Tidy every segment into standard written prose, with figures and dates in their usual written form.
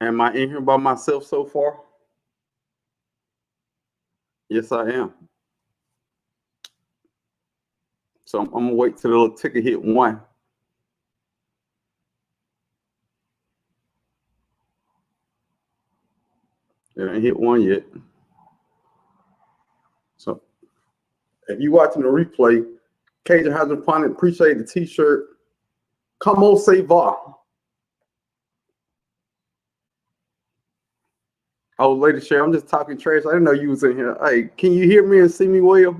Am I in here by myself so far? Yes, I am. So I'm gonna wait till the little ticker hit 1. It ain't hit 1 yet. So if you watching the replay, Cajun Hydroponics, appreciate the t-shirt. Come on, say va. Oh, Lady Cheryl, I'm just talking trash. I didn't know you was in here. Hey, can you hear me and see me well?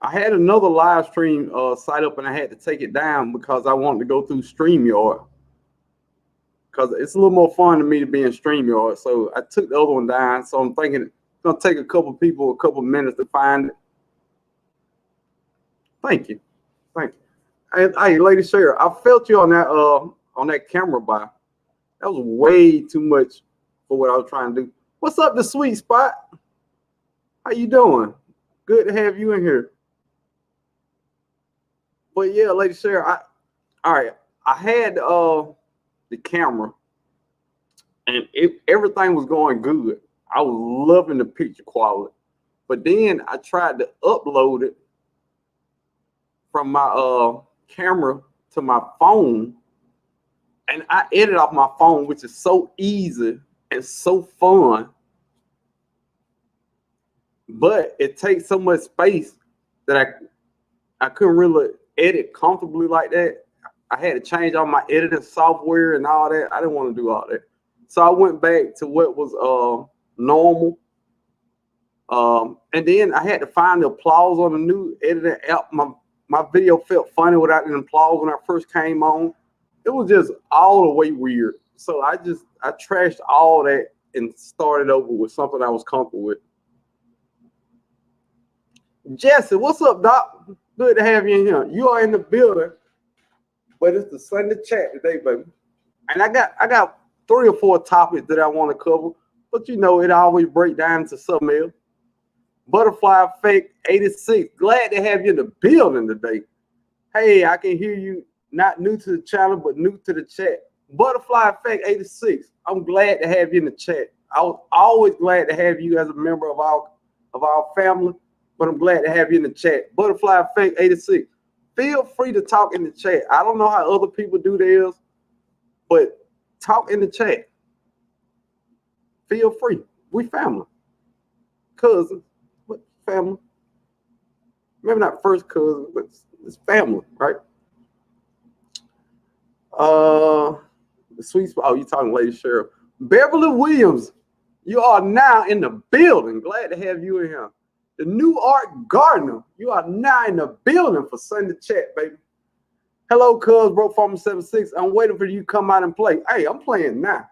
I had another live stream site up and I had to take it down because I wanted to go through StreamYard. Because it's a little more fun to me to be in StreamYard. So I took the other one down. So I'm thinking it's going to take a couple people a couple minutes to find it. Thank you. Thank you. And hey, Lady Cheryl, I felt you on that camera by. That was way too much for what I was trying to do. What's up, the sweet spot? How you doing? Good to have you in here. But yeah, Lady Cheryl, I had the camera and everything was going good. I was loving the picture quality. But then I tried to upload it from my camera to my phone. And I edit off my phone, which is so easy and so fun. But it takes so much space that I couldn't really edit comfortably like that. I had to change all my editing software and all that. I didn't want to do all that. So I went back to what was normal. And then I had to find the applause on the new editing app. My video felt funny without the applause when I first came on. It was just all the way weird. So I trashed all that and started over with something I was comfortable with. Jesse, what's up, Doc? Good to have you in here. You are in the building, but it's the Sunday chat today, baby. And I got 3 or 4 topics that I want to cover, but you know it always breaks down into something else. Butterfly Fake 86. Glad to have you in the building today. Hey, I can hear you. Not new to the channel, but new to the chat. Butterfly Effect 86. I'm glad to have you in the chat. I was always glad to have you as a member of our family, but I'm glad to have you in the chat. Butterfly Effect 86. Feel free to talk in the chat. I don't know how other people do theirs, but talk in the chat. Feel free. We family. Cousins. What family? Maybe not first cousin, but it's family, right? The sweet spot. Oh, you talking Lady Cheryl. Beverly Williams, you are now in the building. Glad to have you in here. The New Art Gardener, you are now in the building for Sunday chat, baby. Hello, cuz, Broke Farmer 76. I'm waiting for you to come out and play. Hey, I'm playing now.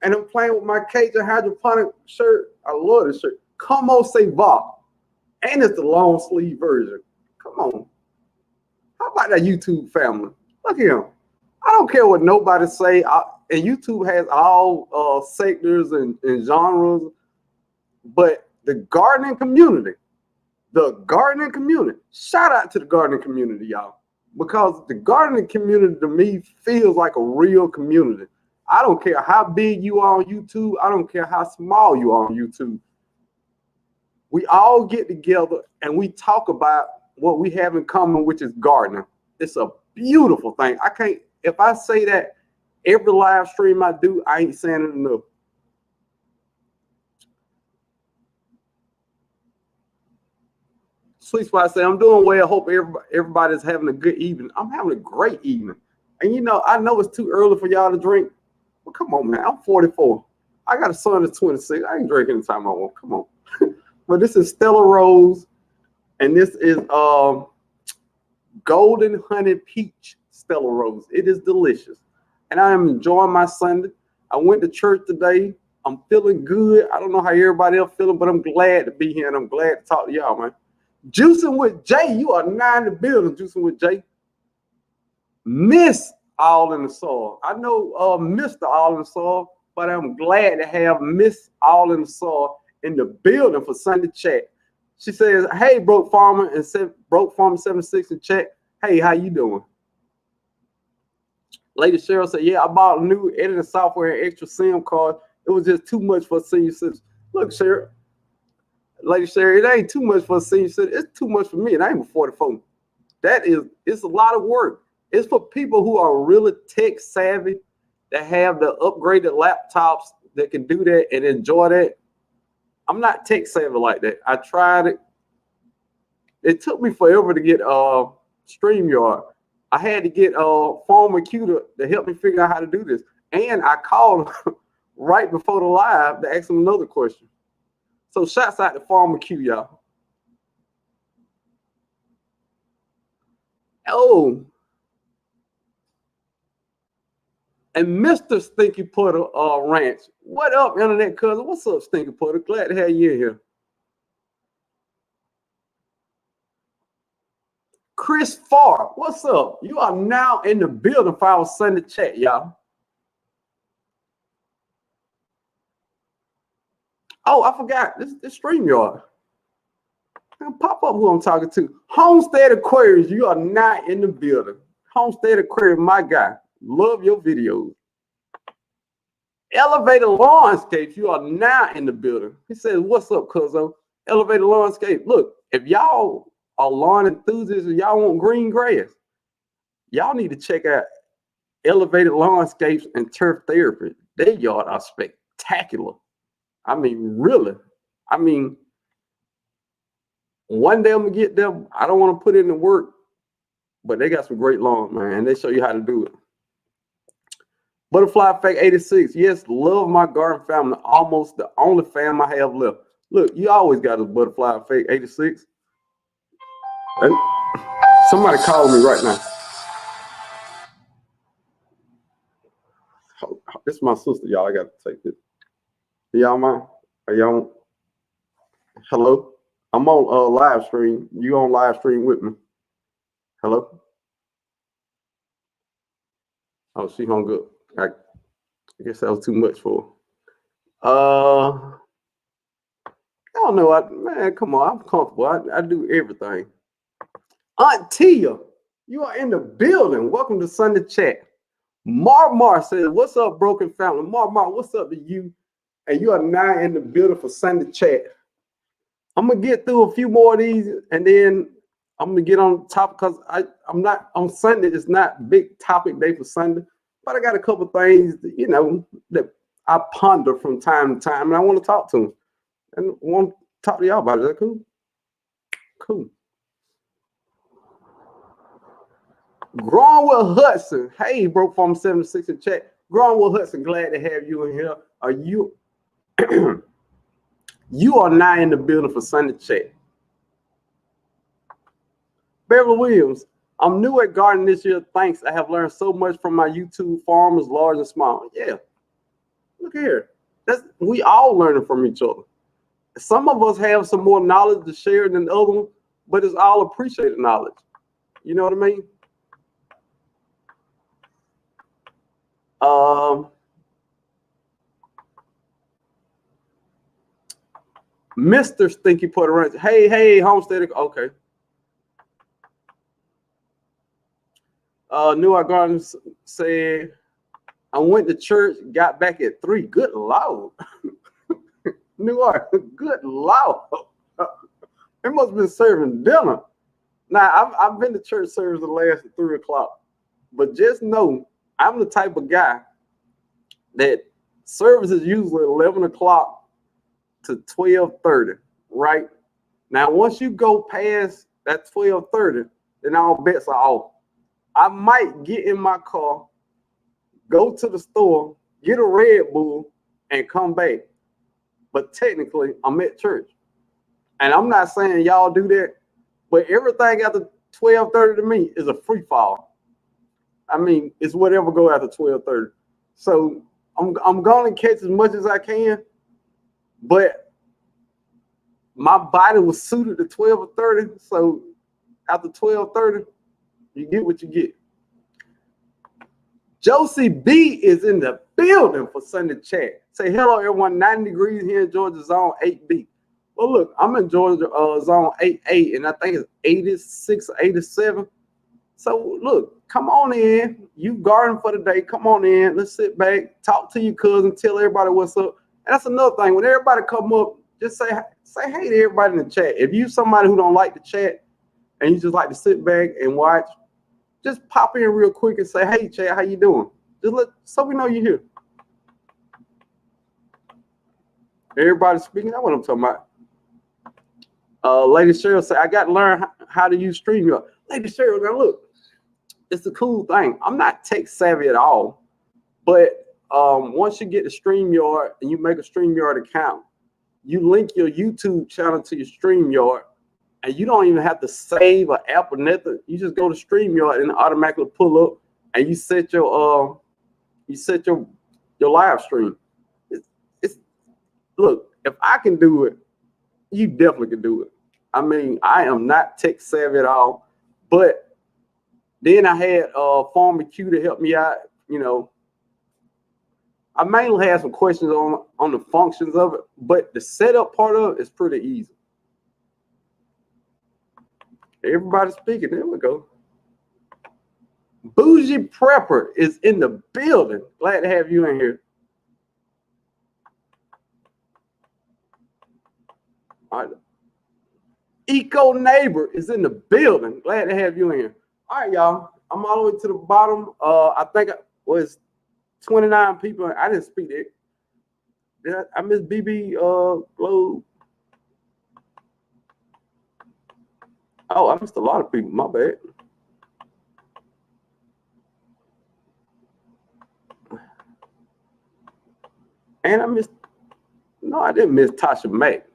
And I'm playing with my Cajun Hydroponic shirt. I love this shirt. Come on, say va. And it's the long sleeve version. Come on. How about that YouTube family? Look at him. I don't care what nobody say. And YouTube has all sectors and genres, but the gardening community, shout out to the gardening community, y'all, because the gardening community to me feels like a real community. I don't care how big you are on YouTube. I don't care how small you are on YouTube. We all get together and we talk about what we have in common, which is gardening. It's a beautiful thing. If I say that every live stream I do, I ain't saying it enough. Sweet Spot say, I'm doing well. I hope everybody's having a good evening. I'm having a great evening. And you know, I know it's too early for y'all to drink. Well, come on, man. I'm 44. I got a son that's 26. I ain't drinking the time I want. Come on. But this is Stella Rose. And this is Golden Honey Peach Stella Rose. It is delicious. And I am enjoying my Sunday. I went to church today. I'm feeling good. I don't know how everybody else feeling, but I'm glad to be here and I'm glad to talk to y'all, man. Juicing with Jay. You are now in the building, Juicing with Jay. Miss All in the Soil. I know Mr. All in the Soil, but I'm glad to have Miss All in the Soil in the building for Sunday chat. She says, hey, Broke Farmer and Broke Farmer 76 in chat. Hey, how you doing? Lady Cheryl said, yeah, I bought a new editing software and extra SIM card. It was just too much for senior citizens. Look, Cheryl, Lady Cheryl, it ain't too much for senior citizens. It's too much for me, and I ain't 44. It's a lot of work. It's for people who are really tech savvy, that have the upgraded laptops that can do that and enjoy that. I'm not tech savvy like that. I tried it. It took me forever to get StreamYard. I had to get Farmer Q to help me figure out how to do this. And I called right before the live to ask him another question. So shouts out to Farmer Q, y'all. Oh. And Mr. Stinky Putter Ranch. What up, internet cousin? What's up, Stinky Putter? Glad to have you in here. Chris Farr, what's up? You are now in the building for our Sunday chat, y'all. Oh, I forgot. This StreamYard. Pop up who I'm talking to. Homestead Aquarius, you are not in the building. Homestead Aquarius, my guy. Love your videos. Elevated Lawnscapes, you are now in the building. He says, what's up, cuzzo? Elevated Lawnscape. Look, if y'all are lawn enthusiasts and y'all want green grass, y'all need to check out Elevated Lawnscapes and Turf Therapy. Their yard are spectacular. I mean, really. I mean, one day I'm going to get them. I don't want to put in the work, but they got some great lawn, man, and they show you how to do it. Butterfly Fake 86. Yes, love my garden family. Almost the only fam I have left. Look, you always got a Butterfly Fake 86. And somebody called me right now. This is my sister, y'all. I got to take this. Y'all mind? Are y'all? Hello? I'm on live stream. You on live stream with me? Hello? Oh, she hung up. I guess that was too much for her. I don't know. Man, come on. I'm comfortable. I do everything. Aunt Tia, you are in the building. Welcome to Sunday Chat. Mar says, what's up, broken family? Mar, what's up to you? And you are now in the building for Sunday Chat. I'm going to get through a few more of these, and then I'm going to get on top because I'm not on Sunday. It's not big topic day for Sunday. But I got a couple things, that I ponder from time to time, and I want to talk to them. And I want to talk to y'all about it. Is that cool? Cool. Growing with Hudson. Hey, Broke Farm 76 in chat. Growing with Hudson, glad to have you in here. Are you you are now in the building for Sunday Chat. Beverly Williams. I'm new at gardening this year. Thanks. I have learned so much from my YouTube farmers, large and small. Yeah. Look here. We all learning from each other. Some of us have some more knowledge to share than the other one, but it's all appreciated knowledge. You know what I mean? Mr. Stinky Putter Ranch. Hey, homestead. Okay. New York Gardens said, I went to church, got back at 3. Good Lord. New York, good Lord. It must have been serving dinner. Now, I've been to church service the last 3 o'clock, but just know I'm the type of guy that service is usually 11 o'clock to 12:30, right? Now, once you go past that 12:30, then all bets are off. I might get in my car, go to the store, get a Red Bull, and come back. But technically, I'm at church. And I'm not saying y'all do that, but everything after 12:30 to me is a free fall. I mean, it's whatever go after 12:30. So I'm going to catch as much as I can, but my body was suited to 12:30. So after 12:30, you get what you get. Josie B is in the building for Sunday Chat. Say hello, everyone. 90 degrees here in Georgia, zone 8B. Well, look, I'm in Georgia, zone 8A, and I think it's 86 or 87. So look, come on in. You garden for the day. Come on in. Let's sit back, talk to your cousin, tell everybody what's up. And that's another thing. When everybody come up, just say hey to everybody in the chat. If you somebody who don't like the chat and you just like to sit back and watch, just pop in real quick and say, hey, chat, how you doing? Just so we know you're here. Everybody speaking. That's what I'm talking about. Lady Cheryl said, I got to learn how to use StreamYard. Lady Cheryl, now look, it's a cool thing. I'm not tech savvy at all, but once you get the StreamYard and you make a StreamYard account, you link your YouTube channel to your StreamYard, and you don't even have to save an app or nothing. You just go to StreamYard and automatically pull up, and you set your live stream. It's look, if I can do it, you definitely can do it. I mean, I am not tech savvy at all, but then I had Farmer Q to help me out. You know, I mainly had some questions on the functions of it, but the setup part of it is pretty easy. Everybody's speaking. There we go. Bougie Prepper is in the building. Glad to have you in here. All right. Eco Neighbor is in the building. Glad to have you in here. All right, y'all. I'm all the way to the bottom. I think it was 29 people. I didn't speak it. I missed BB Globe. Oh, I missed a lot of people. My bad. And I missed. No, I didn't miss Tasha Mack.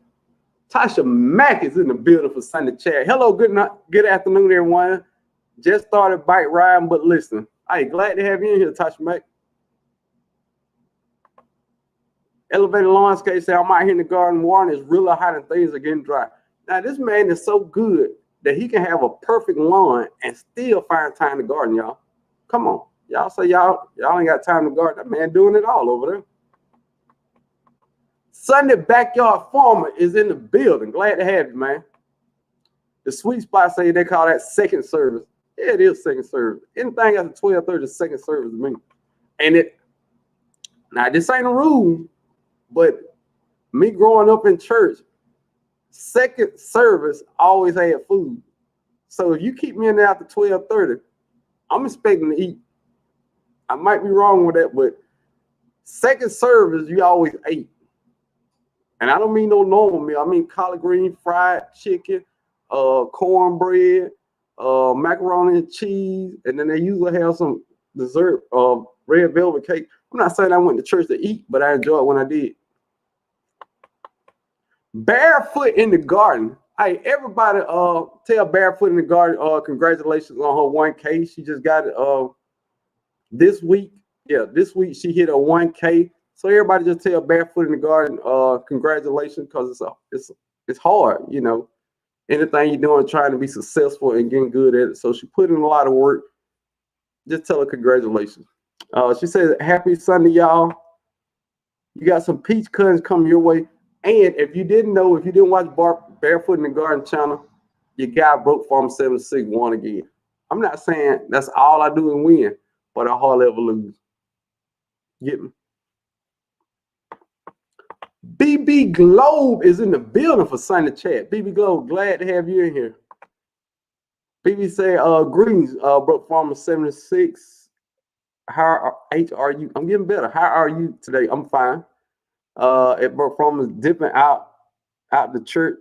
Tasha Mack is in the building for Sunday chat. Hello, good afternoon, everyone. Just started bike riding, but listen. Hey, glad to have you in here, Tasha Mack. Elevated Landscape say, I'm out here in the garden watering. It's really hot and things are getting dry. Now, this man is so good that he can have a perfect lawn and still find time to garden, y'all. Come on. Y'all say y'all ain't got time to garden. That man doing it all over there. Sunday Backyard Farmer is in the building. Glad to have you, man. The sweet spot say they call that second service. Yeah, it is second service. Anything after 12:30 is second service to me. And now this ain't a rule, but me growing up in church, second service always had food. So if you keep me in there after 12:30, I'm expecting to eat. I might be wrong with that, but second service, you always ate. And I don't mean no normal meal. I mean collard green, fried chicken, cornbread, macaroni and cheese, and then they usually have some dessert, red velvet cake. I'm not saying I went to church to eat, but I enjoyed it when I did. Barefoot in the garden. Hey, everybody, tell Barefoot in the garden, congratulations on her 1K. She just got it this week. Yeah, this week she hit a 1K. So everybody just tell Barefoot in the Garden, congratulations, because it's hard, you know. Anything you're doing, trying to be successful and getting good at it. So she put in a lot of work. Just tell her congratulations. She says, happy Sunday, y'all. You got some peach cuttings coming your way. And if you didn't know, if you didn't watch Barefoot in the Garden channel, your guy broke Farm 76 won again. I'm not saying that's all I do and win, but I hardly ever lose. Get me? BB Globe is in the building for Sunday chat. BB Globe, glad to have you in here. BB said, greetings, Broke Farmer 76. How are you? I'm getting better. How are you today? I'm fine. At Broke Farmer dipping out the church.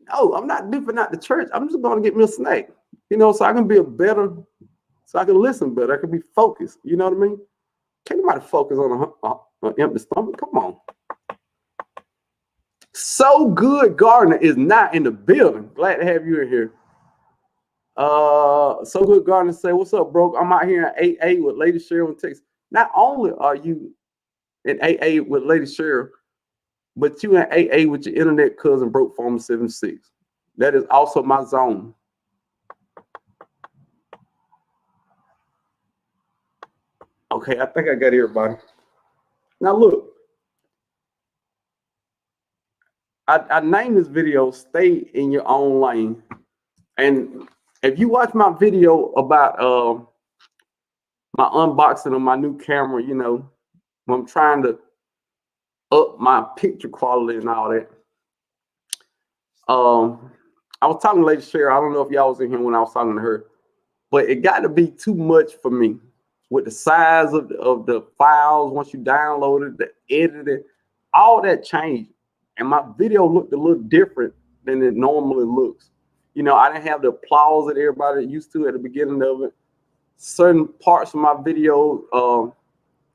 No, I'm not dipping out the church. I'm just going to get me a snack, you know, so I can be so I can listen better. I can be focused. You know what I mean? Can't nobody focus on an empty stomach. Come on. So Good Gardener is not in the building. Glad to have you in here. So Good Gardener say, what's up, bro? I'm out here in AA with Lady Cheryl in Texas. Not only are you in AA with Lady Cheryl, but you in AA with your internet cousin, Broke Farmer 76. That is also my zone. Okay, I think I got everybody. Now look. I named this video "Stay in Your Own Lane," and If you watch my video about my unboxing of my new camera, you know, when I'm trying to up my picture quality and all that. I was talking to Lady Cheryl. I don't know if y'all was in here when I was talking to her, but it got to be too much for me with the size of the files. Once you download it, the editing, all that changed. And my video looked a little different than it normally looks. You know, I didn't have the applause that everybody used to at the beginning of it. Certain parts of my video,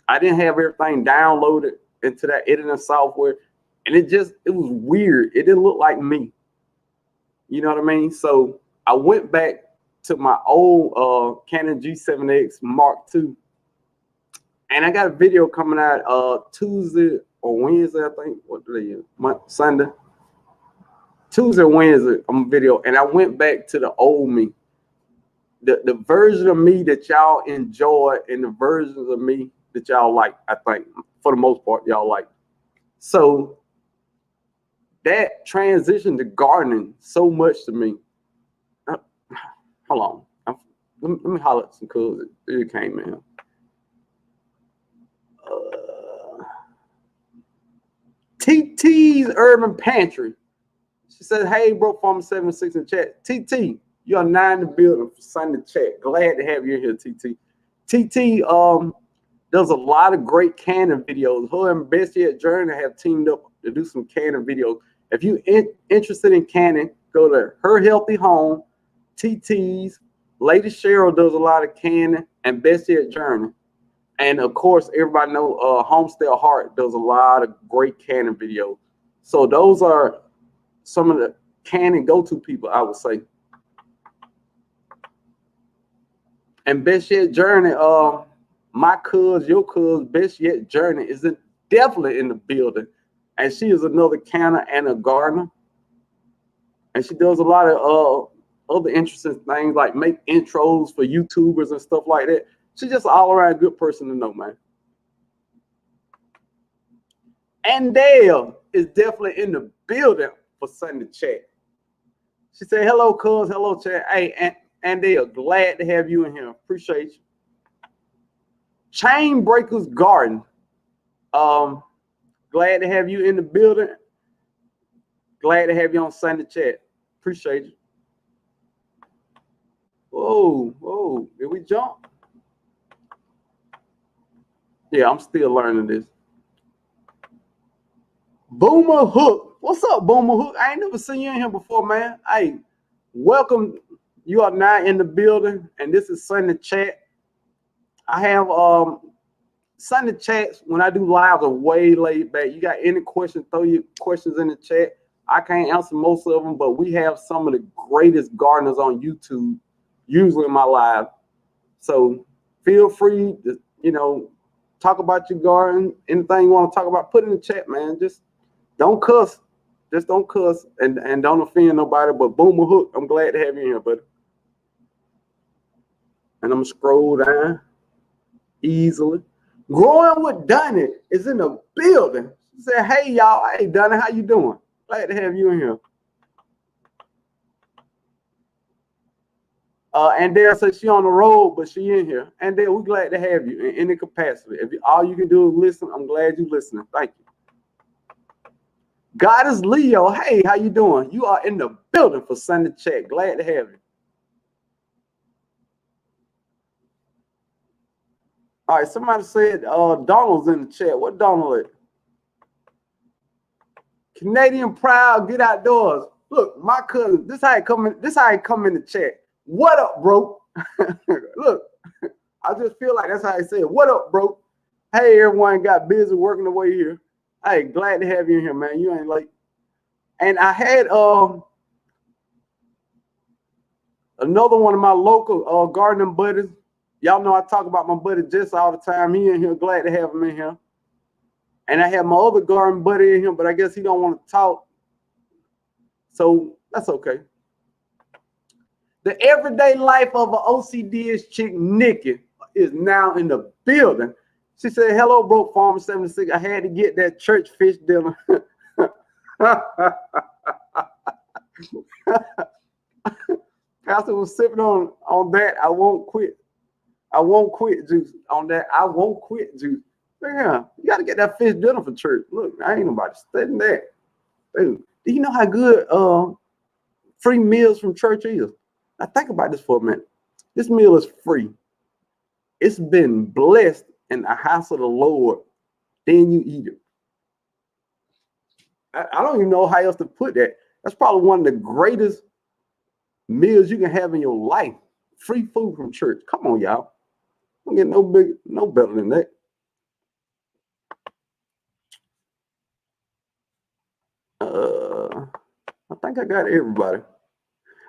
I didn't have everything downloaded into that editing software. And it was weird. It didn't look like me. You know what I mean? So I went back to my old Canon G7X Mark II. And I got a video coming out Tuesday or Wednesday, I think. What do they use? Sunday. Tuesday or Wednesday, I'm a video. And I went back to the old me. The version of me that y'all enjoy and the versions of me that y'all like, I think, for the most part, y'all like. So that transition to gardening so much to me. Hold on. Let me holler at some cuz it came in. TTs Urban Pantry. She said, hey, bro, Farmer 76 in chat. TT, you are 9 in the building for Sunday chat. Glad to have you here, TT. TT does a lot of great canning videos. Her and Best Yet Journey have teamed up to do some canning videos. If you're interested in canning, go to Her Healthy Home, TT's. Lady Cheryl does a lot of canning, and Best Yet Journey. And of course, everybody know Homestead Heart does a lot of great canning videos. So those are some of the canning go-to people, I would say. And Best Yet Journey, my cuz, your cuz, Best Yet Journey is definitely in the building. And she is another canner and a gardener. And she does a lot of other interesting things like make intros for YouTubers and stuff like that. She's just an all-around good person to know, man. And Dale is definitely in the building for Sunday chat. She said, hello, cuz, hello, chat. Hey, and Dale, glad to have you in here. Appreciate you. Chain Breakers Garden. Glad to have you in the building. Glad to have you on Sunday chat. Appreciate you. Whoa, did we jump? Yeah, I'm still learning this. Boomer Hook. What's up, Boomer Hook? I ain't never seen you in here before, man. Hey, welcome. You are now in the building, and this is Sunday chat. I have Sunday chats when I do lives are way laid back. You got any questions, throw your questions in the chat. I can't answer most of them, but we have some of the greatest gardeners on YouTube, usually in my live. So feel free to, you know, talk about your garden. Anything you want to talk about, put in the chat, man. Just don't cuss. Just don't cuss and don't offend nobody. But Boomer Hook, I'm glad to have you here, buddy. And I'm gonna scroll down easily. Growing with DONNA is in the building. She said, hey, y'all. Hey, DONNA, how you doing? Glad to have you in here. And Dale said she on the road, but she in here. And Dale, we're glad to have you in any capacity. If all you can do is listen, I'm glad you're listening. Thank you. Goddess Leo, hey, how you doing? You are in the building for Sunday chat. Glad to have you. All right, somebody said Donald's in the chat. What Donald is? Canadian Proud, get outdoors. Look, my cousin, this how it come in the chat. What up, bro? Look, I just feel like that's how I say it. What up, bro? Hey, everyone got busy working the way here. Hey, glad to have you in here, man. You ain't late. And I had another one of my local gardening buddies. Y'all know I talk about my buddy Jess all the time. He in here, glad to have him in here. And I have my other garden buddy in here, but I guess he don't want to talk. So that's okay. The everyday life of an OCD's chick, Nikki, is now in the building. She said, hello, bro, Farmer 76. I had to get that church fish dinner. Pastor was sipping on that. I won't quit. I won't quit juice on that. I won't quit juice. Yeah, you got to get that fish dinner for church. Look, I ain't nobody studying that. Dude, do you know how good free meals from church is? Now think about this for a minute. This meal is free. It's been blessed in the house of the Lord. Then you eat it. I don't even know how else to put that. That's probably one of the greatest meals you can have in your life. Free food from church. Come on, y'all. Don't get no better than that. I think I got everybody.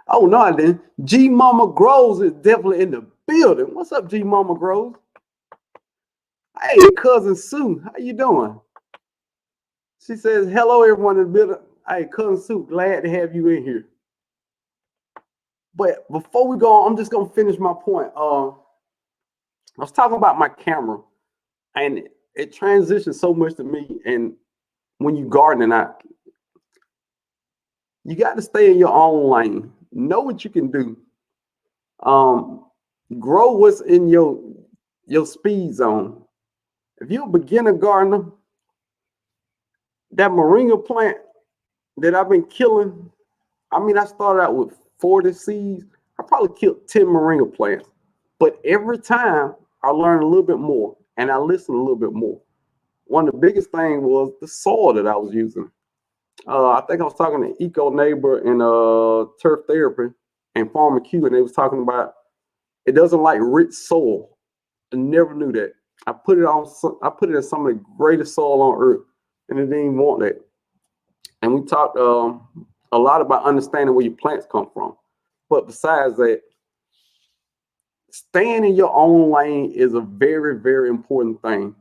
Oh no, I didn't. G Mama Groves is definitely in the building. What's up, G Mama Groves? Hey, cousin Sue, how you doing? She says, hello, everyone in the building. Hey, cousin Sue, glad to have you in here. But before we go on, I'm just gonna finish my point. I was talking about my camera, and it transitions so much to me. And when you gardening, you got to stay in your own lane. Know what you can do. Grow what's in your speed zone. If you're a beginner gardener, that moringa plant that I've been killing, I mean, I started out with 40 seeds. I probably killed 10 moringa plants. But every time I learned a little bit more and I listened a little bit more. One of the biggest things was the soil that I was using. I think I was talking to Eco Neighbor and Turf Therapy and Farmer Q, and they was talking about it doesn't like rich soil. I never knew that. I put it in some of the greatest soil on earth, and it didn't even want that. And we talked a lot about understanding where your plants come from. But besides that, staying in your own lane is a very, very important thing.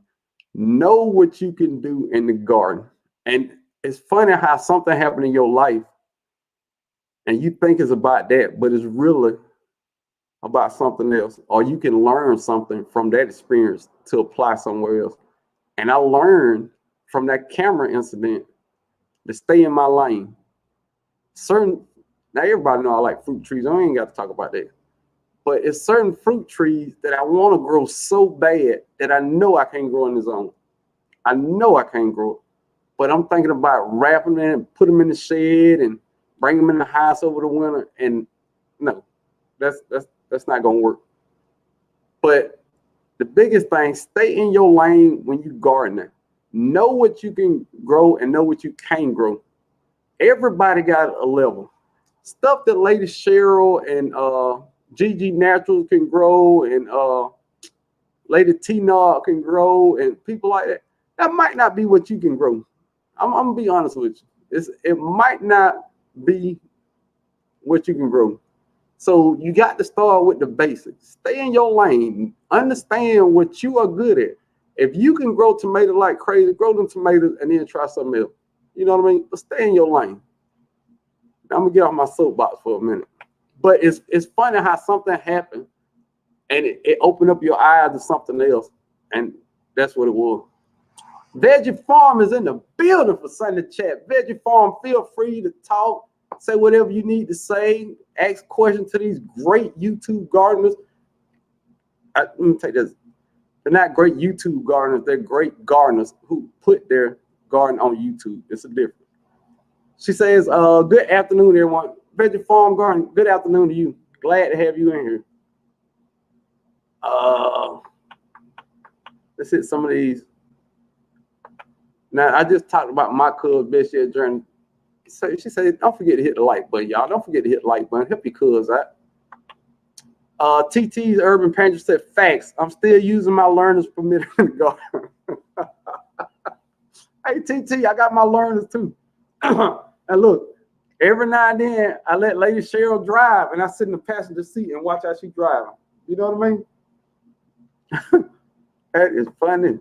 Know what you can do in the garden. And it's funny how something happened in your life and you think it's about that, but it's really about something else. Or you can learn something from that experience to apply somewhere else. And I learned from that camera incident to stay in my lane. Now everybody know I like fruit trees. I ain't got to talk about that. But it's certain fruit trees that I want to grow so bad that I know I can't grow in the zone. I know I can't grow it. But I'm thinking about wrapping them and put them in the shed and bring them in the house over the winter. And no, that's not gonna work. But the biggest thing, stay in your lane when you gardening. Know what you can grow and know what you can't grow. Everybody got a level. Stuff that Lady Cheryl and GG Naturals can grow and Lady T-Nod can grow and people like that. That might not be what you can grow. I'm gonna be honest with you. It might not be what you can grow. So you got to start with the basics. Stay in your lane. Understand what you are good at. If you can grow tomatoes like crazy, grow them tomatoes and then try something else. You know what I mean? But stay in your lane. I'm gonna get off my soapbox for a minute. But it's funny how something happened and it opened up your eyes to something else. And that's what it was. Veggie Farm is in the building for Sunday Chat. Veggie Farm, feel free to talk, say whatever you need to say, ask questions to these great YouTube gardeners. Let me take this. They're not great YouTube gardeners. They're great gardeners who put their garden on YouTube. It's a difference. She says, good afternoon, everyone. Veggie Farm Garden, good afternoon to you. Glad to have you in here. Let's hit some of these. Now, I just talked about my cub's best year journey. So she said, don't forget to hit the like button, y'all. Don't forget to hit the like button. Help your cubs out. TTs Urban Pantry said, facts. I'm still using my learner's permit in the garden. Hey, TT, I got my learners too. And look, every now and then, I let Lady Cheryl drive, and I sit in the passenger seat and watch how she drives. You know what I mean? That is funny.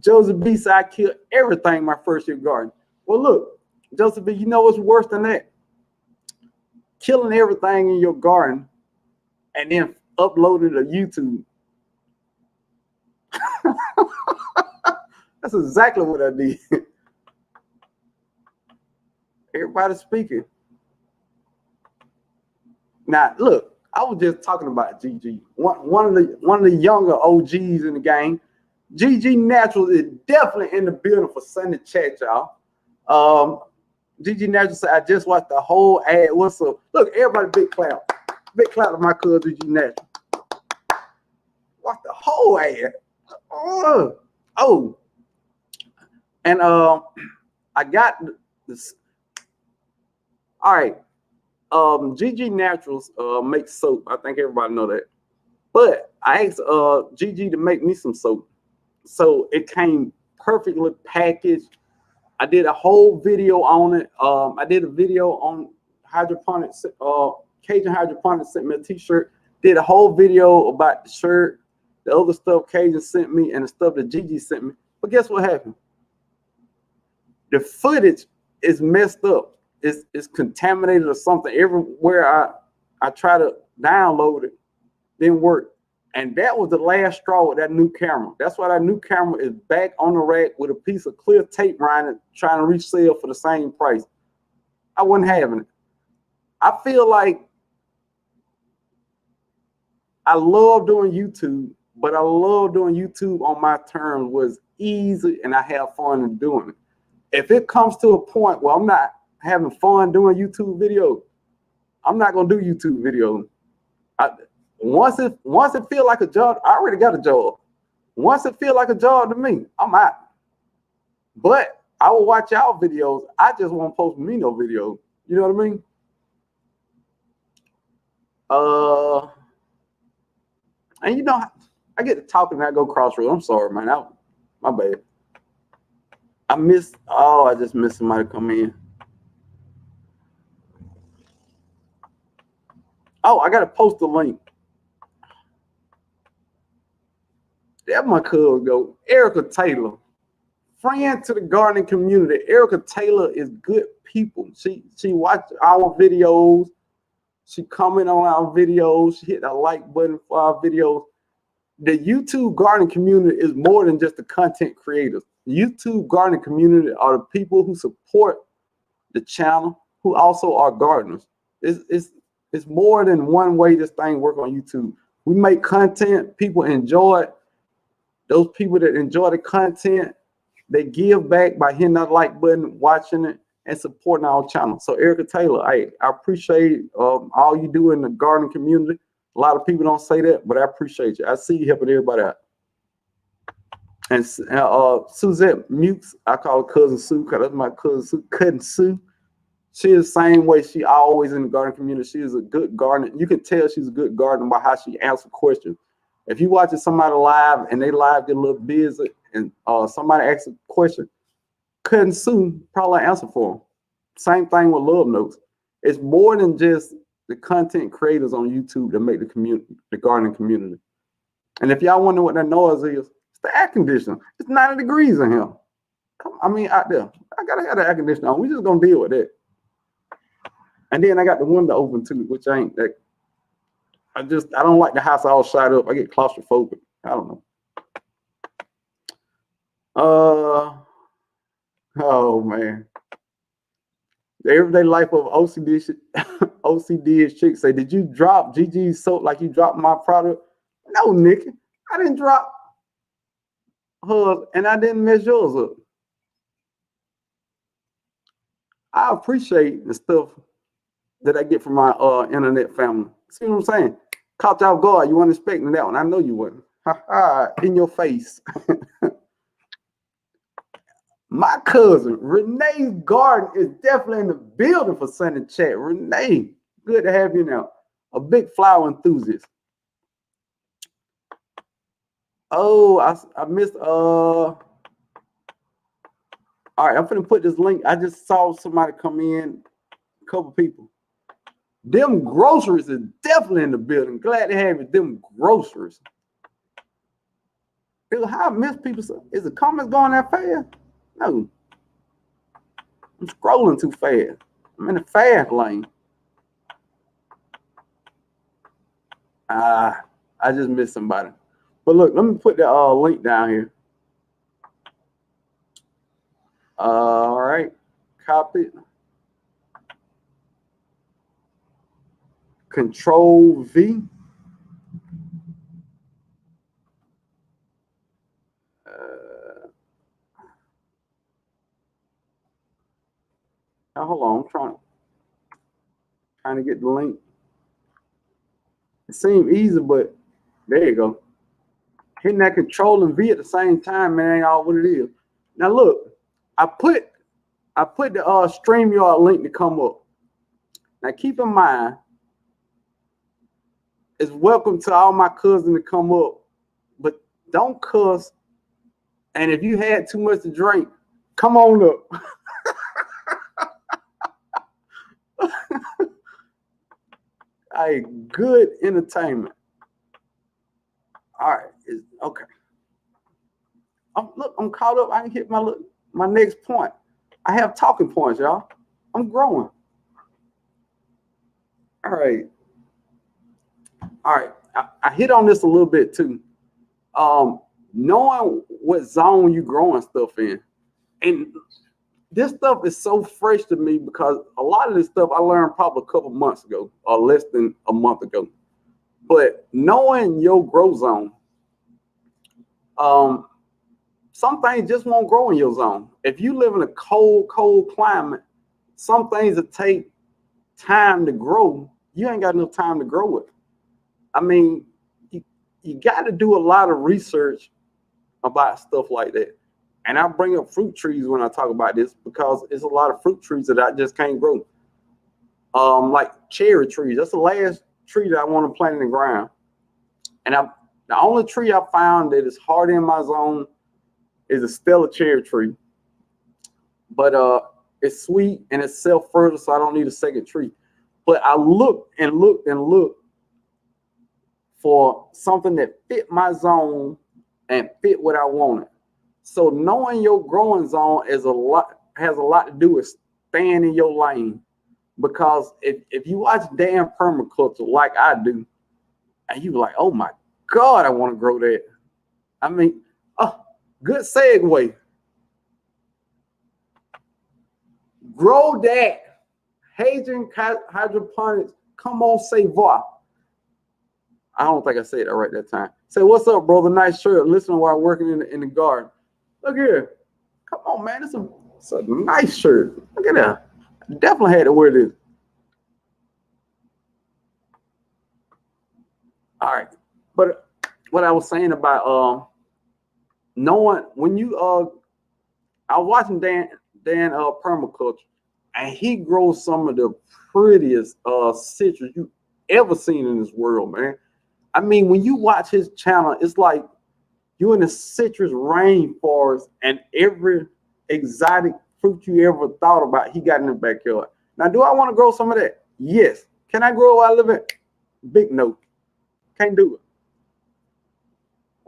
Josie B said, I killed everything my first year garden. Well, look, Josie B, you know what's worse than that? Killing everything in your garden and then uploading it to YouTube. That's exactly what I did. Everybody speaking. Now, look, I was just talking about GG. One of the younger OGs in the game. GG Naturals is definitely in the building for Sunday chat, y'all. GG Naturals said, I just watched the whole ad. What's up? Look, everybody, big clap. Big clap to my cousin GG Naturals. Watch the whole ad. Oh. And I got this. All right. GG Naturals makes soap. I think everybody know that. But I asked GG to make me some soap. So it came perfectly packaged. I did a whole video on it. I did a video on hydroponics. Cajun Hydroponics sent me a t-shirt. Did a whole video about the shirt, the other stuff Cajun sent me, and the stuff that GG sent me. But guess what happened? The footage is messed up. It's contaminated or something. Everywhere I try to download it, didn't work. And that was the last straw with that new camera. That's why that new camera is back on the rack with a piece of clear tape around it, trying to resell for the same price. I wasn't having it. I feel like I love doing YouTube, but I love doing YouTube on my terms was easy and I have fun in doing it. If it comes to a point where I'm not having fun doing YouTube videos, I'm not gonna do YouTube videos. Once it feel like a job, I already got a job. Once it feel like a job to me, I'm out. But I will watch y'all videos. I just won't post me no video. You know what I mean? And you know, I get to talking and I go crossroads. I'm sorry, man. My bad. I just missed somebody come in. Oh, I gotta post a link. That my cousin go. Erica Taylor, friend to the gardening community. Erica Taylor is good people. She watched our videos. She comment on our videos. She hit the like button for our videos. The YouTube gardening community is more than just the content creators. The YouTube gardening community are the people who support the channel, who also are gardeners. It's more than one way this thing works on YouTube. We make content, people enjoy it. Those people that enjoy the content, they give back by hitting that like button, watching it, and supporting our channel. So Erica Taylor, I appreciate all you do in the gardening community. A lot of people don't say that, but I appreciate you. I see you helping everybody out. And Suzette Mukes, I call her Cousin Sue because that's my cousin Sue. She is the same way. She always in the gardening community. She is a good gardener. You can tell she's a good gardener by how she answers questions. If you watching somebody live and they live get a little busy and somebody asks a question, cousin Sue probably answer for them. Same thing with love notes. It's more than just the content creators on YouTube that make the community, the gardening community. And if y'all wonder what that noise is, it's the air conditioner. It's 90 degrees in here. I mean, out there. I gotta have the air conditioner on. We just gonna deal with it. And then I got the window open too, which ain't that. I don't like the house all shut up. I get claustrophobic. I don't know. Oh man. The everyday life of OCD chick say, did you drop GG's soap like you dropped my product? No, Nikki. I didn't drop hers and I didn't mess yours up. I appreciate the stuff that I get from my internet family. See what I'm saying? Caught y'all guard. You weren't expecting that one. I know you weren't. Ha ha, in your face. My cousin, Renee's garden is definitely in the building for Sunday chat. Renee, good to have you now. A big flower enthusiast. Oh, I missed, all right, I'm finna put this link. I just saw somebody come in, a couple people. Them groceries is definitely in the building. Glad to have you. Them groceries. How I miss people. Is the comments going that fast? No. I'm scrolling too fast. I'm in the fast lane. I just missed somebody. But look, let me put the link down here. All right. Copy. Control V. Now hold on, I'm trying to get the link. It seemed easy, but there you go. Hitting that Control and V at the same time, man, ain't all what it is. Now look, I put the StreamYard link to come up. Now keep in mind, it's welcome to all my cousins to come up, but don't cuss. And if you had too much to drink, come on up. Hey, good entertainment. All right, okay. I'm caught up. I can hit my next point. I have talking points, y'all. I'm growing. All right. I hit on this a little bit too. Knowing what zone you growing stuff in, and this stuff is so fresh to me because a lot of this stuff I learned probably a couple months ago or less than a month ago. But knowing your grow zone, some things just won't grow in your zone. If you live in a cold climate, some things that take time to grow, you ain't got enough time to grow it. I mean, you got to do a lot of research about stuff like that. And I bring up fruit trees when I talk about this because it's a lot of fruit trees that I just can't grow. Like cherry trees. That's the last tree that I want to plant in the ground. And the only tree I found that is hard in my zone is a Stella cherry tree. But it's sweet and it's self-fertile, so I don't need a second tree. But I looked for something that fit my zone and fit what I wanted. So knowing your growing zone has a lot to do with staying in your lane. Because if you watch damn permaculture like I do, and you like, oh my God, I want to grow that. I mean, good segue. Grow that. Hydroponics, hydroponics, come on, say voir. I don't think I said that right that time. Say, what's up, brother? Nice shirt. Listen while working in the garden. Look here. Come on, man. It's a nice shirt. Look at that. I definitely had to wear this. All right. But what I was saying about knowing when you I was watching Dan permaculture, and he grows some of the prettiest citrus you ever seen in this world, man. I mean, when you watch his channel, it's like you're in a citrus rainforest, and every exotic fruit you ever thought about, he got in the backyard. Now, do I want to grow some of that? Yes. Can I grow where I live at? Big no. Can't do it.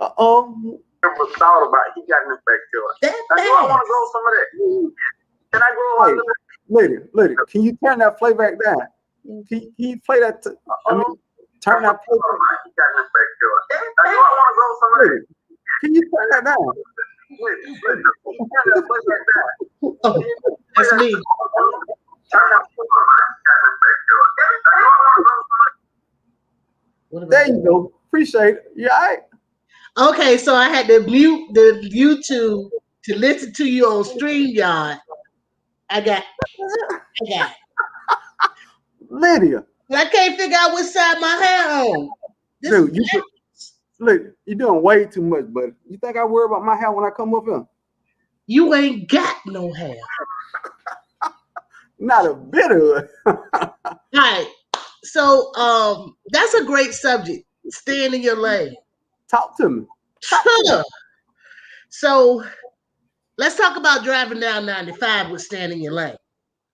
Never thought about he got in the backyard. Now, do I want to grow some of that? Can I grow where I live at? Lady, can you turn that playback down? Can you play that? Turn that playback. Can you turn that down? Oh, that's me. There you go. Appreciate it. You all right? Okay, so I had to mute the YouTube to listen to you on StreamYard. I got it. Lydia. I can't figure out which side my hair on. Dude, you're doing way too much, buddy. You think I worry about my hair when I come up here? You ain't got no hair. Not a bit of it. All right. So that's a great subject. Staying in your lane. Talk to me. So let's talk about driving down 95 with staying in your lane.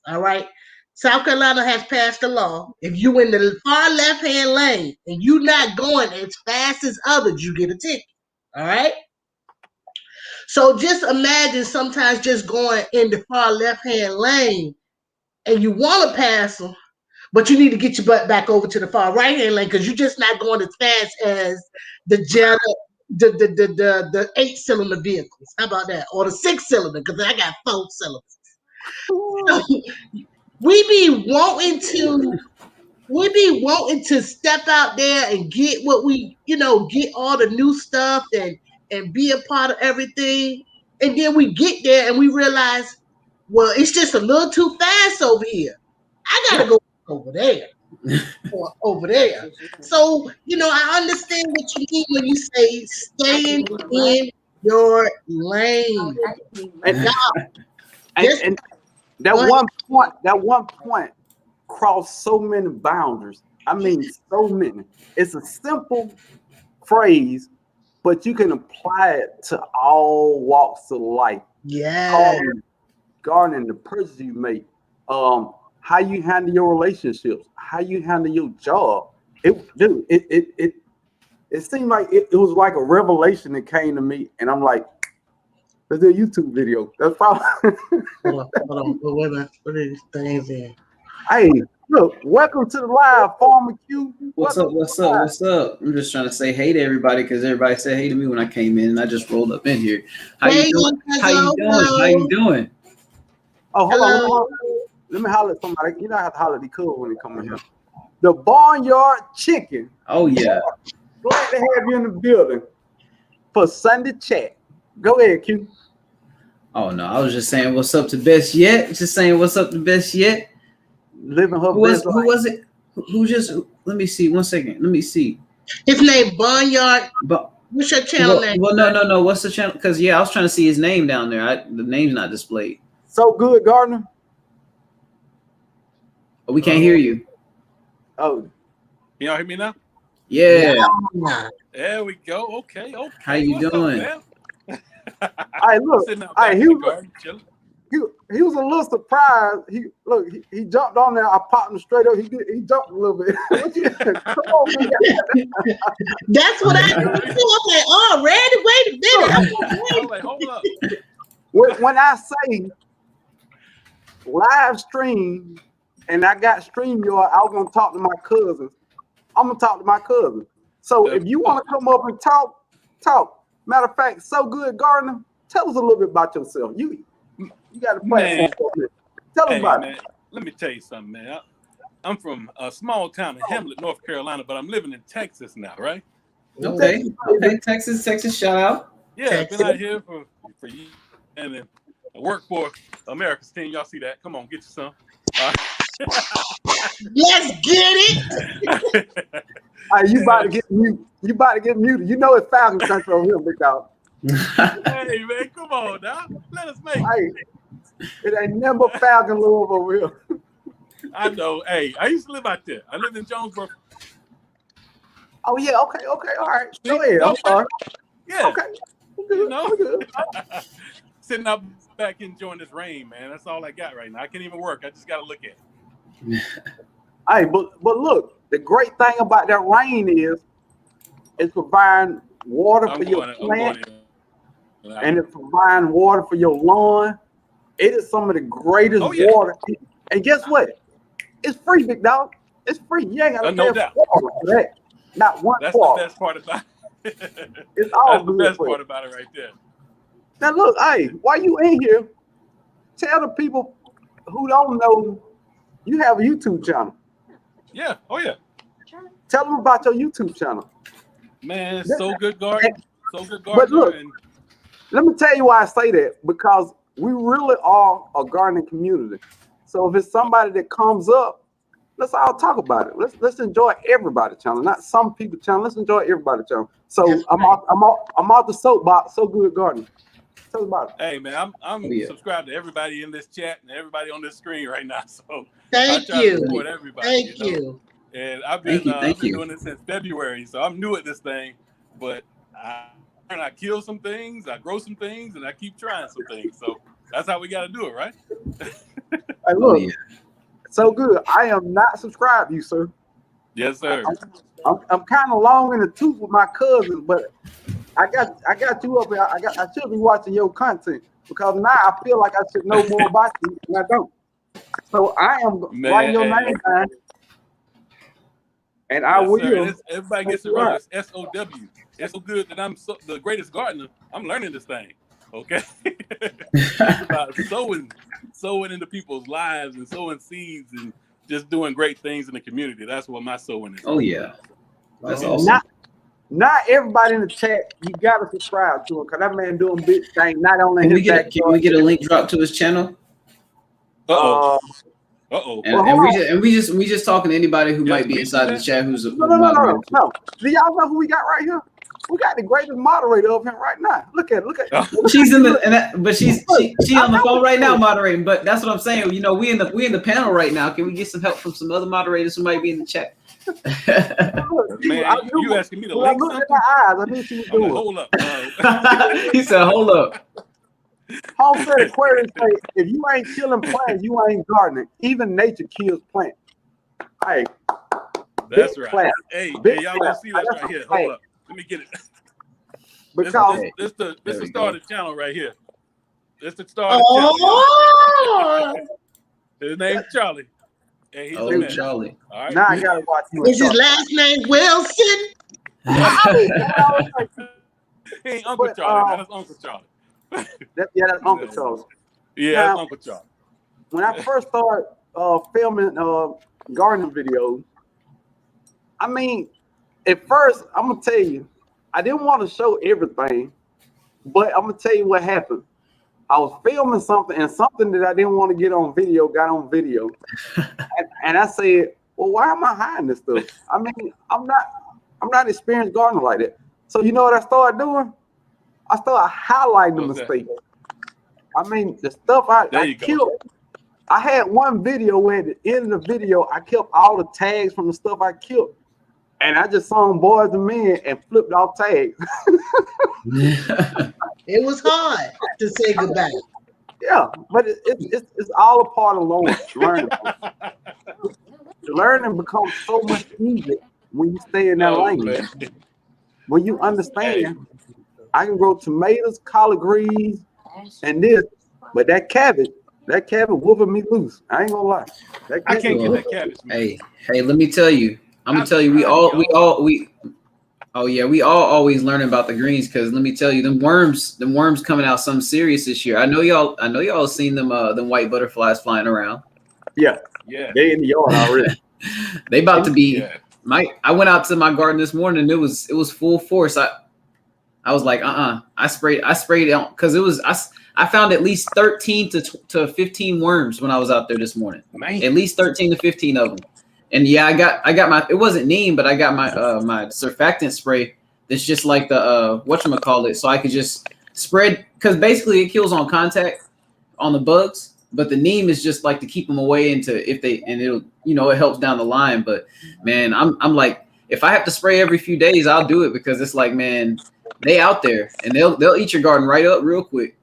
All right. South Carolina has passed a law. If you in the far left-hand lane and you not going as fast as others, you get a ticket. All right. So just imagine sometimes just going in the far left-hand lane and you want to pass them, but you need to get your butt back over to the far right-hand lane because you're just not going as fast as the 8-cylinder vehicles. How about that? Or the 6-cylinder, because I got 4 cylinders. So, we be wanting to we be wanting to step out there and get what we, get all the new stuff and be a part of everything. And then we get there and we realize, well, it's just a little too fast over here. I gotta go over there. Or over there. So, I understand what you mean when you say staying in your lane. And that one point crossed so many boundaries. I mean, so many. It's a simple phrase, but you can apply it to all walks of life. Yeah. Gardening, the purchase you make, how you handle your relationships, how you handle your job. It seemed like it was like a revelation that came to me, and I'm like, let's do a YouTube video. That's probably. Hold on. Wait a minute. What are these things in? Hey, look, welcome to the live, Farmer Q. What's up? I'm just trying to say hey to everybody because everybody said hey to me when I came in, and I just rolled up in here. How you doing? Oh, hold on. Let me holler at somebody. You know I have to holler at the cool when they come in here. The Barnyard Chicken. Oh, yeah. Glad to have you in the building for Sunday chat. Go ahead, Q. Oh, no. I was just saying what's up to Best Yet. Just saying what's up to Best Yet. Living her best life. Who was it? Who just, let me see. 1 second. Let me see. His name Barnyard. What's your channel name? Well, no. What's the channel? Because, I was trying to see his name down there. The name's not displayed. So Good Gardener. We can't hear you. Oh, y'all hear me now? Yeah. There we go. Okay. How you doing? Hey, look. He was a little surprised. He jumped on there. I popped him straight up. He jumped a little bit. Come on, man. That's what I do. I'm like, oh, ready? Wait a minute. Like, hold up. When I say live stream, and I got StreamYard, I was gonna talk to my cousins. I'm gonna talk to my cousins. So if you want to come up and talk. Matter of fact, So Good Gardener, tell us a little bit about yourself. You got a platform. Tell us about it. Let me tell you something, man. I'm from a small town in Hamlet, North Carolina, but I'm living in Texas now, right? Okay. Texas, shout out. Yeah, I've been out here for years, and then I work for America's Team. Y'all see that? Come on, get you some. Let's get it. You about to get muted. You know it's Falcon country over here, big dog. Hey man, come on now. Let us make it. It ain't never Falcon love over here. I know. Hey, I used to live out there. I lived in Jonesboro. Oh yeah, okay, all right. Go ahead. I'm sorry. Yeah. Okay. Good. Sitting out back enjoying this rain, man. That's all I got right now. I can't even work. I just gotta look at it. Hey, but look, the great thing about that rain is it's providing water for your plant, and it's providing water for your lawn. It is some of the greatest water. And guess what? It's free, big dog. It's free. You ain't got to pay for that. Not one. That's the best part about it. It's all That's the best part about it right there. Now look, hey, while you in here, tell the people who don't know you have a YouTube channel. Yeah. Oh yeah. Tell them about your YouTube channel. Man, So Good Garden. So Good Garden. But look, let me tell you why I say that, because we really are a gardening community. So if it's somebody that comes up, let's all talk about it. Let's enjoy everybody's channel, not some people's channel. Let's enjoy everybody's channel. So I'm off the soapbox. So Good Garden. Tell us about it. Hey man, I'm subscribed to everybody in this chat and everybody on this screen right now. So thank you. Support everybody, thank you. And I've been doing this since February, so I'm new at this thing. But I kill some things, I grow some things, and I keep trying some things. So that's how we got to do it, right? Hey, look, So Good. I am not subscribed to you, sir. Yes, sir. I'm kind of long in the tooth with my cousins, but I got you up here. I should be watching your content, because now I feel like I should know more about you, and I don't. So I am writing your name down, and I will. Everybody gets it wrong. It's SOW. It's so good that I'm the greatest gardener. I'm learning this thing. Okay, it's about sowing into people's lives and sowing seeds and just doing great things in the community. That's what my sewing is. Oh yeah, that's awesome. Not everybody in the chat, you gotta subscribe to him because that man doing big things. Not only can we get a link drop to his channel? Uh-oh. And we just talking to anybody who might be inside the chat who's no. Do y'all know who we got right here? We got the greatest moderator of him right now. Look at. She's in the she on the phone right now moderating. But that's what I'm saying. You know, we in the panel right now. Can we get some help from some other moderators who might be in the chat? Man, you asking me to link something? I knew she was doing. Hold up. He said, "Hold up." Home said Aquarius say, if you ain't killing plants, you ain't gardening. Even nature kills plants. Hey, that's right. Plant. Hey, y'all gonna see that right here. Hold up. Let me get it. Because this the started channel right here. This the started channel. His name's Charlie. Hey, he's Charlie. All right. Now I gotta watch you. Is his last name Wilson? He ain't Uncle Charlie. That's Uncle Charlie. That's Uncle Charles. Yeah, now, that's Uncle Charlie. When I first started filming gardening videos, I mean, at first, I'm gonna tell you, I didn't want to show everything, but I'm gonna tell you what happened. I was filming something, and something that I didn't want to get on video got on video, and I said, "Well, why am I hiding this stuff? I mean, I'm not experienced gardener like that." So you know what I started doing? I started highlighting the mistakes. I mean, the stuff I killed. I had one video where at the end of the video, I kept all the tags from the stuff I killed. And I just sung Boys and Men and flipped off tags. It was hard to say goodbye. Yeah, but it's all a part of learning. Learning becomes so much easier when you stay in that language. When you understand, I can grow tomatoes, collard greens, and this, but that cabbage whooping me loose. I ain't gonna lie. I can't get that cabbage, man. Hey, let me tell you. I'm gonna tell you, we all always learning about the greens, because let me tell you, them worms coming out something serious this year. I know y'all seen them white butterflies flying around. Yeah. They in the yard already. They about to be I went out to my garden this morning and it was full force. I was like, I sprayed it on because I found at least 13 to 15 worms when I was out there this morning. Man. At least 13 to 15 of them. And yeah, I got my, it wasn't neem, but I got my my surfactant spray that's just like the whatchamacallit, so I could just spread, because basically it kills on contact on the bugs, but the neem is just like to keep them away and it'll, it helps down the line. But man, I'm like, if I have to spray every few days, I'll do it, because it's like, man, they out there and they'll eat your garden right up real quick.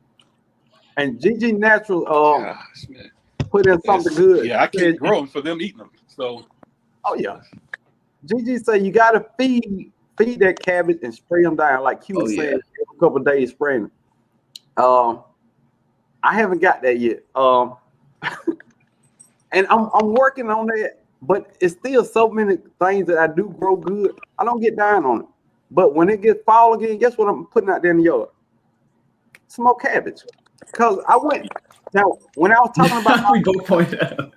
And GG Natural put in something good. Yeah, I can't grow them for them eating them. So yeah. GG say you gotta feed that cabbage and spray them down, like Q was saying, every couple of days spraying them. I haven't got that yet. And I'm working on that, but it's still so many things that I do grow good. I don't get down on it. But when it gets fall again, guess what I'm putting out there in the yard? Some more cabbage. Because I went, now when I was talking about we both point out.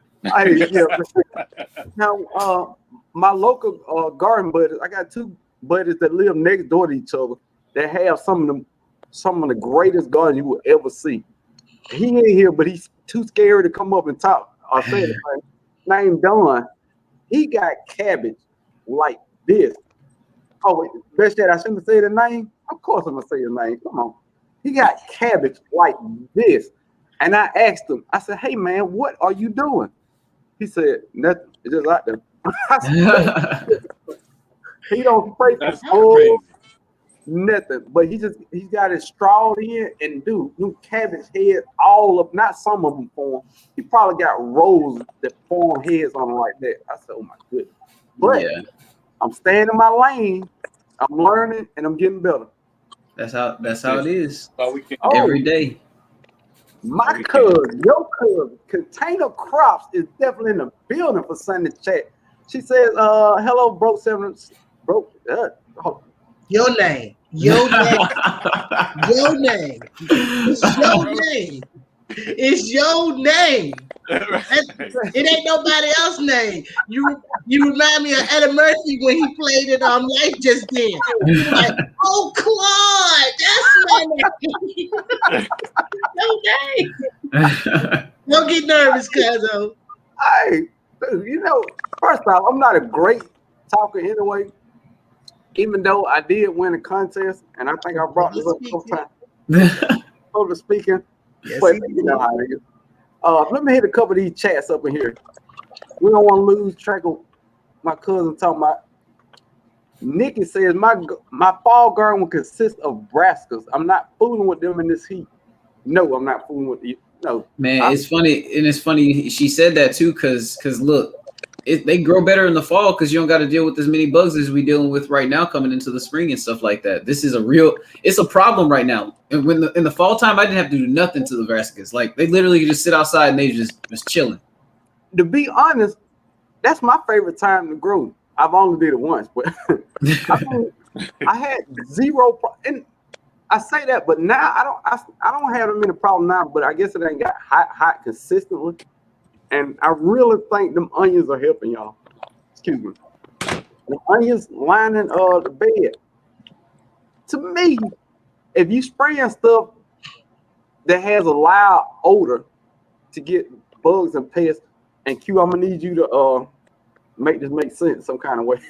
Now my local garden buddies, I got two buddies that live next door to each other that have some of the greatest gardens you will ever see. He ain't here, but he's too scared to come up and talk or say it. Named Don. He got cabbage like this. Oh wait, best yet, I shouldn't have said the name. Of course I'm gonna say the name. Come on. He got cabbage like this. And I asked him, I said, hey man, what are you doing? He said, nothing. It's just out there. He don't spray for nothing, but he's got it strawed in and new cabbage heads all up, not some of them form. He probably got rows that form heads on them like that. I said, oh my goodness. But I'm staying in my lane, I'm learning, and I'm getting better. That's how it is. So every day. My cousin, your cousin, Container Crops is definitely in the building for Sunday chat. She says, hello, broke seven, broke. Your name. Your name. Your name. It's your name. It's your name. It ain't nobody else's name. You remind me of Eddie Murphy when he played in Life Just Then. Like, oh, Claude, that's my name. Okay. Don't get nervous, cuzzo. Hey, first off, I'm not a great talker anyway. Even though I did win a contest, and I think I brought this up a couple times. Public speaking, yes, but you know how it is. Let me hit a couple of these chats up in here. We don't want to lose track of my cousin talking about. Nikki says my fall garden consists of brassicas. I'm not fooling with them in this heat. No, I'm not fooling with you. No, man, it's funny, and it's funny she said that too, because look, they grow better in the fall because you don't got to deal with as many bugs as we dealing with right now coming into the spring and stuff like that. This is it's a problem right now. And when in the fall time, I didn't have to do nothing to the brassicas. Like they literally just sit outside and they just chilling. To be honest, that's my favorite time to grow. I've only did it once, but I had zero. And I say that, but now I don't have them in a problem now. But I guess it ain't got hot consistently. And I really think them onions are helping y'all. Excuse me. The onions lining the bed. To me, if you spraying stuff that has a loud odor to get bugs and pests, and Q, I'm gonna need you to make this make sense some kind of way.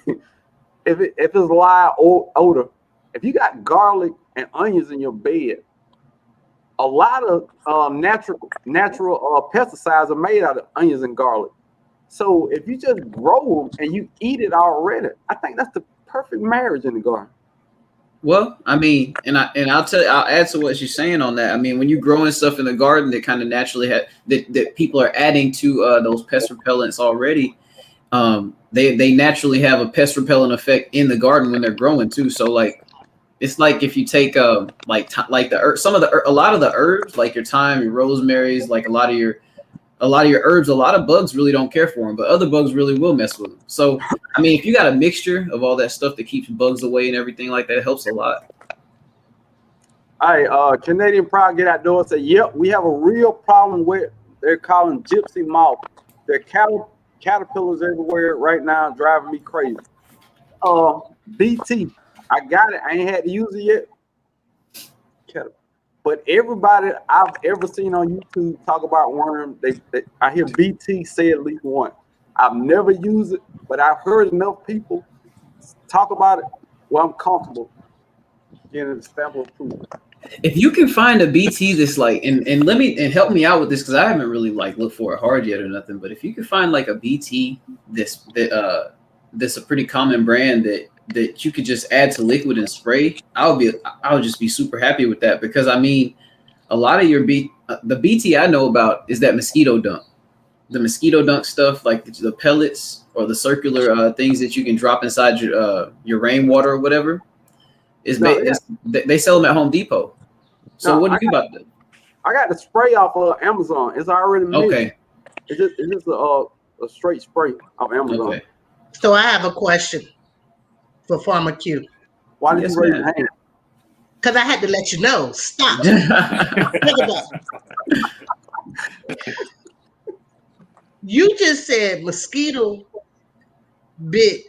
if it's a loud odor, if you got garlic and onions in your bed, a lot of natural pesticides are made out of onions and garlic. So if you just grow them and you eat it already, I think that's the perfect marriage in the garden. Well, I mean, I'll add to what you're saying on that. I mean, when you're growing stuff in the garden that kind of naturally that people are adding to those pest repellents already, they naturally have a pest repellent effect in the garden when they're growing too. So like, it's like if you take a lot of the herbs, like your thyme, your rosemaries, like a lot of your herbs, a lot of bugs really don't care for them, but other bugs really will mess with them. So, I mean, if you got a mixture of all that stuff that keeps bugs away and everything like that, it helps a lot. All right, Canadian Pride Get Outdoors said, yep, we have a real problem with they're calling gypsy moth. There are caterpillars everywhere right now, driving me crazy. BT, I got it. I ain't had to use it yet. But everybody I've ever seen on YouTube talk about worms, I hear BT say at least once. I've never used it, but I've heard enough people talk about it where I'm comfortable getting a sample of proof. If you can find a BT that's like, and help me out with this because I haven't really like looked for it hard yet or nothing. But if you can find like a BT that's a pretty common brand that you could just add to liquid and spray, I would just be super happy with that, because I mean, a lot of the BT I know about is that Mosquito Dump, the Mosquito Dunk stuff, like the pellets or the circular things that you can drop inside your rainwater or whatever. They sell them at Home Depot. So what do you about that? I got the spray off of Amazon. It's already made. Okay. It's just a straight spray off Amazon. Okay. So I have a question for Farmer Q. Why did you raise your hand? Because I had to let you know. Stop. You just said mosquito bit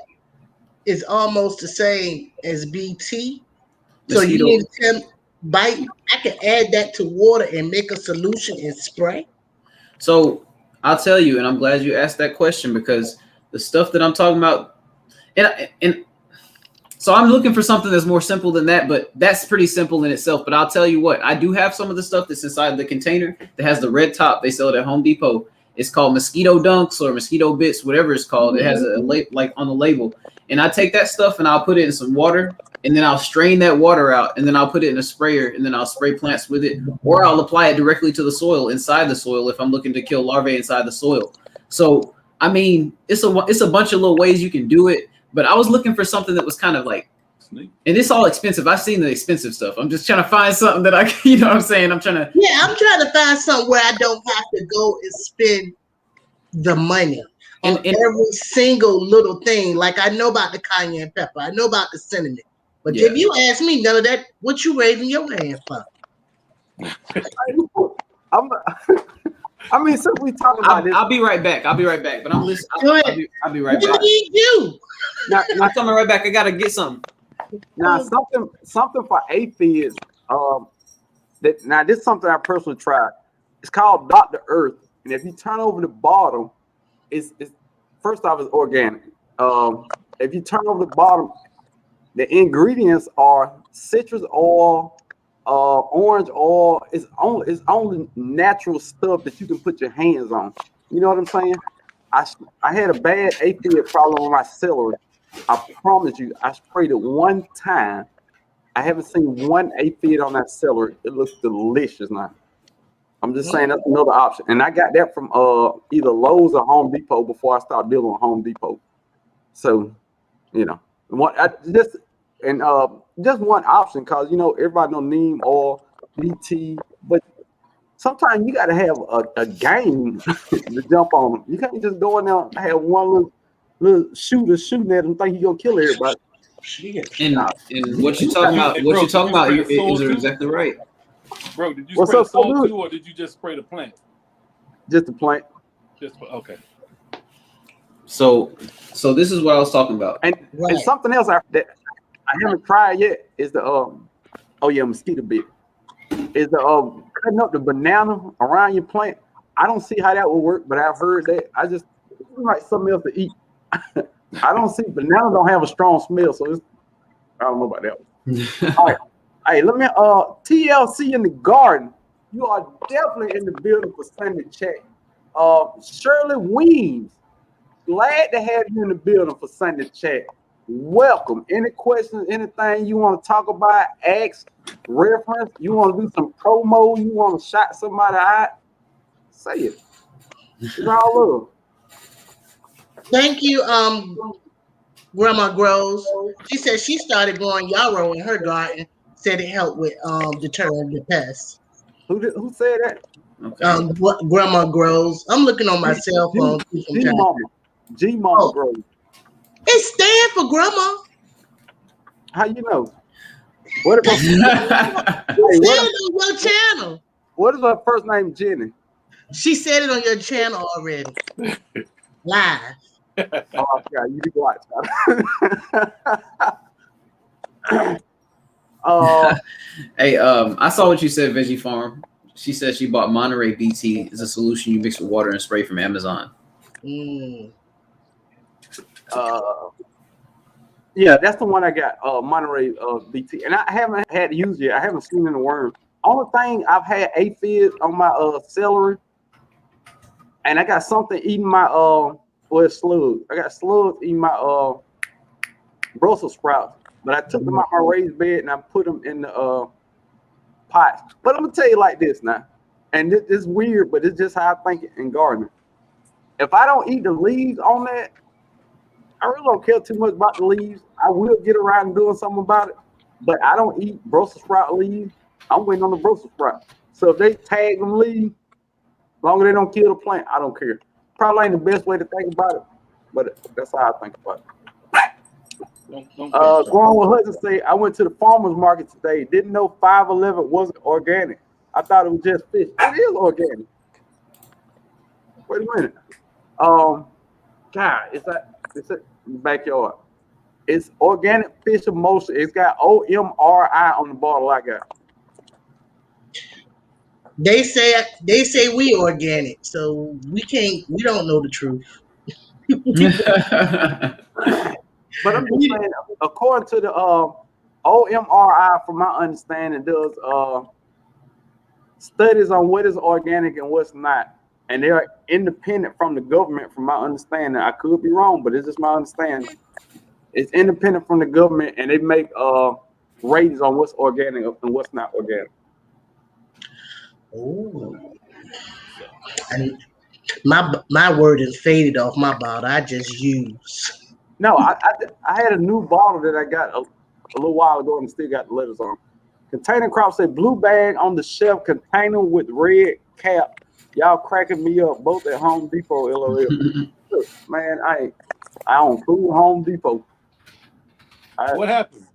is almost the same as BT. So you need to bite. I can add that to water and make a solution and spray. So I'll tell you, and I'm glad you asked that question, because the stuff that I'm talking about, and so I'm looking for something that's more simple than that, but that's pretty simple in itself. But I'll tell you what, I do have some of the stuff that's inside the container that has the red top. They sell it at Home Depot. It's called Mosquito Dunks or Mosquito Bits, whatever it's called. It has a like on the label. And I take that stuff and I'll put it in some water, and then I'll strain that water out, and then I'll put it in a sprayer, and then I'll spray plants with it, or I'll apply it directly to the soil, inside the soil, if I'm looking to kill larvae inside the soil. So, I mean, it's a bunch of little ways you can do it, but I was looking for something that was kind of like, and it's all expensive. I've seen the expensive stuff. I'm just trying to find something that you know what I'm saying? I'm trying to find something where I don't have to go and spend the money on every single little thing. Like, I know about the cayenne pepper, I know about the cinnamon, but if you ask me none of that, what you raising your hand for? I mean, since we talking about this, I'll be right back. But I'm listening. I'll be right We back. need you. I'm coming right back. I gotta get something. Now, something for aphids. Now this is something I personally tried. It's called Dr. Earth, and if you turn over the bottom, it's first off it's organic. If you turn over the bottom, the ingredients are citrus oil, orange oil. It's only natural stuff that you can put your hands on. You know what I'm saying? I had a bad aphid problem with my celery. I promise you, I sprayed it one time. I haven't seen one aphid on that celery. It looks delicious now. I'm just saying that's another option. And I got that from either Lowe's or Home Depot before I started dealing with Home Depot. So, you know, just one option, because you know everybody know neem oil, BT, but sometimes you got to have a game to jump on them. You can't just go in there and have one little shooter shooting at them, think you gonna kill everybody. And what you're talking about? What you're talking about is exactly right. Bro, did you spray the soil too, or did you just spray the plant? Just the plant. Okay. So this is what I was talking about. And something else that I haven't tried yet is the mosquito bit. Is the cutting up the banana around your plant. I don't see how that would work, but I've heard that. I just like something else to eat. I don't see banana don't have a strong smell, so I don't know about that one. All right. Hey, let me TLC in the garden. You are definitely in the building for Sunday chat. Shirley Weems, glad to have you in the building for Sunday chat. Welcome. Any questions, anything you want to talk about, ask, reference, you want to do some promo, you want to shout somebody out, say it. It's all love. Thank you, Grandma Grows. She said she started growing yarrow in her garden. Said it helped with deterring the pests. Who said that? Okay. Grandma Grows. I'm looking on my cell phone. G Mama Grows. It stands for Grandma. How you know? What about on your channel? What is her first name, Jenny? She said it on your channel already. Live. Oh yeah, you can watch. Hey, I saw what you said, Veggie Farm. She said she bought Monterey BT. It's a solution you mix with water and spray from Amazon. Yeah, that's the one I got. Monterey BT, and I haven't had to use it yet. I haven't seen any worms. Only thing I've had aphids on my celery, and I got something eating my slugs. I got slugs eating my Brussels sprouts. But I took them out my raised bed and I put them in the pots. But I'm gonna tell you like this now, and it's weird, but it's just how I think in gardening. If I don't eat the leaves on that, I really don't care too much about the leaves. I will get around and doing something about it, but I don't eat Brussels sprout leaves. I'm waiting on the Brussels sprout. So if they tag them leaves, as long as they don't kill the plant, I don't care. Probably ain't the best way to think about it, but that's how I think about it. Going with Hudson say, I went to the farmer's market today. Didn't know 511 wasn't organic. I thought it was just fish. It is organic. Wait a minute. God, it's a backyard. It's organic fish emulsion. It's got OMRI on the bottle I got. They say we organic, so we don't know the truth. But I'm just saying, according to the OMRI, from my understanding, does studies on what is organic and what's not. And they're independent from the government, from my understanding. I could be wrong, but it's just my understanding. It's independent from the government, and they make ratings on what's organic and what's not organic. Oh. And my word is faded off my bottle. I just use. No, I had a new bottle that I got a little while ago and still got the letters on. Container crop say blue bag on the shelf, container with red cap. Y'all cracking me up, both at Home Depot, LOL. Man, I don't fool Home Depot. What happened?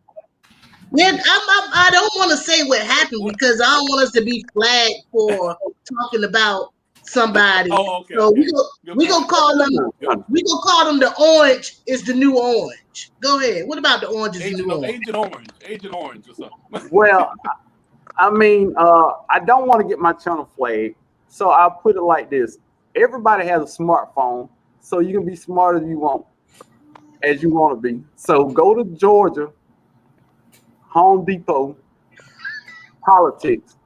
Yeah, I don't want to say what happened because I don't want us to be flagged for talking about somebody. Oh, okay. So Okay. we gonna call them. We gonna call them the orange is the new orange. Go ahead. What about the orange is the new orange? Agent Orange or something. Well, I mean, I don't want to get my channel flagged, so I'll put it like this: everybody has a smartphone, so you can be smart as you want to be. So go to Georgia, Home Depot, politics.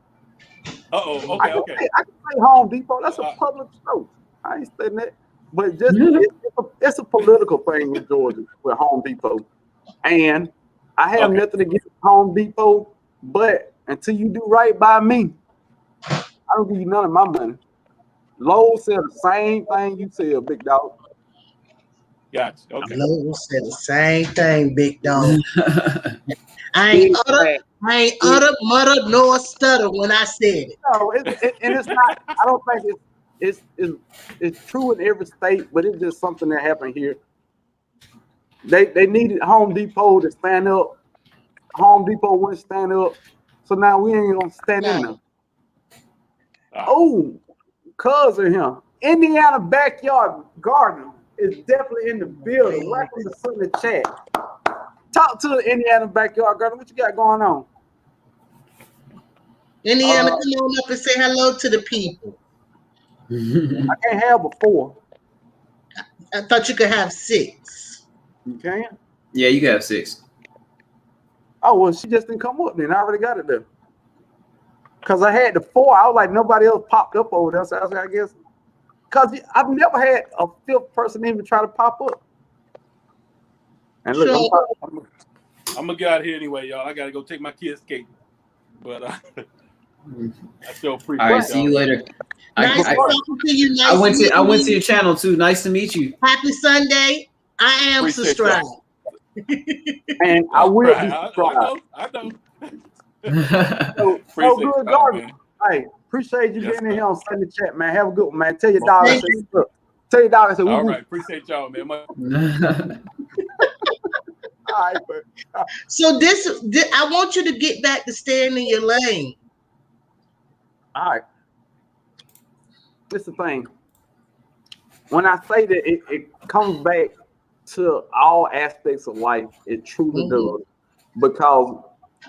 Okay. I can say Home Depot. That's a public store. I ain't saying that, but just it's a political thing in Georgia with Home Depot, and I have nothing against Home Depot, but until you do right by me, I don't give you none of my money. Lowe's said the same thing you said, big dog. Gotcha. Okay. Lowe's said the same thing, big dog. I ain't utter, mutter, nor stutter when I said it. No, and it's not. I don't think it's true in every state, but it's just something that happened here. They needed Home Depot to stand up. Home Depot wouldn't stand up, so now we ain't gonna stand in there. Oh, cousin here, Indiana Backyard Garden is definitely in the building. Right in the chat. Talk to the Indiana Backyard Garden. What you got going on? Indiana, come on up and say hello to the people. I can't have a 4. I thought you could have 6. You can? Yeah, you can have 6. Oh, well, she just didn't come up then. I already got it there. Because I had the 4. I was like, nobody else popped up over there. So I was like, I guess. Because I've never had a 5th person even try to pop up. And look, I'm going to get out of here anyway, y'all. I got to go take my kids skating. But I still appreciate All right, see you later. Nice talking to you. I went to your channel too. Nice to meet you. Happy Sunday. I am Appreciate subscribed. And I will be subscribed. I know. So good, Garden. Hey, appreciate you being in here on Sunday chat, man. Have a good one, man. Tell your dog. Tell your dog. All right, appreciate y'all, man. All right, but, so this, I want you to get back to staying in your lane. All right. This is the thing. When I say that it comes back to all aspects of life, it truly does. Because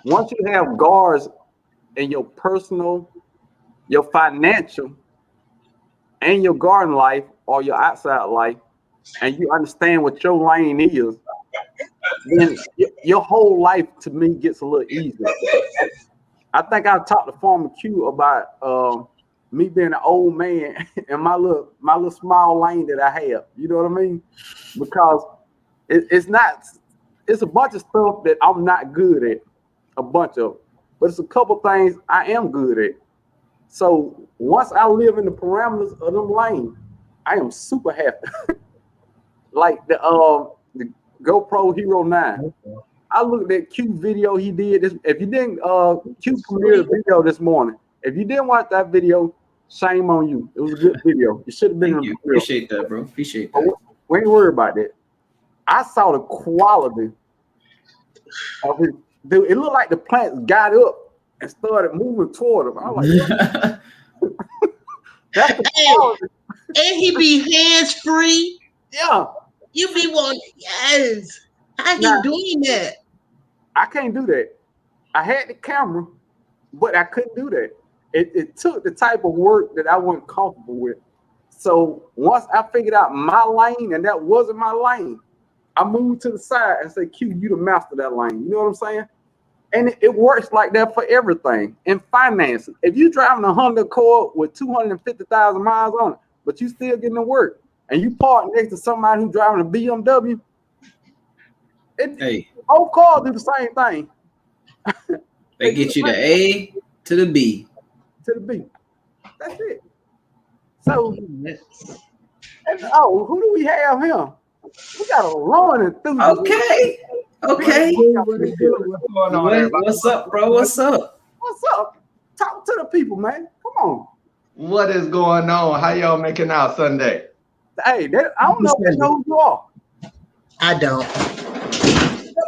once you have guards in your personal, your financial, and your garden life or your outside life, and you understand what your lane is, then your whole life to me gets a little easier. I think I talked to Farmer Q about me being an old man and my little small lane that I have. You know what I mean? Because it's a bunch of stuff that I'm not good at, a bunch of, but it's a couple things I am good at. So once I live in the parameters of them lanes, I am super happy. Like the GoPro Hero 9. I looked at Q video he did. If you didn't, Q premiered a video this morning. If you didn't watch that video, shame on you. It was a good video. It should have been. Thank you. Appreciate that, bro. Appreciate that. We ain't worried about that. I saw the quality of his. Dude, it looked like the plants got up and started moving toward him. I was like, that's the quality. And he be hands free. Yeah. You be wanting, yes. How you doing that? I can't do that. I had the camera, but I couldn't do that. It took the type of work that I wasn't comfortable with. So once I figured out my lane, and that wasn't my lane, I moved to the side and said, Q, you the master of that lane. You know what I'm saying? And it works like that for everything. In finance, if you're driving a Honda Accord with 250,000 miles on it, but you still getting to work, and you park next to somebody who's driving a BMW, both cars do the same thing. They get you the A to the B. To the B. That's it. So, who do we have here? We got a lawn enthusiast. Okay. What's going on, everybody? What's up, bro? What's up? What's up? Talk to the people, man. Come on. What is going on? How y'all making out Sunday? Hey, I don't know if they know who you are. I don't.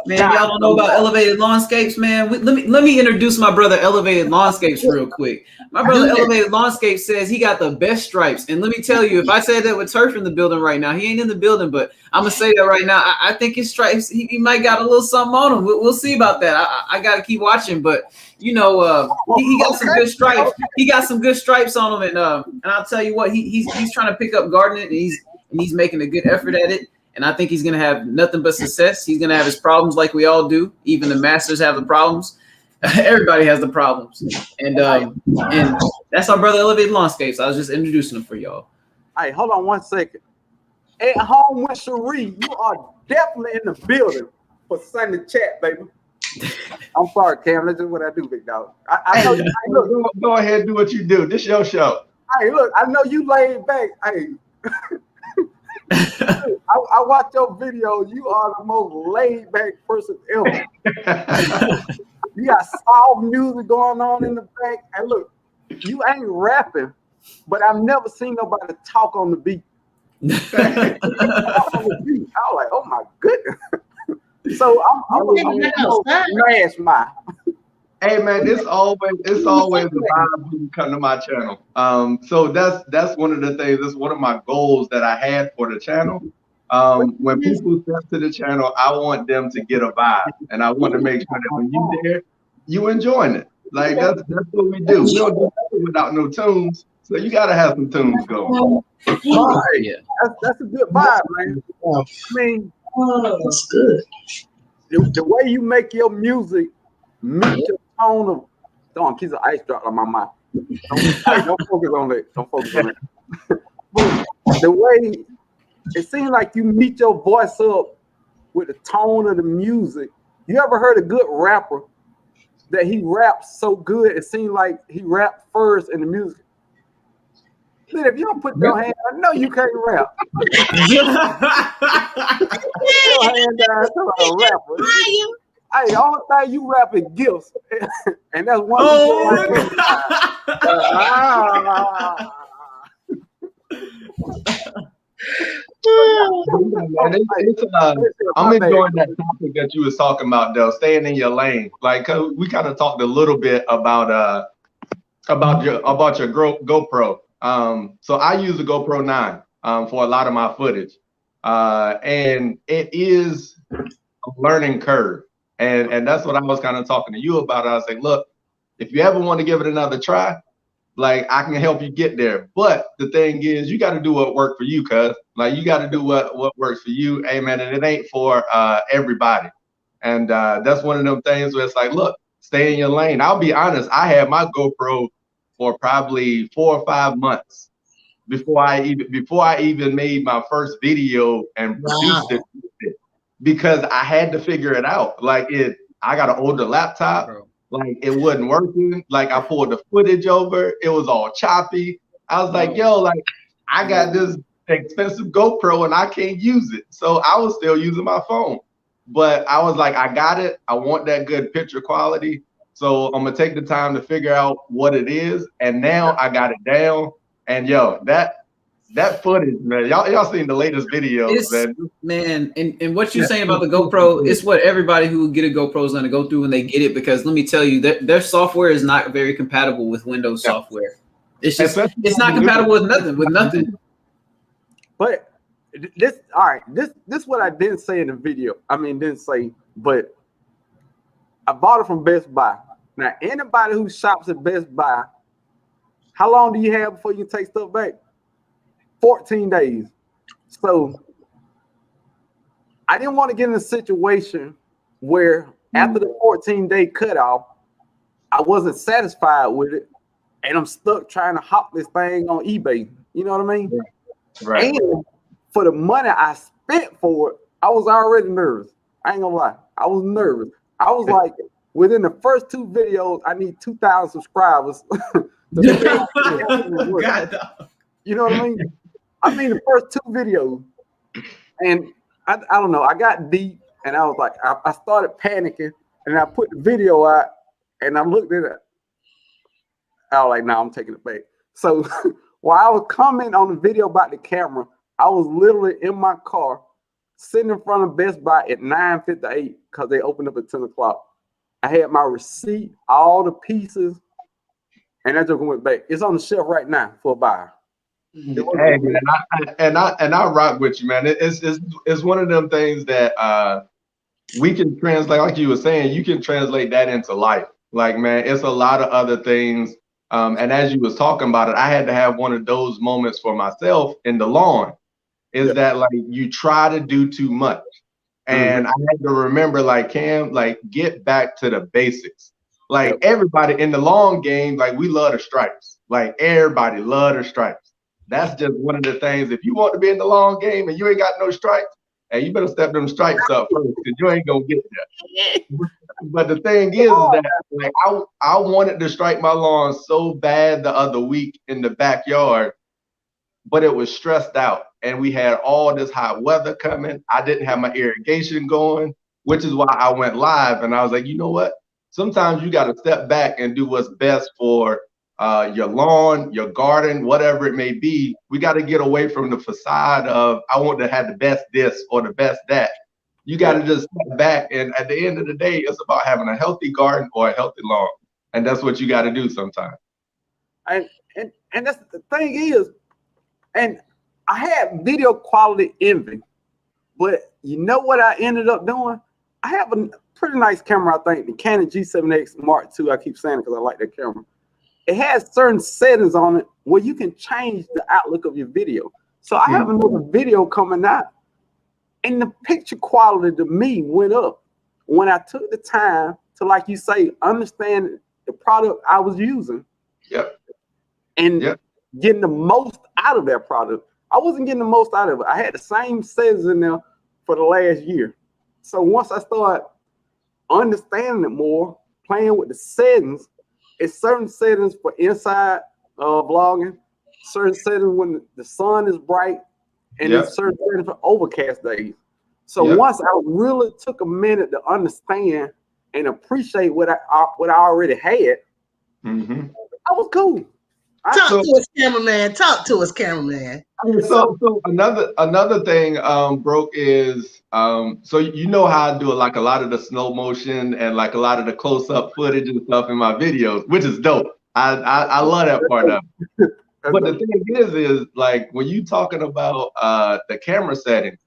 Man, y'all don't know about Elevated Lawnscapes, man. Let me introduce my brother Elevated Lawnscapes real quick. My brother Elevated Lawnscapes says he got the best stripes. And let me tell you, if I said that with Turf in the building right now, he ain't in the building, but I'm gonna say that right now. I think his stripes, he might got a little something on him. We'll see about that. I gotta keep watching, but you know, he got some good stripes. He got some good stripes on him, and I'll tell you what, he's trying to pick up gardening, and he's making a good effort at it. And I think he's going to have nothing but success. He's going to have his problems like we all do. Even the masters have the problems. Everybody has the problems. And that's our brother Elevated Lawnscapes. I was just introducing him for y'all. Hey, hold on 1 second. At home with Cherie, you are definitely in the building for Sunday chat, baby. I'm sorry, Cam. That's just what I do, big dog. I know. Look, go ahead and do what you do. This is your show. Hey, look, I know you laid back. Hey. I watch your video. You are the most laid back person ever. You got soft music going on in the back. And look, you ain't rapping, but I've never seen nobody talk on the beat. I was like, oh my goodness. So I'm gonna smash my. Hey man, it's always a vibe when you come to my channel. So that's one of the things. That's one of my goals that I had for the channel. When people step to the channel, I want them to get a vibe, and I want to make sure that when you there, you enjoying it. Like that's what we do. We don't do nothing without no tunes. So you gotta have some tunes going. Yeah, that's a good vibe, man. I mean, that's good. The way you make your music meet your tone of. Don't keep the ice drop on my mouth. Don't focus on that. Don't focus on that. The way it seems like you meet your voice up with the tone of the music. You ever heard a good rapper that he raps so good it seems like he rapped first in the music? Dude, if you don't put your hand, I know you can't rap. Put your hand down to a rapper. Hey, the only thing you rap is gifts, and that's one. I'm enjoying that topic that you was talking about, though. Staying in your lane, like we kind of talked a little bit about your GoPro. So I use the GoPro 9 for a lot of my footage, and it is a learning curve. And that's what I was kind of talking to you about. I was like, look, if you ever want to give it another try, like I can help you get there. But the thing is, you got to do what works for you, cuz. Like you got to do what works for you, amen. And it ain't for everybody. And that's one of them things where it's like, look, stay in your lane. I'll be honest, I had my GoPro for probably 4 or 5 months before I even made my first video and produced it. Because I had to figure it out. Like I got an older laptop, like it wasn't working. Like I pulled the footage over, it was all choppy. I was like, yo, like I got this expensive GoPro and I can't use it. So I was still using my phone. But I was like, I got it. I want that good picture quality. So I'm gonna take the time to figure out what it is. And now I got it down. And yo, that footage, man, y'all seen the latest videos, man. And what you're saying about the GoPro, it's what everybody who get a GoPro is going to go through when they get it. Because let me tell you, their software is not very compatible with Windows software. It's just it's not compatible with nothing. But this what I didn't say in the video. I mean, didn't say, but I bought it from Best Buy. Now, anybody who shops at Best Buy, how long do you have before you can take stuff back? 14 days. So I didn't want to get in a situation where after the 14-day cutoff, I wasn't satisfied with it, and I'm stuck trying to hop this thing on eBay. You know what I mean? Right. And for the money I spent for it, I was already nervous. I ain't gonna lie. I was nervous. I was like, within the first 2 videos, I need 2,000 subscribers. God. You know what I mean? I mean, the first 2 videos, and I don't know, I got deep, and I was like, I started panicking, and I put the video out, and I looked at it. I was like, no, I'm taking it back. So while I was commenting on the video about the camera, I was literally in my car sitting in front of Best Buy at 9:58 because they opened up at 10 o'clock. I had my receipt, all the pieces, and I just went back. It's on the shelf right now for a buyer. Hey man, I rock with you, man. It's one of them things that we can translate, like you were saying, you can translate that into life. Like, man, it's a lot of other things. And as you was talking about it, I had to have one of those moments for myself in the lawn. Is that like you try to do too much, and I had to remember, like, Cam, like, get back to the basics. Like everybody in the long game, like, we love the stripes. Like, everybody love the stripes. That's just one of the things. If you want to be in the long game and you ain't got no stripes, hey, you better step them stripes up first, because you ain't gonna get there. But the thing is that, like, I wanted to stripe my lawn so bad the other week in the backyard, but it was stressed out, and we had all this hot weather coming. I didn't have my irrigation going, which is why I went live. And I was like, you know what? Sometimes you got to step back and do what's best for your lawn, your garden, whatever it may be. We got to get away from the facade of, I want to have the best this or the best that. You got to just step back, and at the end of the day, it's about having a healthy garden or a healthy lawn, and that's what you got to do sometimes. And that's the thing is, and I had video quality envy, but you know what I ended up doing? I have a pretty nice camera, I think, the Canon G7X Mark II. I keep saying it because I like that camera. It has certain settings on it where you can change the outlook of your video. So I have another video coming out, and the picture quality to me went up when I took the time to, like you say, understand the product I was using. And getting the most out of that product. I wasn't getting the most out of it. I had the same settings in there for the last year. So once I started understanding it more, playing with the settings, it's certain settings for inside vlogging, certain settings when the sun is bright, and it's certain settings for overcast days. So once I really took a minute to understand and appreciate what I already had, I was cool. Talk to us, cameraman. Talk to us, cameraman. So another thing, Broke, is so you know how I do like a lot of the slow motion and like a lot of the close-up footage and stuff in my videos, which is dope. I love that part of it. But the thing is like when you talking about the camera settings,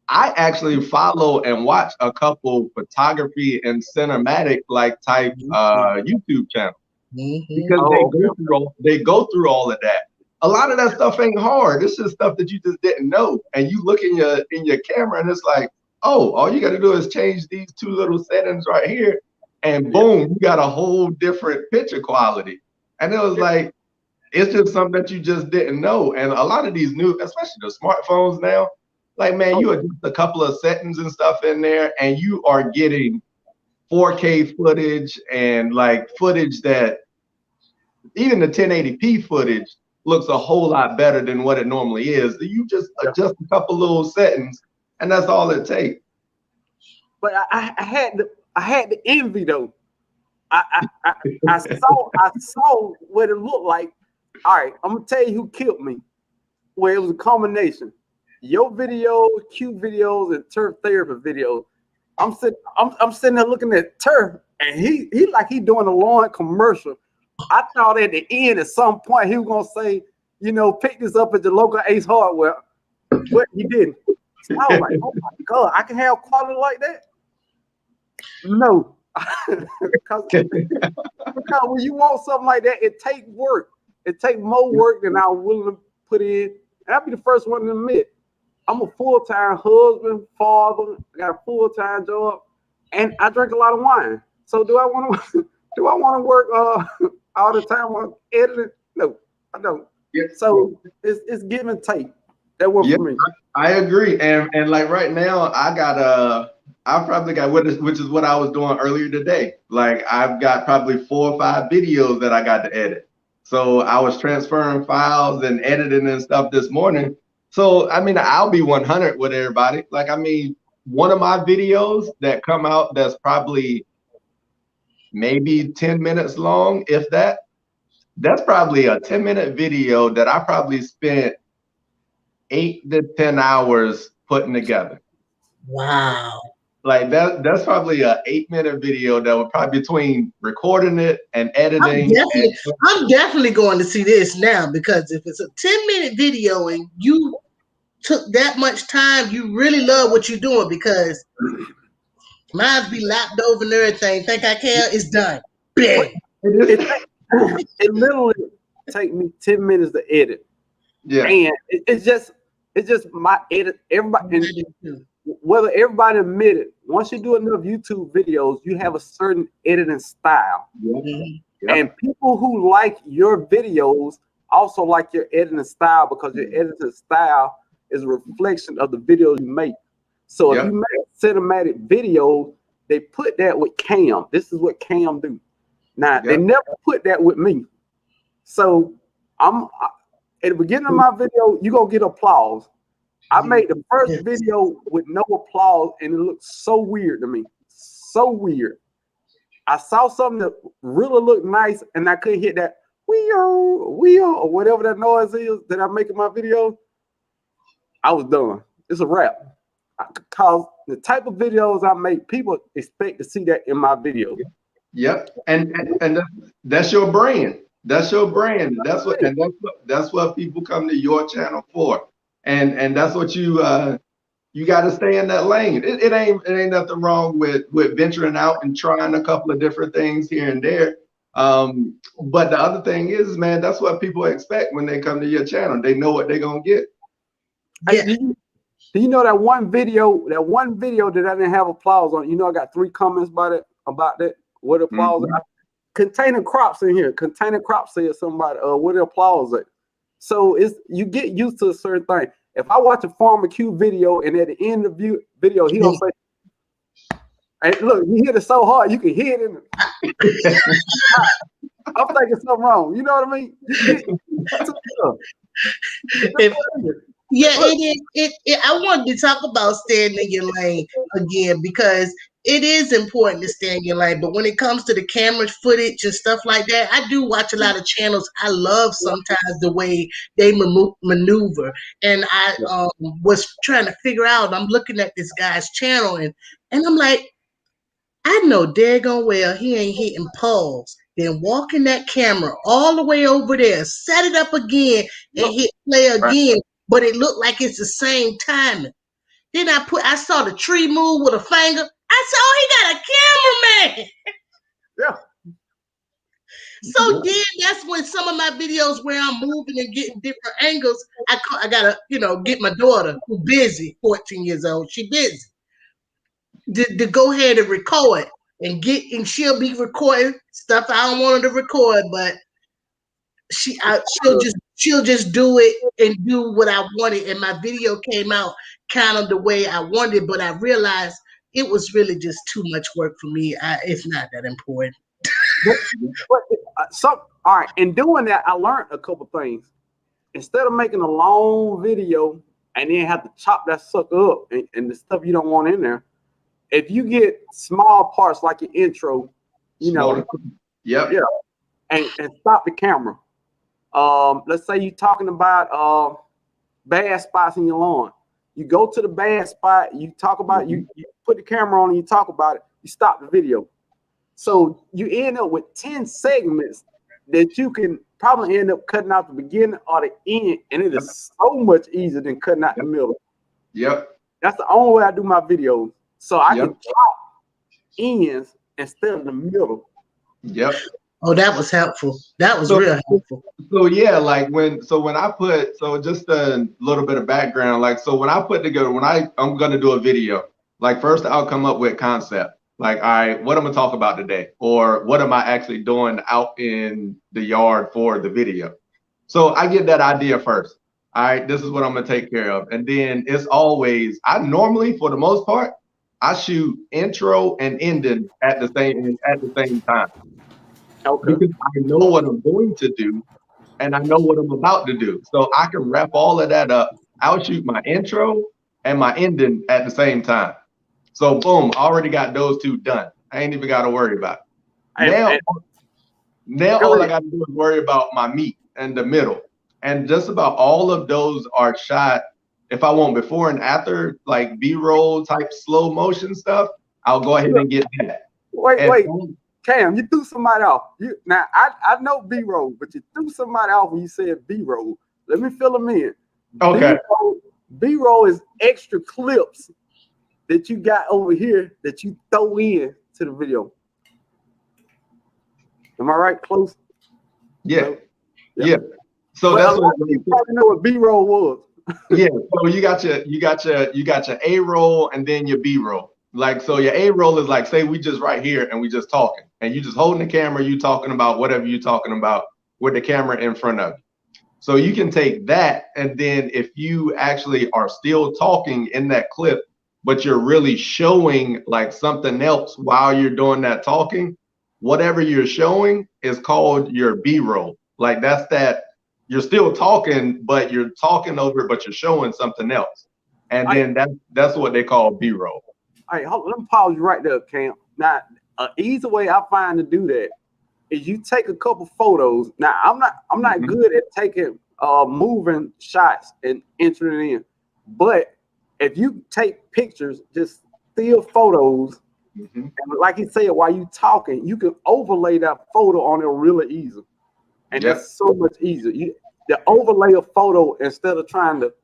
I actually follow and watch a couple photography and cinematic like type YouTube channels. Because they go through all of that. A lot of that stuff ain't hard. It's just stuff that you just didn't know. And you look in your camera and it's like, oh, all you got to do is change these two little settings right here, and boom, you got a whole different picture quality. And it was like, it's just something that you just didn't know. And a lot of these new, especially the smartphones now, like, man, you adjust a couple of settings and stuff in there, and you are getting 4K footage and like footage that even the 1080p footage looks a whole lot better than what it normally is. You just adjust a couple little settings, and that's all it takes. But I had the envy though. I saw what it looked like. All right, I'm gonna tell you who killed me. Where it was a combination. Your videos, Q videos, and turf therapy videos. I'm sitting there looking at Turf, and he like he doing a lawn commercial. I thought at the end, at some point, he was gonna say, you know, pick this up at the local Ace Hardware, but he didn't. So I was like, oh my God, I can have quality like that? No, because when you want something like that, it takes work. It takes more work than I'm willing to put in. And I'll be the first one to admit, I'm a full-time husband, father, I got a full-time job, and I drink a lot of wine. So do I want to work all the time on editing? No, I don't. So it's give and take. That works for me. I agree. And like right now, I probably got which is what I was doing earlier today. Like I've got probably 4 or 5 videos that I got to edit. So I was transferring files and editing and stuff this morning. So, I mean, I'll be 100 with everybody. Like, I mean, one of my videos that come out that's probably maybe 10 minutes long, if that's probably a 10-minute video that I probably spent 8 to 10 hours putting together. Wow. Like that's probably a 8-minute video that would probably between recording it and editing. I'm definitely going to see this now, because if it's a 10-minute video and you took that much time, you really love what you're doing, because mine's be lapped over and everything. Think I care? It's done. Bang. It literally take me 10 minutes to edit. Yeah. And it's just my edit. Everybody, and whether everybody admit it, once you do enough YouTube videos, you have a certain editing style. Yeah. And people who like your videos also like your editing style, because your editing style is a reflection of the video you make. So if you make cinematic videos, they put that with Cam. This is what Cam do. Now, they never put that with me. So at the beginning of my video, you're going to get applause. I made the first video with no applause, and it looked so weird to me. So weird. I saw something that really looked nice, and I couldn't hit that wheel, or whatever that noise is that I make in my video. I was done. It's a wrap. Because the type of videos I make, people expect to see that in my video. Yep. And that's your brand. That's your brand. That's what people come to your channel for. And that's what you got to stay in that lane. It ain't nothing wrong with venturing out and trying a couple of different things here and there. But the other thing is, man, that's what people expect when they come to your channel. They know what they're gonna get. Yeah. Do you know that one video that I didn't have applause on? You know, I got 3 comments about that. What applause? Containing crops in here. Containing crops said somebody. What the applause at? So you get used to a certain thing. If I watch a Farmer Q video and at the end of the video he don't say, "Hey, look, you hit it so hard you can hear it in it." I'm thinking something wrong. You know what I mean? Yeah, it is. I wanted to talk about staying in your lane again, because it is important to stay in your lane. But when it comes to the camera footage and stuff like that, I do watch a lot of channels. I love sometimes the way they maneuver. And I was trying to figure out, I'm looking at this guy's channel, and I'm like, I know daggone well he ain't hitting pause, then walking that camera all the way over there, set it up again, and hit play again. But it looked like it's the same timing. Then I saw the tree move with a finger. I said, oh, he got a cameraman. Yeah. So then that's when some of my videos where I'm moving and getting different angles, I gotta, get my daughter, who's busy, 14 years old, she busy, to go ahead and record and she'll be recording stuff I don't want her to record, but she'll just do it and do what I wanted, and my video came out kind of the way I wanted, but I realized it was really just too much work for me. It's not that important. All right, in doing that, I learned a couple things. Instead of making a long video and then have to chop that sucker up and the stuff you don't want in there, if you get small parts like your intro, and stop the camera. Let's say you're talking about bad spots in your lawn. You go to the bad spot, you talk about you put the camera on and you talk about it, you stop the video. So you end up with 10 segments that you can probably end up cutting out the beginning or the end, and it is so much easier than cutting out the middle. Yep. That's the only way I do my videos. So I can chop ends instead of the middle. Yep. Oh, that was helpful. That was real helpful. So yeah, when I put, just a little bit of background, when I put together, I'm gonna do a video, first I'll come up with concept. All right, what I'm gonna talk about today, or what am I actually doing out in the yard for the video? So I get that idea first. All right, this is what I'm gonna take care of. And then it's always, I normally, for the most part, I shoot intro and ending at the same time. Okay. Because I know what I'm going to do and I know what I'm about to do. So I can wrap all of that up. I'll shoot my intro and my ending at the same time. So boom, already got those 2 done. I ain't even got to worry about it. Now all I got to do is worry about my meat and the middle. And just about all of those are shot if I want before and after, like B-roll type slow motion stuff, I'll go ahead and get that. Wait, Cam, you threw somebody off. Now I know B-roll, but you threw somebody off when you said B-roll. Let me fill them in. Okay. B-roll is extra clips that you got over here that you throw in to the video. Am I right? Close? Yeah. Yeah. So that's what you probably know what B-roll was. Yeah. So you got your A-roll and then your B-roll. Like, so your A-roll is like, say we just right here and we just talking and you just holding the camera, you talking about whatever you're talking about with the camera in front of you. So you can take that, and then if you actually are still talking in that clip, but you're really showing like something else while you're doing that talking, whatever you're showing is called your B-roll. Like that's that you're still talking, but you're talking over it, but you're showing something else. And then that's what they call B-roll. All right, let me pause you right there, Cam. Now, an easy way I find to do that is you take a couple photos. Now, I'm not good at taking moving shots and entering it in, but if you take pictures, just still photos, and like you said, while you talking, you can overlay that photo on it really easy, and that's so much easier. The overlay a photo instead of trying to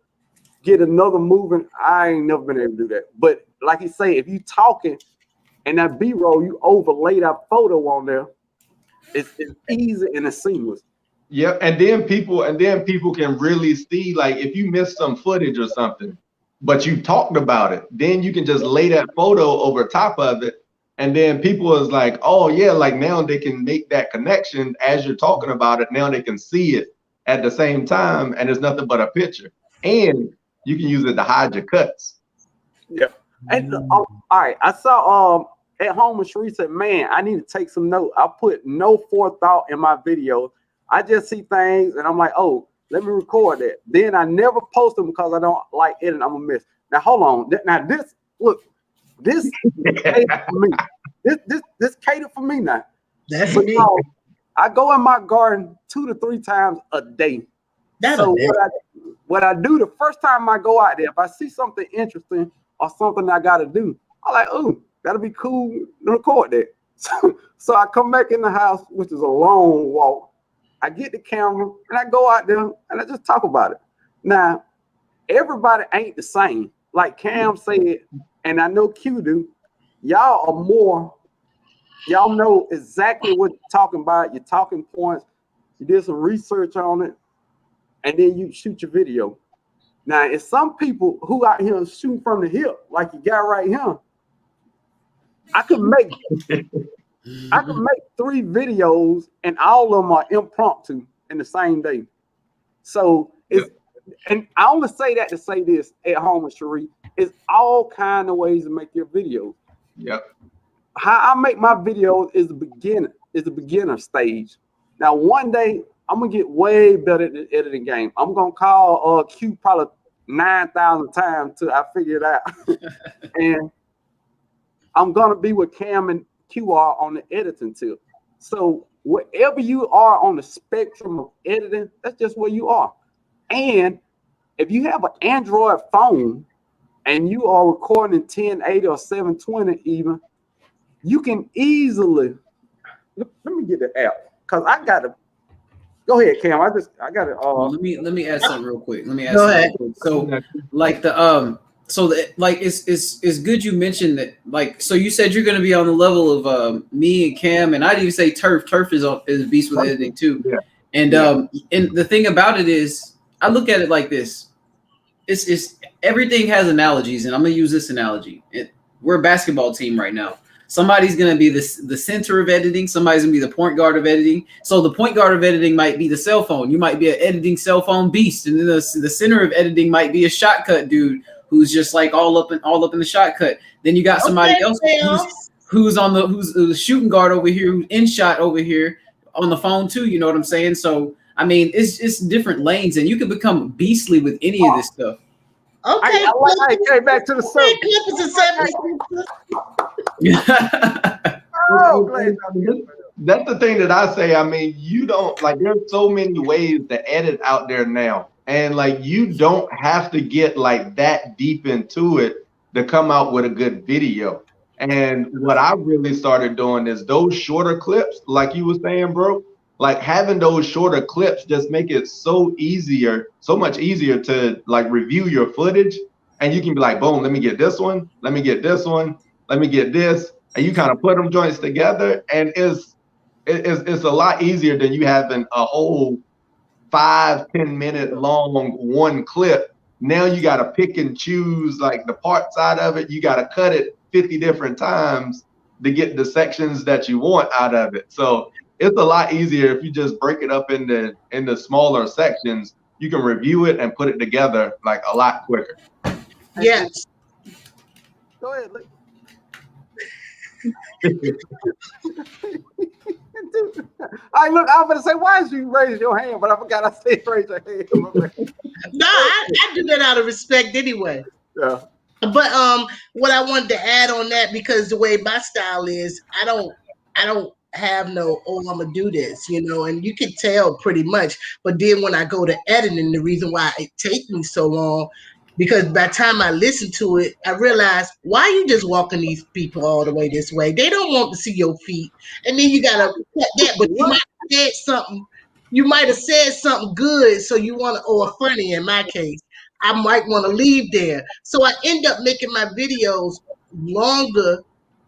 get another moving. I ain't never been able to do that, but like you say, if you talking and that B-roll, you overlay that photo on there. It's easy and it's seamless. Yep, and then people can really see, like if you missed some footage or something, but you talked about it, then you can just lay that photo over top of it, and then people is like, oh yeah, like now they can make that connection as you're talking about it. Now they can see it at the same time, and it's nothing but a picture, and you can use it to hide your cuts. Yeah, and all right, I saw at home, and Sheree said, man, I need to take some notes. I put no forethought in my video. I just see things and I'm like, oh, let me record that. Then I never post them because I don't like editing. I'm gonna miss. Now hold on. Now this catered for me. This catered for me now. That's me. I go in my garden 2 to 3 times a day. What I do the first time I go out there, if I see something interesting or something I gotta do, I'm like, oh, that'll be cool to record that. So I come back in the house, which is a long walk. I get the camera and I go out there and I just talk about it. Now, everybody ain't the same. Like Cam said, and I know Q do, y'all know exactly what you're talking about, your talking points. You did some research on it, and then you shoot your video. Now, it's some people who out here shooting from the hip, like you got right here. I could make 3 videos and all of them are impromptu in the same day. So and I only say that to say this at home with Sheree. It's all kind of ways to make your videos. Yep. How I make my videos is the beginner stage. Now one day I'm gonna get way better at the editing game. I'm gonna call Q probably 9,000 times till I figure it out. And I'm gonna be with Cam and QR on the editing tip. So wherever you are on the spectrum of editing, that's just where you are. And if you have an Android phone and you are recording in 1080 or 720 even, you can easily, let me get the app, because I got to, go ahead, Cam. I got it. Let me add something real quick. So like it's good you mentioned that. Like, so you said you're going to be on the level of me and Cam, and I'd even say Turf. Turf is a beast with editing too. Yeah. And the thing about it is, I look at it like this. It's everything has analogies, and I'm going to use this analogy. We're a basketball team right now. Somebody's going to be the center of editing. Somebody's going to be the point guard of editing. So the point guard of editing might be the cell phone. You might be an editing cell phone beast, and then the center of editing might be a shotcut dude who's just like all up in the shot cut. Then you got somebody else who's the shooting guard over here, who's in shot over here on the phone too. You know what I'm saying? So I mean, it's different lanes, and you can become beastly with any of this stuff. Okay, I came back to the subject. That's the thing that I say. I mean, you don't like. There's so many ways to edit out there now. And like, you don't have to get like that deep into it to come out with a good video. And what I really started doing is those shorter clips, like you were saying, bro, like having those shorter clips just make it so much easier to like review your footage. And you can be like, boom, let me get this one. Let me get this one. Let me get this. And you kind of put them joints together. And it's a lot easier than you having a whole 5-10 minute long one clip. Now you got to pick and choose like the parts out of it. You got to cut it 50 different times to get the sections that you want out of it. So it's a lot easier if you just break it up into smaller sections. You can review it and put it together like a lot quicker. Yes. Go ahead. I look, I was going to say, why did you raise your hand? But I forgot I said raise your hand. No, I do that out of respect anyway. Yeah. But what I wanted to add on that, because the way my style is, I don't have no, oh, I'm gonna do this, you know, and you can tell pretty much. But then when I go to editing, the reason why it takes me so long, because by the time I listen to it, I realize, why you just walking these people all the way this way? They don't want to see your feet. And then you gotta cut that, but you might have said something good, so you want to, or funny in my case, I might want to leave there. So I end up making my videos longer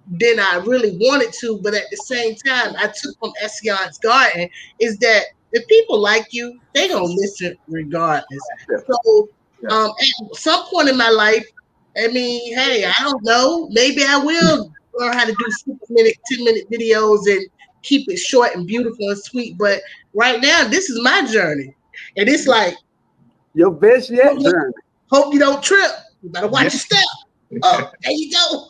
than I really wanted to, but at the same time, I took from Ession's Garden is that if people like you, they gonna listen regardless. So at some point in my life, I mean, hey, I don't know, maybe I will learn how to do 6-minute, 10-minute videos and keep it short and beautiful and sweet. But right now, this is my journey, and it's like your best yet journey. Hope you don't trip. You better watch your step. Oh, there you go.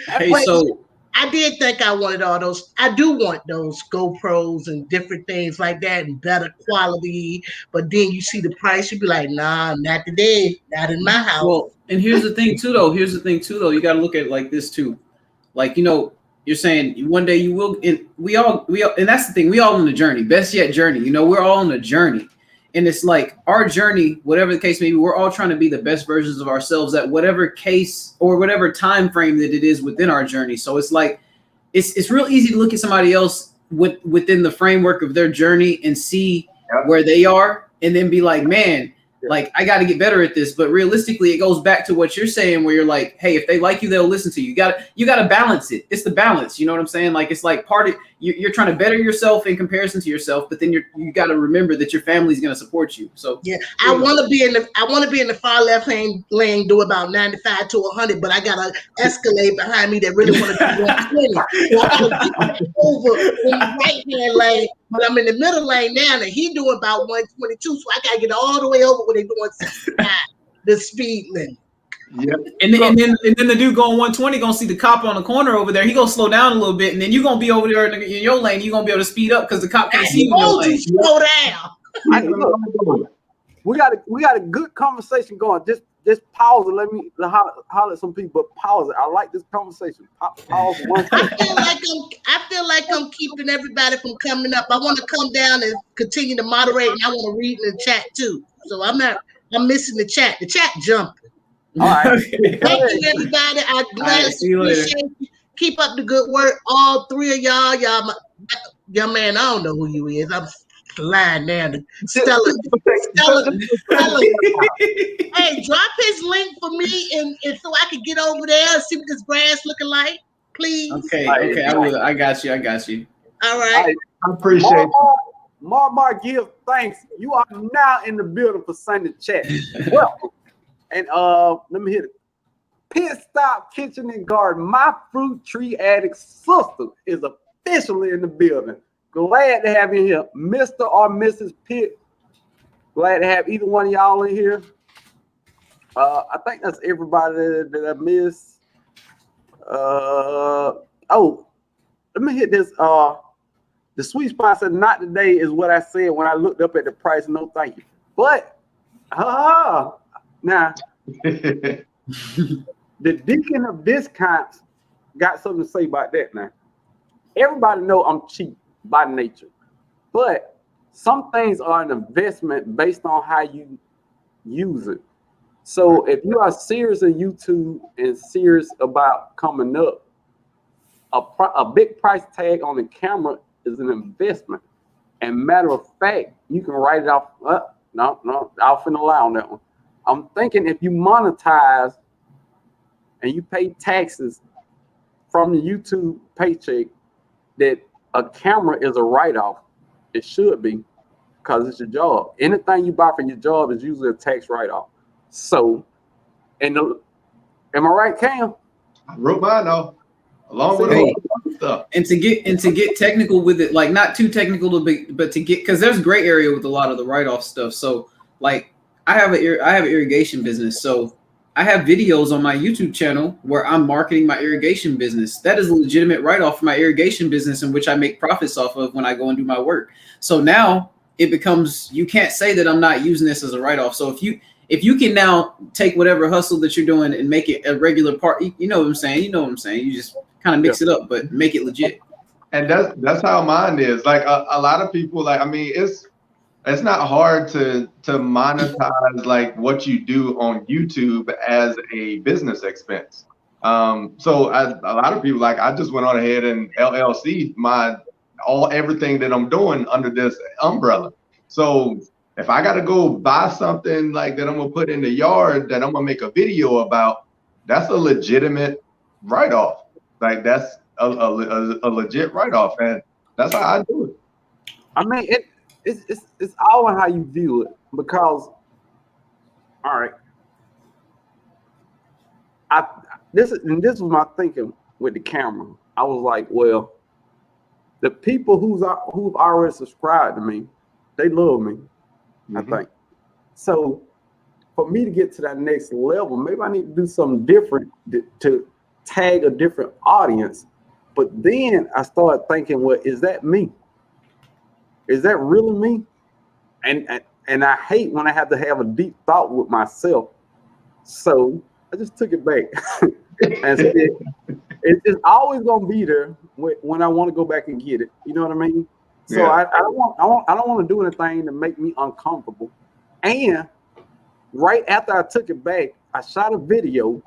Hey, so I did think I wanted all those. I do want those GoPros and different things like that and better quality. But then you see the price, you be like, nah, not today, not in my house. Well, and here's the thing too, though. You got to look at it like this too. Like, you know, you're saying one day you will. And we all, and that's the thing. We all on the journey. Best yet journey. You know, we're all on the journey. And it's like our journey, whatever the case may be, we're all trying to be the best versions of ourselves at whatever case or whatever time frame that it is within our journey. So it's like, it's real easy to look at somebody else within the framework of their journey and see where they are and then be like, man, like, I got to get better at this. But realistically, it goes back to what you're saying, where you're like, hey, if they like you, they'll listen to you. You got to balance it. It's the balance. You know what I'm saying? Like, it's like part of you're trying to better yourself in comparison to yourself, but then you got to remember that your family's going to support you. So yeah, I want to be in the far left lane, do about 95 to 100, but I got to Escalade behind me that really want to do 120. So I got to get over in the right hand lane, but I'm in the middle lane now, and he doing about 122, so I got to get all the way over when they doing 65, the speed limit. Yeah, and then the dude going 120 gonna see the cop on the corner over there. He gonna slow down a little bit, and then you gonna be over there in your lane. You gonna be able to speed up because the cop can't see you in your lane. Slow down. We got a good conversation going. Just pause and let me holler at some people. But pause it. I like this conversation. Pause one second. I feel like I'm keeping everybody from coming up. I want to come down and continue to moderate, and I want to read in the chat too. So I'm missing the chat. The chat jumping. All right. Thank you, everybody. I gladly appreciate you. Keep up the good work. All three of y'all. Young man, I don't know who you is. I'm lying down. Stella. Hey, drop his link for me and so I can get over there and see what this grass looking like, please. Okay. I will. I got you. All right. I appreciate you. Mar, give thanks. You are now in the building for Sunday chat. Well. And let me hit it. Pit Stop Kitchen and Garden. My fruit tree addict sister is officially in the building. Glad to have you here, Mr. or Mrs. Pitt. Glad to have either one of y'all in here. I think that's everybody that I missed. Let me hit this. The sweet spot said not today is what I said when I looked up at the price. No, thank you. But now, the deacon of discounts got something to say about that. Now, everybody know I'm cheap by nature, but some things are an investment based on how you use it. So if you are serious in YouTube and serious about coming up, a big price tag on the camera is an investment. And matter of fact, you can write it off. No, I'll finna lie on that one. I'm thinking if you monetize and you pay taxes from the YouTube paycheck, that a camera is a write-off. It should be, because it's your job. Anything you buy for your job is usually a tax write-off. So, am I right, Cam? I wrote mine off along with all the stuff. And to get technical with it, like not too technical but to get, because there's gray area with a lot of the write-off stuff. So like I have an irrigation business, so I have videos on my YouTube channel where I'm marketing my irrigation business. That is a legitimate write-off for my irrigation business, in which I make profits off of when I go and do my work. So now it becomes, you can't say that I'm not using this as a write-off. So if you can now take whatever hustle that you're doing and make it a regular part, you know what I'm saying? You just kind of mix it up, but make it legit. And that's how mine is. Like a lot of people, like, I mean, it's not hard to monetize like what you do on YouTube as a business expense. So a lot of people, like, I just went on ahead and LLC everything that I'm doing under this umbrella. So if I got to go buy something like that I'm gonna put in the yard that I'm gonna make a video about, that's a legitimate write-off. Like that's a legit write-off, and that's how I do it. I mean, it's all in how you view it, because, all right, this was my thinking with the camera. I was like, well, the people who've already subscribed to me, they love me. I think. So for me to get to that next level, maybe I need to do something different to tag a different audience. But then I started thinking, well, is that me? Is that really me? And I hate when I have to have a deep thought with myself. So I just took it back and said, it's always gonna be there when I want to go back and get it. You know what I mean? So yeah. I don't want to do anything to make me uncomfortable. And right after I took it back, I shot a video.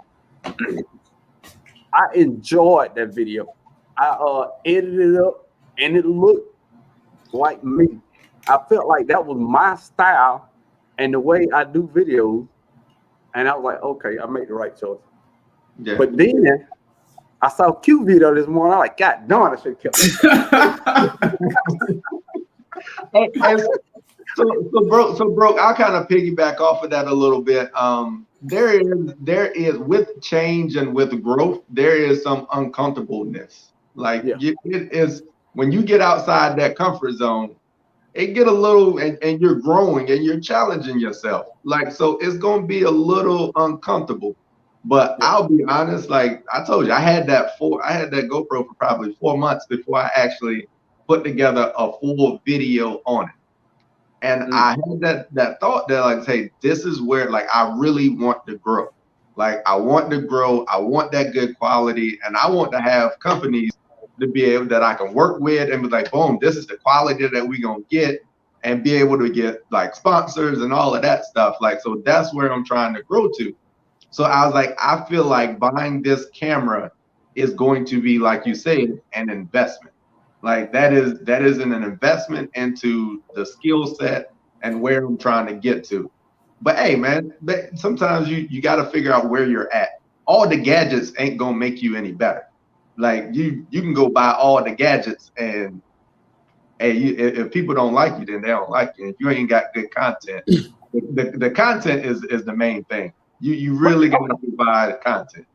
I enjoyed that video. I edited it up, and it looked like me. I felt like that was my style and the way I do videos. And I was like, okay, I made the right choice. Yeah. But then I saw a Q video this morning. I was like, God darn, I should have kept it. So bro, I'll kind of piggyback off of that a little bit. There is with change and with growth, there is some uncomfortableness. Like it is when you get outside that comfort zone, it get a little, and you're growing and you're challenging yourself. Like, so it's going to be a little uncomfortable. But I'll be honest, like I told you, I had that GoPro for probably 4 months before I actually put together a full video on it. And I had that thought that, like, hey, this is where, like, I really want to grow. Like, I want to grow. I want that good quality. And I want to have companies to be able that I can work with and be like, boom, this is the quality that we're going to get, and be able to get like sponsors and all of that stuff. Like, so that's where I'm trying to grow to. So I was like, I feel like buying this camera is going to be, like you say, an investment. Like that is an investment into the skill set and where I'm trying to get to. But hey, man, sometimes you got to figure out where you're at. All the gadgets ain't gonna make you any better. Like you can go buy all the gadgets, and hey, if people don't like you, then they don't like you. If you ain't got good content, the content is the main thing. You really got to buy the content.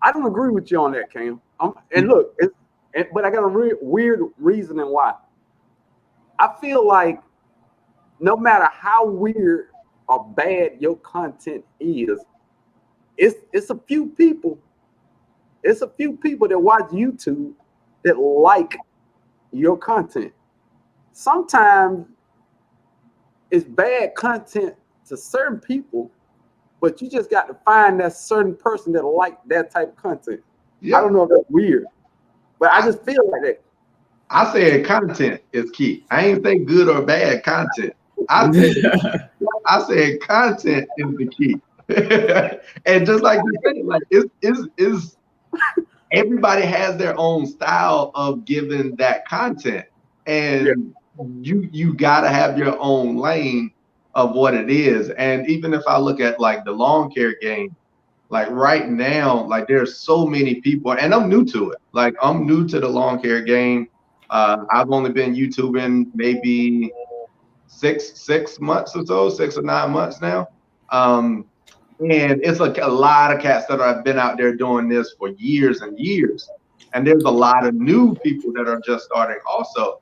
I don't agree with you on that, Cam. And look, but I got a weird reasoning why. I feel like no matter how weird or bad your content is, it's a few people. It's a few people that watch YouTube that like your content. Sometimes it's bad content to certain people, but you just got to find that certain person that like that type of content. Yeah. I don't know if that's weird, but I just feel like that. I said content is key. I ain't say good or bad content. I said content is the key. And just like you said, like it's everybody has their own style of giving that content, and you gotta have your own lane of what it is. And even if I look at like the lawn care game, like right now, like there's so many people, and I'm new to it. Like I'm new to the lawn care game. I've only been YouTubing maybe six months or so, 6 or 9 months now. And it's like a lot of cats that have been out there doing this for years and years. And there's a lot of new people that are just starting also.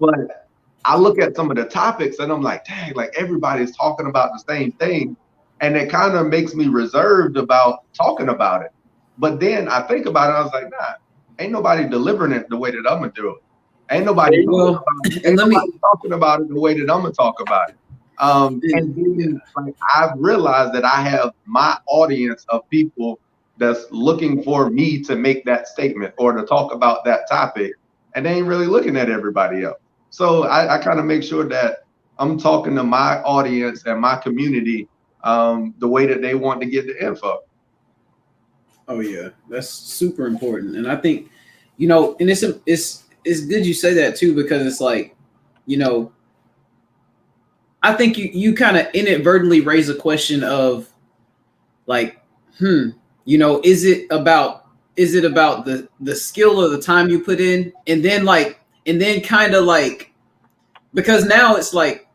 But I look at some of the topics and I'm like, dang, like everybody's talking about the same thing. And it kind of makes me reserved about talking about it. But then I think about it, I was like, nah, ain't nobody delivering it the way that I'm gonna do it. Ain't nobody talking about it the way that I'm gonna talk about it. And then like, I've realized that I have my audience of people that's looking for me to make that statement or to talk about that topic, and they ain't really looking at everybody else. So I kind of make sure that I'm talking to my audience and my community the way that they want to get the info. Oh yeah, that's super important. And I think, you know, and it's good you say that too, because it's like, you know, I think you kind of inadvertently raise a question of like, you know, is it about the skill or the time you put in? And then kind of like, because now it's like,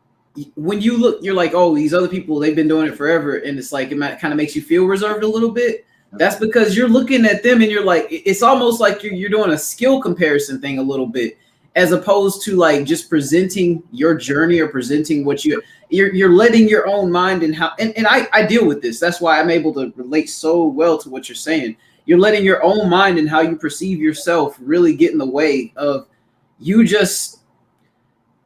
when you look, you're like, oh, these other people, they've been doing it forever. And it's like, it kind of makes you feel reserved a little bit. That's because you're looking at them and you're like, it's almost like you're doing a skill comparison thing a little bit, as opposed to like just presenting your journey or presenting what you're letting your own mind and how, and I deal with this. That's why I'm able to relate so well to what you're saying. You're letting your own mind and how you perceive yourself really get in the way of you just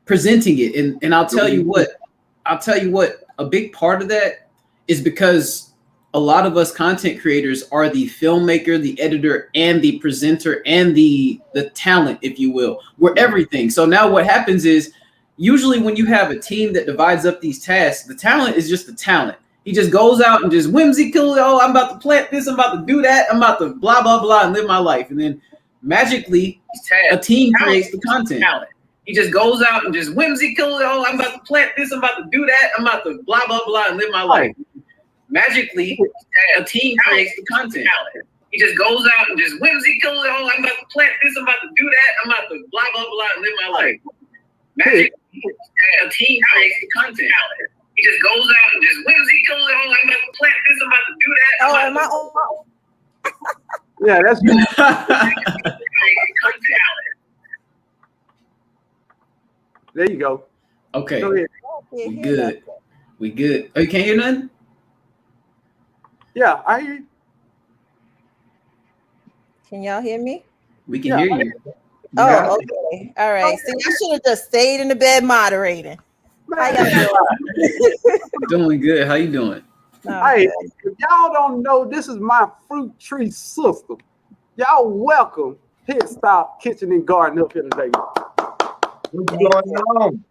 presenting it. And I'll tell you what, a big part of that is because a lot of us content creators are the filmmaker, the editor, and the presenter, and the talent, if you will. We're everything. So now what happens is, usually when you have a team that divides up these tasks, the talent is just the talent. He just goes out and just whimsically, oh, I'm about to plant this, I'm about to do that, I'm about to blah, blah, blah, and live my life. And then magically, a team creates the content. He just goes out and just whimsically, oh, I'm about to plant this, I'm about to do that, I'm about to blah, blah, blah, and live my life. Magically, a team creates the content. He just goes out and just whimsically, oh, I'm about to plant this, I'm about to do that, I'm about to blah, blah, blah, and live my life. Magically, a team creates the content. He just goes out and just whimsically, oh, I'm about to plant this, I'm about to do that. Oh, am I on? Yeah, that's good. There you go. Okay. Go ahead. We good. We good. Oh, you can't hear nothing? Yeah, I hear you. Can y'all hear me? We can hear you. Oh, okay. All right. See, I should have just stayed in the bed moderating. How y'all doing? Doing good. How you doing? Hey, if y'all don't know, this is my fruit tree system. Y'all welcome Pit Stop Kitchen and Garden up here today. What's going on?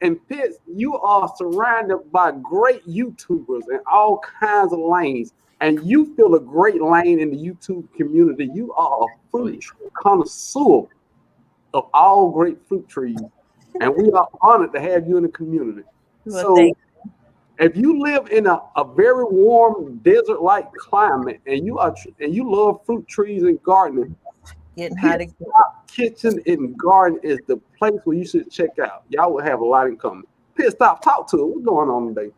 And Pitts, you are surrounded by great YouTubers and all kinds of lanes, and you fill a great lane in the YouTube community. You are a fruit tree connoisseur of all great fruit trees, and we are honored to have you in the community. Well, so if you live in a very warm desert-like climate and you love fruit trees and gardening, getting Kitchen and Garden is the place where you should check out. Y'all will have a lot in common. Pit Stop, talk to it. What's going on today?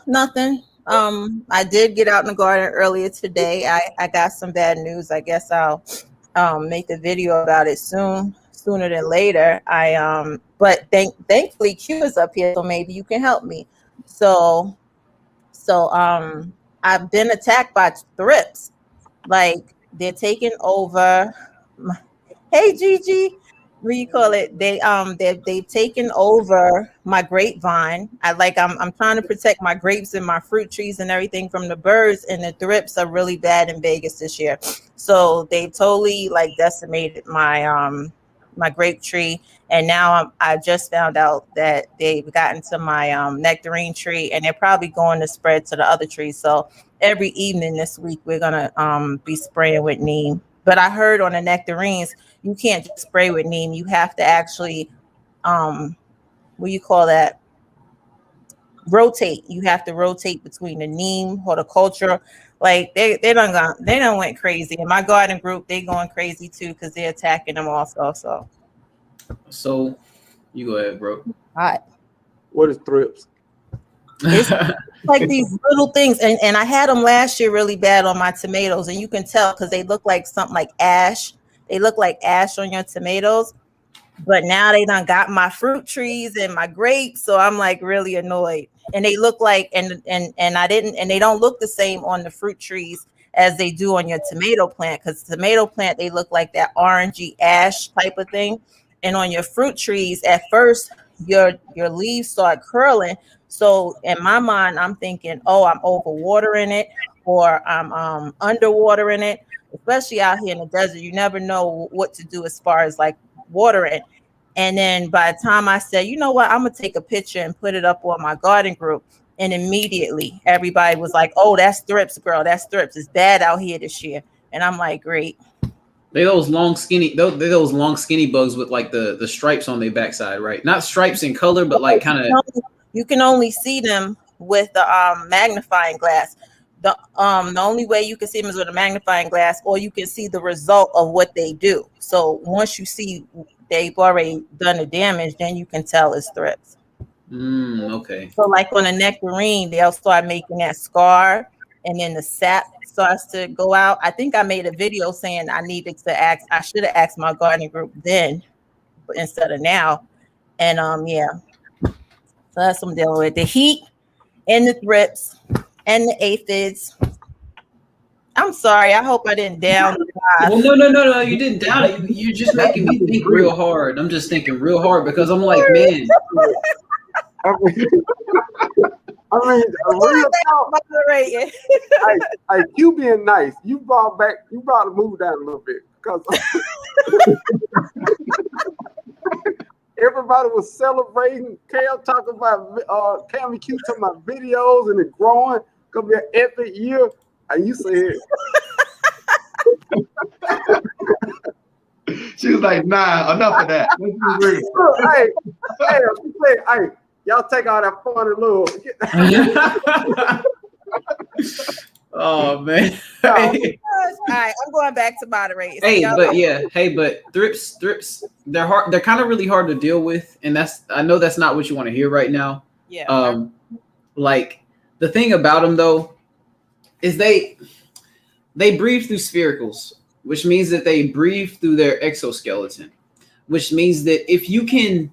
Nothing. I did get out in the garden earlier today. I got some bad news. I guess I'll make a video about it sooner than later. But thankfully Q is up here, so maybe you can help me. So I've been attacked by thrips. Like, they're taking over. Hey, Gigi. what do you call it? They've taken over my grapevine. I'm trying to protect my grapes and my fruit trees and everything from the birds, and the thrips are really bad in Vegas this year. So they totally like decimated my my grape tree. And now I just found out that they've gotten to my nectarine tree, and they're probably going to spread to the other trees. So every evening this week we're gonna be spraying with neem. But I heard on the nectarines, you can't just spray with neem. You have to actually, what do you call that? Rotate. You have to rotate between the neem, horticulture. Like they done went crazy. In my garden group, they going crazy too because they're attacking them also. So you go ahead, bro. All right. What is thrips? It's like these little things, and I had them last year really bad on my tomatoes, and you can tell because they look like something like ash. They look like ash on your tomatoes, but now they done got my fruit trees and my grapes, so I'm like really annoyed. And they look like and they don't look the same on the fruit trees as they do on your tomato plant, because tomato plant they look like that orangey ash type of thing, and on your fruit trees at first your leaves start curling. So in my mind, I'm thinking, oh, I'm overwatering it or I'm underwatering it, especially out here in the desert. You never know what to do as far as like watering. And then by the time I said, you know what, I'm going to take a picture and put it up on my garden group. And immediately everybody was like, oh, that's thrips, girl. That's thrips. It's bad out here this year. And I'm like, great. They're those long skinny bugs with like the stripes on their backside, right? Not stripes in color, but like kind of. You can only see them with the magnifying glass. The only way you can see them is with a magnifying glass, or you can see the result of what they do. So once you see they've already done the damage, then you can tell it's thrips. Okay. So like on a nectarine, they'll start making that scar, and then the sap starts to go out. I think I made a video saying I should have asked my gardening group then instead of now. And yeah. So that's what I'm dealing with. The heat and the thrips and the aphids. I'm sorry. I hope I didn't down the Well, no. You didn't down it. You're just making me think real hard. I'm just thinking real hard because I'm like, man. I mean, hey, you being nice. You brought the mood down a little bit because everybody was celebrating. Cal talking about Cammy Q talking about videos and it growing. Gonna be an epic year. And you said she was like, nah, enough of that. Hey, y'all take all that fun and love. Oh man. All right, I'm going back to moderate. But thrips, they're hard. They're kind of really hard to deal with, and I know that's not what you want to hear right now. Yeah. Like the thing about them though is they breathe through spiracles, which means that they breathe through their exoskeleton, which means that if you can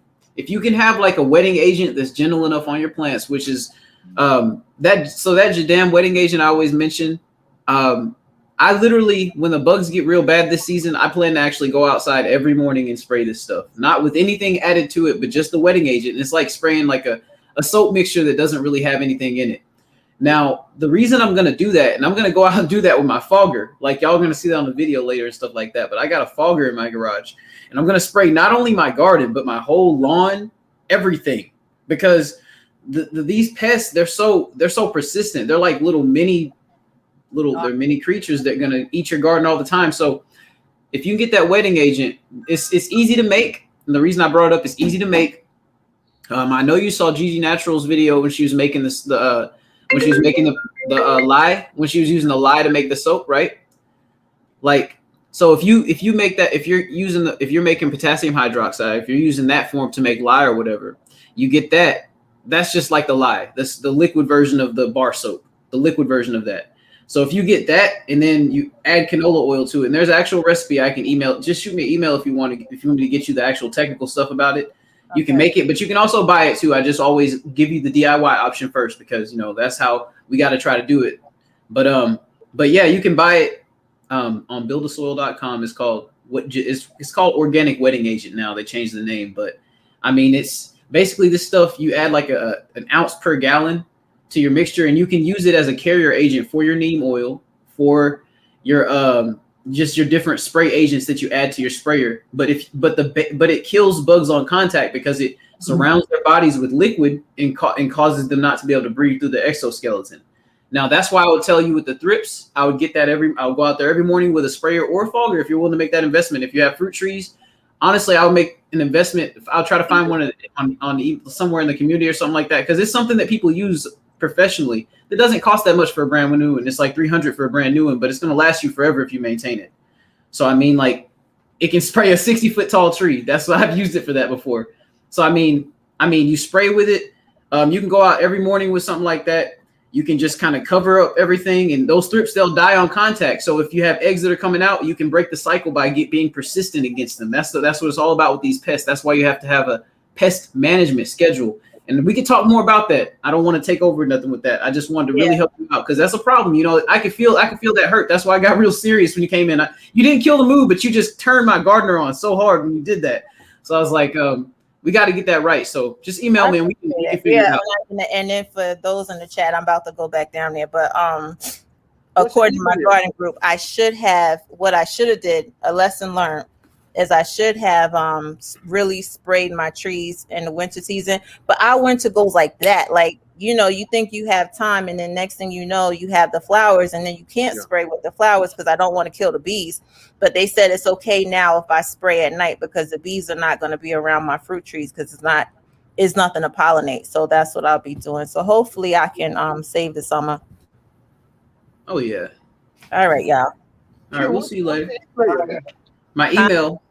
have like a wetting agent that's gentle enough on your plants, which is that damn wetting agent I always mention. I literally, when the bugs get real bad this season, I plan to actually go outside every morning and spray this stuff, not with anything added to it, but just the wetting agent. And it's like spraying like a soap mixture that doesn't really have anything in it. Now, the reason I'm going to do that, and I'm going to go out and do that with my fogger, like y'all are going to see that on the video later and stuff like that, but I got a fogger in my garage, and I'm going to spray not only my garden, but my whole lawn, everything, because these pests, they're so persistent. They're like they're mini creatures that are going to eat your garden all the time. So if you can get that wetting agent, it's easy to make. And the reason I brought it up is easy to make. I know you saw Gigi Natural's video when she was making the lye, when she was using the lye to make the soap, right? Like, so if you make that, if you're making potassium hydroxide, if you're using that form to make lye or whatever, you get that. That's just like the lye. That's the liquid version of the bar soap, the liquid version of that. So if you get that and then you add canola oil to it, and there's an actual recipe I can email, just shoot me an email if you want me to get you the actual technical stuff about it. You can make it, but you can also buy it too. I just always give you the DIY option first because that's how we got to try to do it. But yeah, you can buy it on buildasoil.com. It's called it's called organic wetting agent now. They changed the name, but I mean, it's basically this stuff. You add like an ounce per gallon to your mixture, and you can use it as a carrier agent for your neem oil, for your just your different spray agents that you add to your sprayer. But it kills bugs on contact because it surrounds their bodies with liquid and causes them not to be able to breathe through the exoskeleton. Now that's why I would tell you with the thrips, I would get that I would go out there every morning with a sprayer or a fogger if you're willing to make that investment. If you have fruit trees, honestly, I would make an investment. I'll try to find one on somewhere in the community or something like that, because it's something that people use professionally. It doesn't cost that much for a brand new one. It's like $300 for a brand new one, but it's going to last you forever if you maintain it. So I mean, like, it can spray a 60-foot tall tree. That's what I've used it for that before. So I mean, you spray with it. You can go out every morning with something like that. You can just kind of cover up everything, and those thrips, they'll die on contact. So if you have eggs that are coming out, you can break the cycle by being persistent against them. That's what it's all about with these pests. That's why you have to have a pest management schedule. And we can talk more about that. I don't want to take over nothing with that. I just wanted to really help you out, because that's a problem. You know, I could feel that hurt. That's why I got real serious when you came in. You didn't kill the mood, but you just turned my gardener on so hard when you did that. So I was like, we got to get that right. So just email me and we can figure it out. And then for those in the chat, I'm about to go back down there. But according to my garden group, what I should have did, a lesson learned, is I should have really sprayed my trees in the winter season. But our winter goes like that. Like, you know, you think you have time, and then next thing you know, you have the flowers, and then you can't spray with the flowers because I don't want to kill the bees. But they said it's okay now if I spray at night, because the bees are not going to be around my fruit trees, because it's nothing to pollinate. So that's what I'll be doing. So hopefully I can save the summer. Oh yeah. All right, y'all. All right, we'll see you later. My email.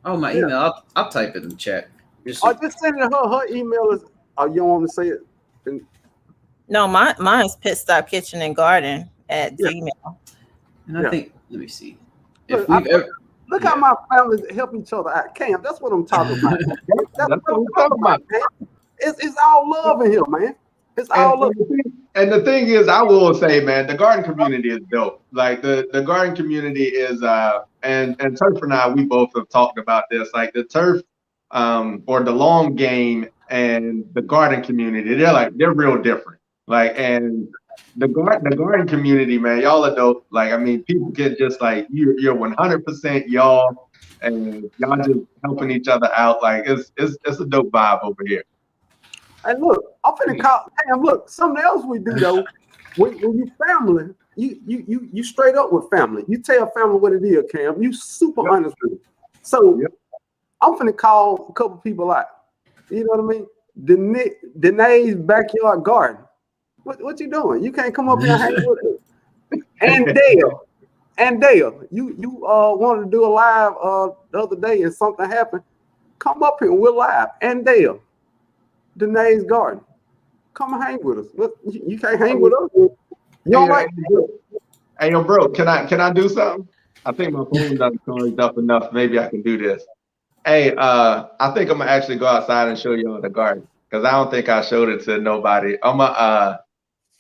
Oh, my email. I'll type it in the chat. Just send her email. Is you don't want to say it? No, mine's Pit Stop Kitchen and Garden at Gmail. And I think, let me see. Look how my family help each other out. Cam, that's what I'm talking about. That's what I'm talking about, man. It's all love in here, man. It's all love. And the thing is, I will say, man, the garden community is dope. Like the garden community is, and Turf and I, we both have talked about this. Like the turf, or the long game and the garden community, they're real different. Like, and the garden community, man, y'all are dope. Like, I mean, people get just like you're 100% y'all, and y'all just helping each other out. Like, it's a dope vibe over here. And look, I'm finna call. Cam, look, something else we do though. When you family, you straight up with family. You tell family what it is, Cam. You super honest with it. So I'm finna call a couple people out. You know what I mean? Danae's backyard garden. What you doing? You can't come up here and hang with us. And Dale, you wanted to do a live the other day, and something happened. Come up here and we're live. And Dale, Danae's garden. Come and hang with us. Look, you can't hang with us. You don't like Hey, yo, bro, can I do something? I think my phone doesn't charge up enough. Maybe I can do this. Hey, I think I'm gonna actually go outside and show you the garden, because I don't think I showed it to nobody.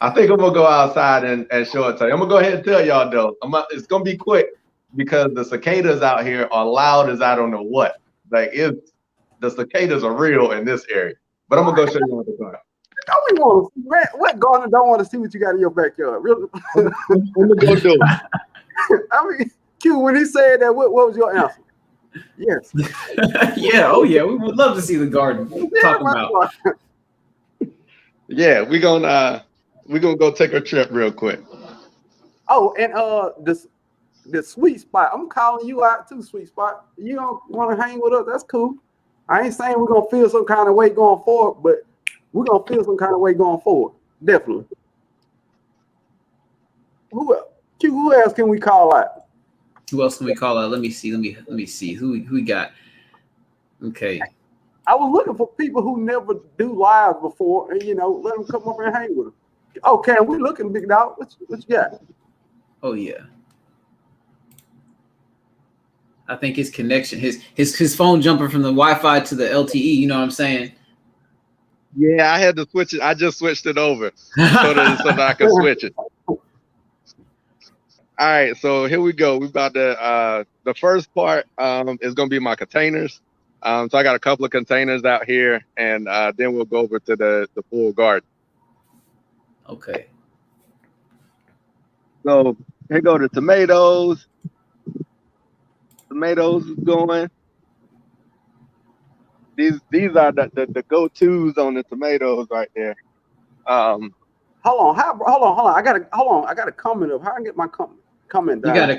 I think I'm gonna go outside and show it to you. I'm gonna go ahead and tell y'all though. It's gonna be quick, because the cicadas out here are loud as I don't know what. Like, the cicadas are real in this area. But I'm gonna go show you the garden. Don't we want to see, what gardener don't want to see what you got in your backyard? Really? I'm gonna go do it. I mean, Q, when he said that, what was your answer? Yes. Yeah. Oh yeah. We would love to see the garden. Talk about. Yeah, we're gonna go take a trip real quick. Oh, and the sweet spot. I'm calling you out too, sweet spot. You don't want to hang with us? That's cool. I ain't saying we're gonna feel some kind of way going forward, but we're gonna feel some kind of way going forward. Definitely. Who else can we call out? Who else can we call out? Let me see. Let me see. Who we got? Okay. I was looking for people who never do live before, and let them come up and hang with us. Okay, we looking, big dog. What you got? Oh yeah. I think his connection, his phone jumping from the Wi-Fi to the LTE. You know what I'm saying? Yeah, I had to switch it. I just switched it over so that I could switch it. All right, so here we go. We about to the first part is gonna be my containers. So I got a couple of containers out here, and then we'll go over to the full garden. Okay. So here go the tomatoes. Tomatoes is going. These are the go-tos on the tomatoes right there. Hold on. I gotta comment up. How I get my comment down? You gotta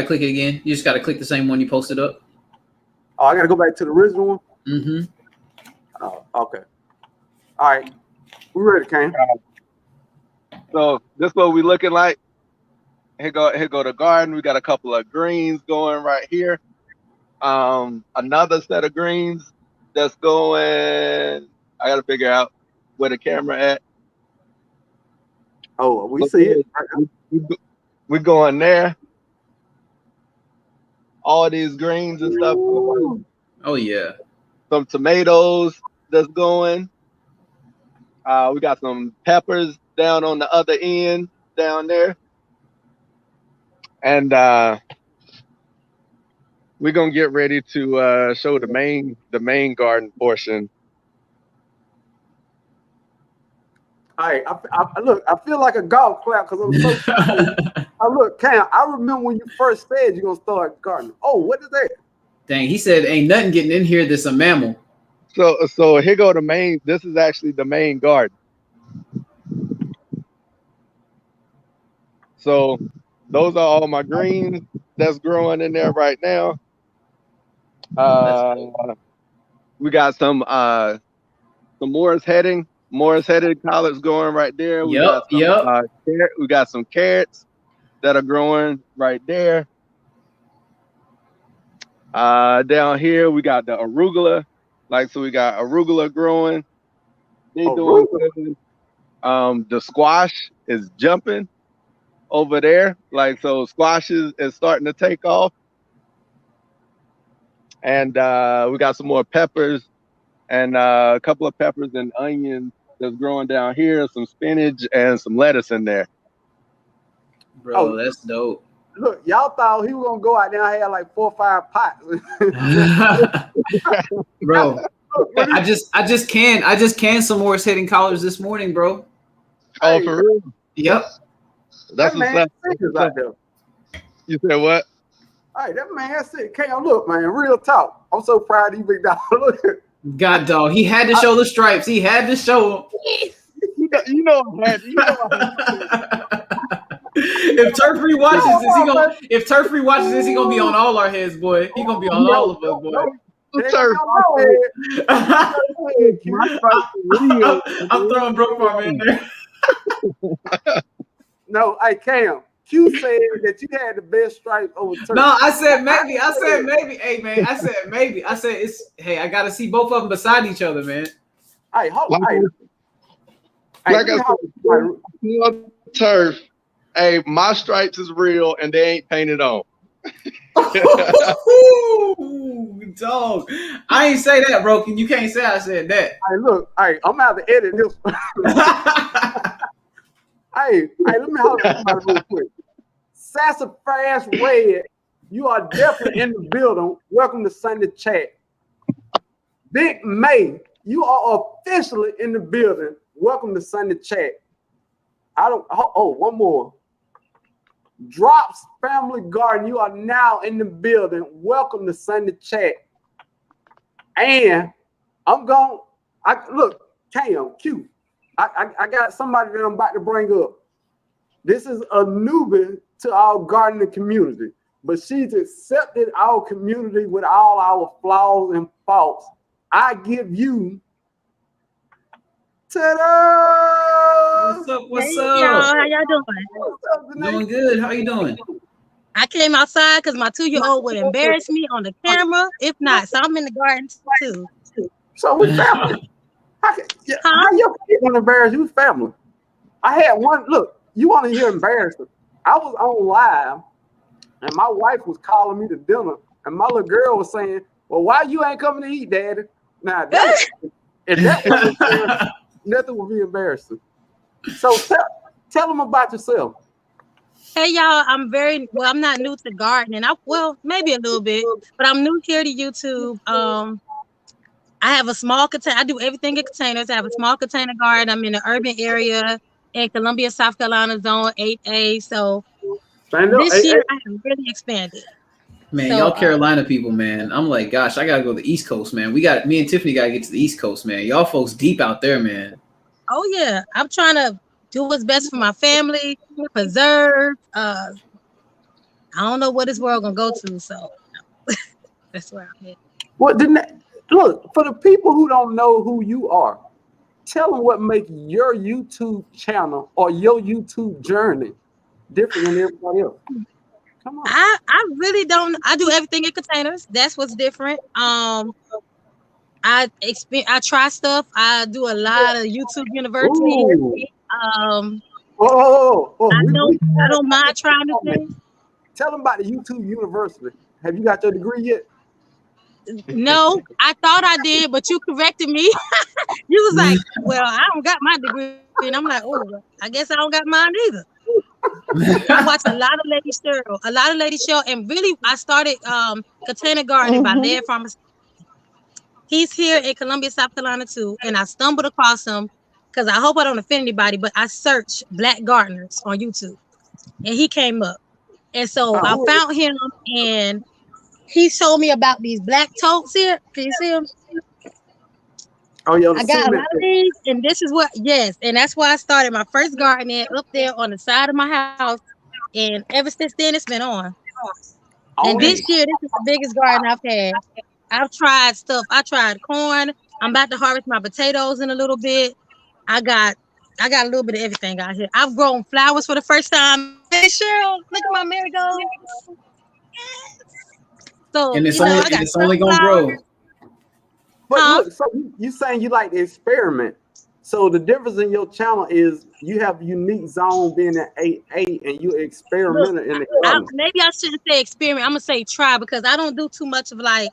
click it again. You just gotta click the same one you posted up. Oh, I gotta go back to the original one. Mm-hmm. Oh, okay. All right, we ready, Cam. So this is what we looking like. Here go the garden. We got a couple of greens going right here. Another set of greens that's going. I gotta figure out where the camera at. Oh, we see it. We're going there. All these greens and stuff. Oh yeah. Some tomatoes that's going. We got some peppers down on the other end down there. And we're gonna get ready to show the main garden portion. All right, I look. I feel like a golf clap because I'm so. Look, Cam. I remember when you first said you're gonna start gardening. Oh, what is that? Dang, he said ain't nothing getting in here that's a mammal. So here go the main. This is actually the main garden. So those are all my greens that's growing in there right now. We got some Morris headed collards going right there. We got some carrots that are growing right there. Down here we got the arugula. So we got arugula growing. Doing good. The squash is jumping over there. So squash is starting to take off. And we got some more peppers and a couple of peppers and onions that's growing down here, some spinach and some lettuce in there. Bro, that's dope. Look, y'all thought he was gonna go out there and have like 4 or 5 pots. Bro, I just canned some Morris heading collars this morning, bro. Oh, for real? Yep. That's what's up. Out there. You said what? All right, that man said, Cam, look, man, real talk. I'm so proud of you, big dog. Look. God, dog. He had to show the stripes. He had to show them. You know. If Turfree watches this, he gonna be on all our heads, boy. He gonna be on all of us, boy. I'm throwing Broke Farm in there. No, hey Cam. Q said that you had the best stripes over Turfree. No, I said maybe. Hey man, I said maybe. I said I gotta see both of them beside each other, man. Hey, hold on. Like I said, turf. Hey, my stripes is real and they ain't painted on. Dog. I ain't say that, Broken. You can't say I said that. Hey, look, hey, I'm out to edit this. Hey, let me hold on real quick. Sassafras Red, you are definitely in the building. Welcome to Sunday Chat. Big May, you are officially in the building. Welcome to Sunday Chat. One more. Drops Family Garden, you are now in the building. Welcome to Sunday Chat. And look, Cam, Q. I got somebody that I'm about to bring up. This is a newbie to our gardening community, but she's accepted our community with all our flaws and faults. I give you ta-da! What's Hey, up? y'all. How y'all doing? What's up, Denise? Doing good. How you doing? I came outside because my 2-year-old would embarrass me on the camera. If not, so I'm in the garden too. So we family. How your kid gonna embarrass you? Family. I had one. Look, you want to hear embarrassing? I was on live, and my wife was calling me to dinner, and my little girl was saying, "Well, why you ain't coming to eat, Daddy?" Now, if that was nothing would be embarrassing. So tell them about yourself. Hey y'all, I'm not new to gardening. Maybe a little bit, but I'm new here to YouTube. I have a small container. I do everything in containers. I have a small container garden. I'm in the urban area in Columbia, South Carolina, zone 8A. So this year I have really expanded. Man, y'all Carolina people, man. I'm like, gosh, I gotta go to the East Coast, man. Me and Tiffany gotta get to the East Coast, man. Y'all folks deep out there, man. Oh yeah, I'm trying to do what's best for my family, preserve. I don't know where this world gonna go to, so that's where I'm at. Well, look, for the people who don't know who you are, tell them what makes your YouTube channel or your YouTube journey different than everybody else. Come on. I really don't. I do everything in containers. That's what's different. I try stuff. I do a lot of YouTube University. I don't mind trying new things. Tell them about the YouTube University. Have you got your degree yet? No, I thought I did, but you corrected me. You was like, "Well, I don't got my degree," and I'm like, "Oh, I guess I don't got mine either." I watch a lot of Lady Cheryl, and really, I started container gardening by Laird Farmers. He's here in Columbia, South Carolina too, and I stumbled across him because I hope I don't offend anybody, but I searched Black gardeners on YouTube, and he came up, and so I found him, and he showed me about these black totes here. Can you see them? Oh yeah, I got a lot of these, and this is and that's why I started my first garden up there on the side of my house, and ever since then it's been on. And this year, this is the biggest garden I've had. I've tried stuff. I tried corn. I'm about to harvest my potatoes in a little bit. I got a little bit of everything out here. I've grown flowers for the first time. Hey Cheryl, look at my marigolds. So and it's only gonna grow. But look, so you saying you like to experiment. So the difference in your channel is you have a unique zone being at 8A and you experiment in the garden. Maybe I shouldn't say experiment. I'm gonna say try because I don't do too much of like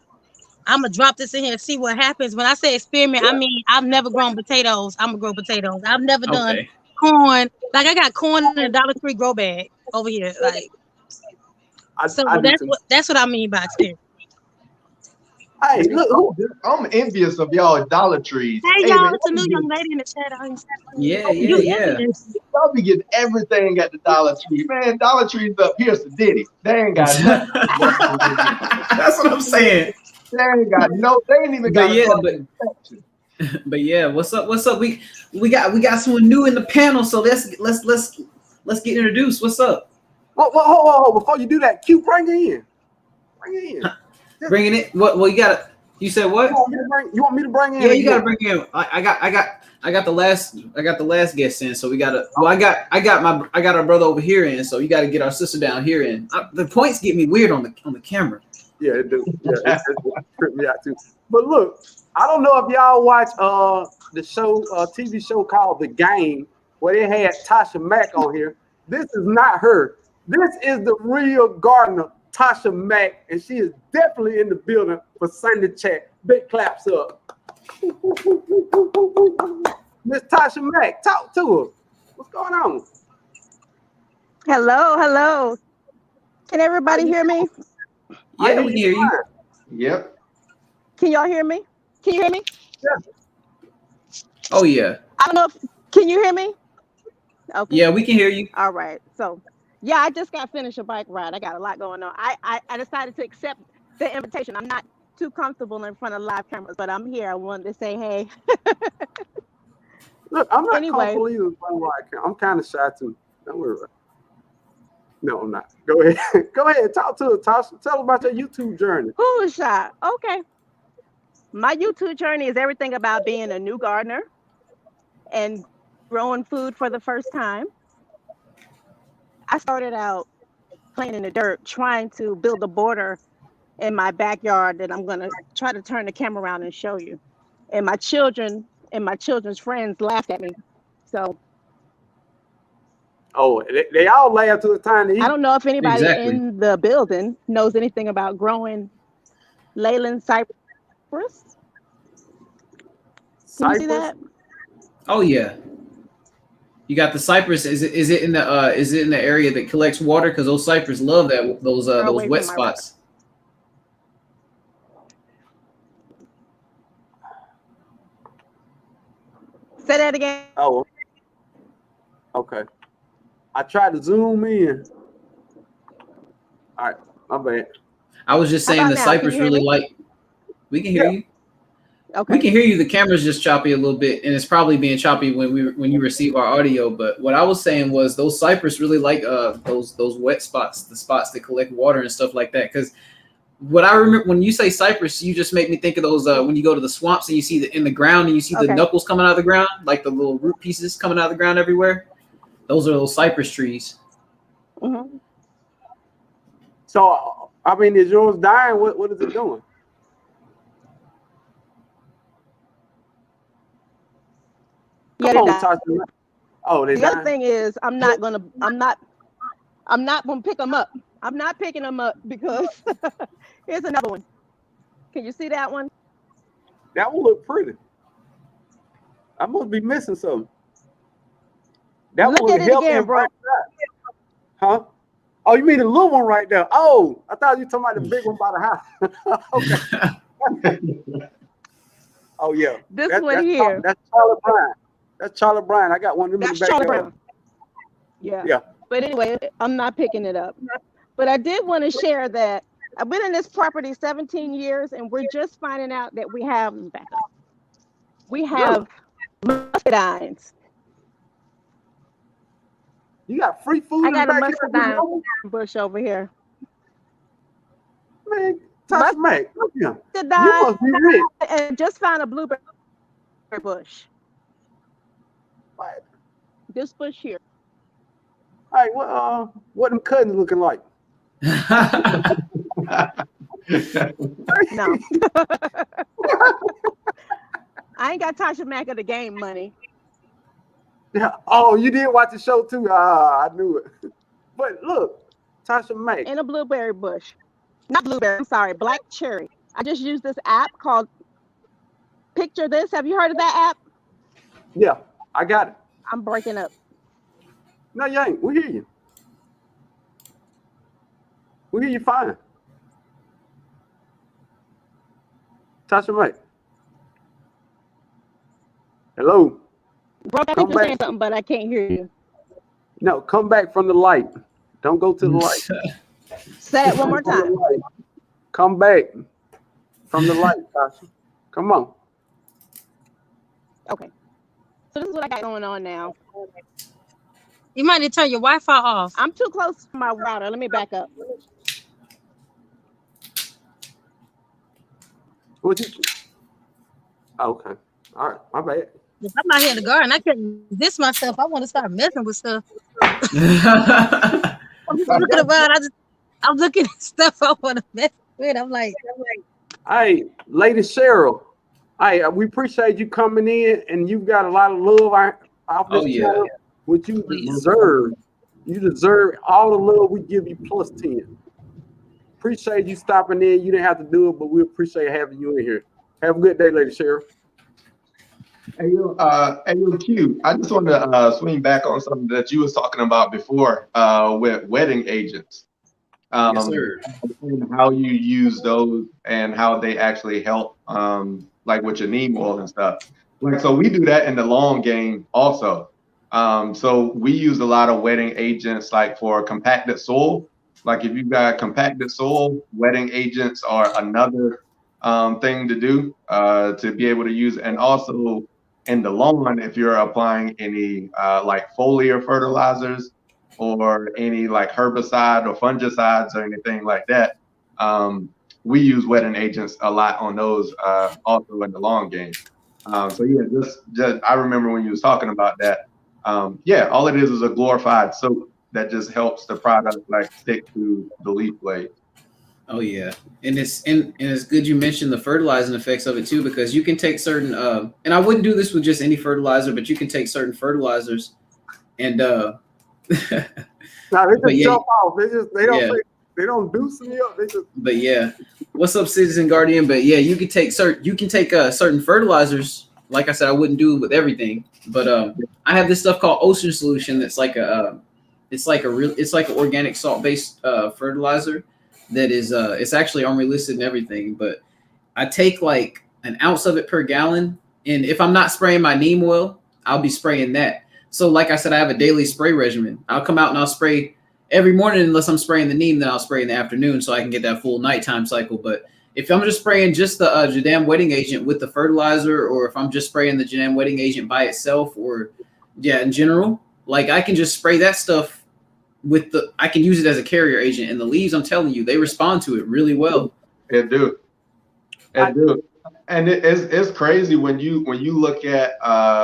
I'm gonna drop this in here and see what happens. When I say experiment, I mean I've never grown potatoes. I'm gonna grow potatoes. I've never done corn. Like I got corn in a Dollar Tree grow bag over here. Like that's what I mean by experiment. Hey, look, I'm envious of y'all Dollar Trees. Hey, y'all, it's a new young lady in the chat. Yeah. Y'all be getting everything at the Dollar Tree. Man, Dollar Trees up here's the ditty. They ain't got nothing. That's what I'm saying. They ain't even got but yeah, what's up? We got someone new in the panel, so let's get introduced. What's up? Whoa, before you do that, Q, bring it in. Bringing it. Well, you gotta. You said what? You want me to bring in? Yeah, you gotta bring in. I got the last guest in, so we gotta. Well, I got our brother over here in, so you got to get our sister down here in. The points get me weird on the camera. Yeah, it do. Yeah, it trip me out too. But look, I don't know if y'all watch the show, TV show called The Game, where they had Tasha Mack on here. This is not her. This is the real gardener, Tasha Mack, and she is definitely in the building for Sunday chat. Big claps up. Miss Tasha Mack, talk to her. What's going on? Hello. Can everybody hear me? Yeah, we hear you. Yep. Can y'all hear me? Can you hear me? Yeah. Oh yeah. I don't know can you hear me? Okay. Yeah, we can hear you. All right. So yeah, I just got finished a bike ride. I got a lot going on. I decided to accept the invitation. I'm not too comfortable in front of live cameras, but I'm here. I wanted to say hey. Look, I'm not comfortable either. I'm kind of shy too. Don't worry about it. No, I'm not. Go ahead. Go ahead. Talk to her, Tasha. Tell her about your YouTube journey. Who is shy? Okay. My YouTube journey is everything about being a new gardener and growing food for the first time. I started out playing in the dirt, trying to build a border in my backyard that I'm going to try to turn the camera around and show you. And my children and my children's friends laughed at me. So. Oh, they all laugh to the time to eat. I don't know if anybody in the building knows anything about growing Leyland cypress. Can you see that? Oh yeah. You got the cypress. Is it in the area that collects water? Because those cypress love those wet spots. Say that again. Oh, okay. I tried to zoom in. All right, my bad. I was just saying the cypress really like. We can hear you. Okay. We can hear you. The camera's just choppy a little bit, and it's probably being choppy when you receive our audio. But what I was saying was those cypress really like those wet spots, the spots that collect water and stuff like that. Because what I remember when you say cypress, you just make me think of those when you go to the swamps and you see in the ground and you see the knuckles coming out of the ground, like the little root pieces coming out of the ground everywhere. Those are those cypress trees. Mm-hmm. So I mean, is yours dying? What is it doing? Yeah, oh, they the other thing is I'm not gonna pick them up. I'm not picking them up because here's another one. Can you see that one? That one look pretty. I must be missing something. That Look one at it again, bro. Huh? Oh, you mean the little one right there? Oh, I thought you were talking about the big one by the house. Okay. Oh yeah. This one here. That's Charlie Brown. That's Charlie Brown. I got one of them. That's Charlie Brown. Yeah. Yeah. But anyway, I'm not picking it up. But I did want to share that I've been in this property 17 years, and we're just finding out that we have muscadines. You got free food. I got a muscadine bush over here. Man, Tasha, mate. You must be rich. And just found a blueberry bush. What? This bush here. All right, what them cousins looking like? No. I ain't got Tasha Mack of the game money. Yeah. Oh, you did watch the show too? I knew it. But look, Tasha Mack. And a blueberry bush. Not blueberry, I'm sorry, black cherry. I just used this app called Picture This. Have you heard of that app? Yeah, I got it. I'm breaking up. No, you ain't. We hear you. We hear you fine. Tasha Mack. Hello. Bro, I think you're saying something, but I can't hear you. No, come back from the light. Don't go to the light. Say it one more time. Come back from the light, Tasha. Come on. Okay. So this is what I got going on now. You might need to turn your Wi-Fi off. I'm too close to my router. Let me back up. What you? Okay. All right. My bad. If I'm out here in the garden, I can't resist myself. I want to start messing with stuff. I'm just looking around. I'm looking at stuff I want to mess with. I'm like, hey, Lady Cheryl. Hey, we appreciate you coming in, and you've got a lot of love off this channel, which you deserve. You deserve all the love we give you plus 10. Appreciate you stopping in. You didn't have to do it, but we appreciate having you in here. Have a good day, Lady Cheryl. Hey, Q, I just wanted to swing back on something that you was talking about before with wedding agents. Yes, sir. And how you use those and how they actually help, like with your neem oil and stuff. Like, so we do that in the long game also. So we use a lot of wedding agents like for compacted soil. Like if you've got compacted soil, wedding agents are another thing to do to be able to use. And also in the lawn, if you're applying any like foliar fertilizers or any like herbicide or fungicides or anything like that, we use wedding agents a lot on those also in the long game. So yeah, just I remember when you was talking about that. Yeah, all it is a glorified soap that just helps the product like stick to the leaf blade. Oh yeah, and it's good you mentioned the fertilizing effects of it too, because you can take certain and I wouldn't do this with just any fertilizer, but you can take certain fertilizers and no, they just jump off. They don't do some up. They just. But yeah, what's up, Citizen Guardian? But yeah, you can take certain fertilizers. Like I said, I wouldn't do it with everything, but I have this stuff called Ocean Solution. That's like it's like an organic salt based fertilizer that is it's actually unrelisted and everything. But I take like an ounce of it per gallon, and if I'm not spraying my neem oil, I'll be spraying that. So like I said, I have a daily spray regimen. I'll come out and I'll spray every morning unless I'm spraying the neem, then I'll spray in the afternoon so I can get that full nighttime cycle. But if I'm just spraying just the Jadam wetting agent with the fertilizer, or if I'm just spraying the Jadam wetting agent by itself, or in general, like I can just spray that stuff with I can use it as a carrier agent, and the leaves, I'm telling you, they respond to it really well. It do. And it's crazy when you look at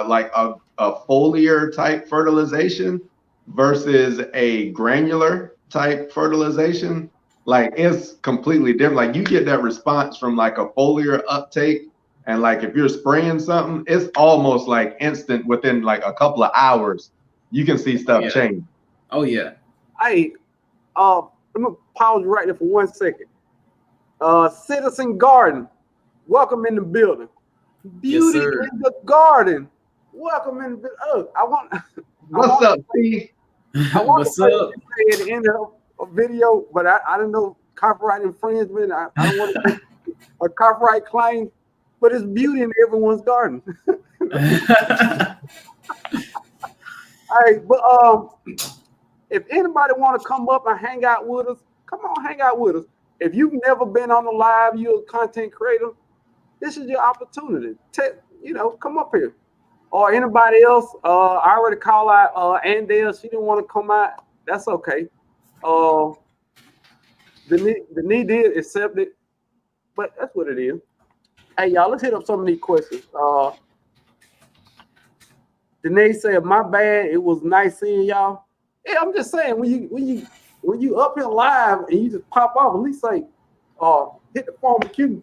like a foliar type fertilization versus a granular type fertilization. Like it's completely different. Like you get that response from like a foliar uptake, and like if you're spraying something, it's almost like instant. Within like a couple of hours, you can see stuff change. Oh yeah. Hey, I'm gonna pause you right there for 1 second. Citizen Garden, welcome in the building. Beauty in the garden, welcome in the building. What's up, Steve? What's up? To say at the end of a video, but I don't know copyright infringement. I don't want to make a copyright claim, but it's beauty in everyone's garden. All right, but if anybody want to come up and hang out with us, come on, hang out with us. If you've never been on the live, you're a content creator, this is your opportunity. Come up here. Or anybody else, I already called out Andale. She didn't want to come out. That's okay. The knee did accept it, but that's what it is. Hey, y'all, let's hit up some of these questions. Danae said, "My bad. It was nice seeing y'all." Yeah, I'm just saying when you up here live and you just pop off, at least like hit the phone cue.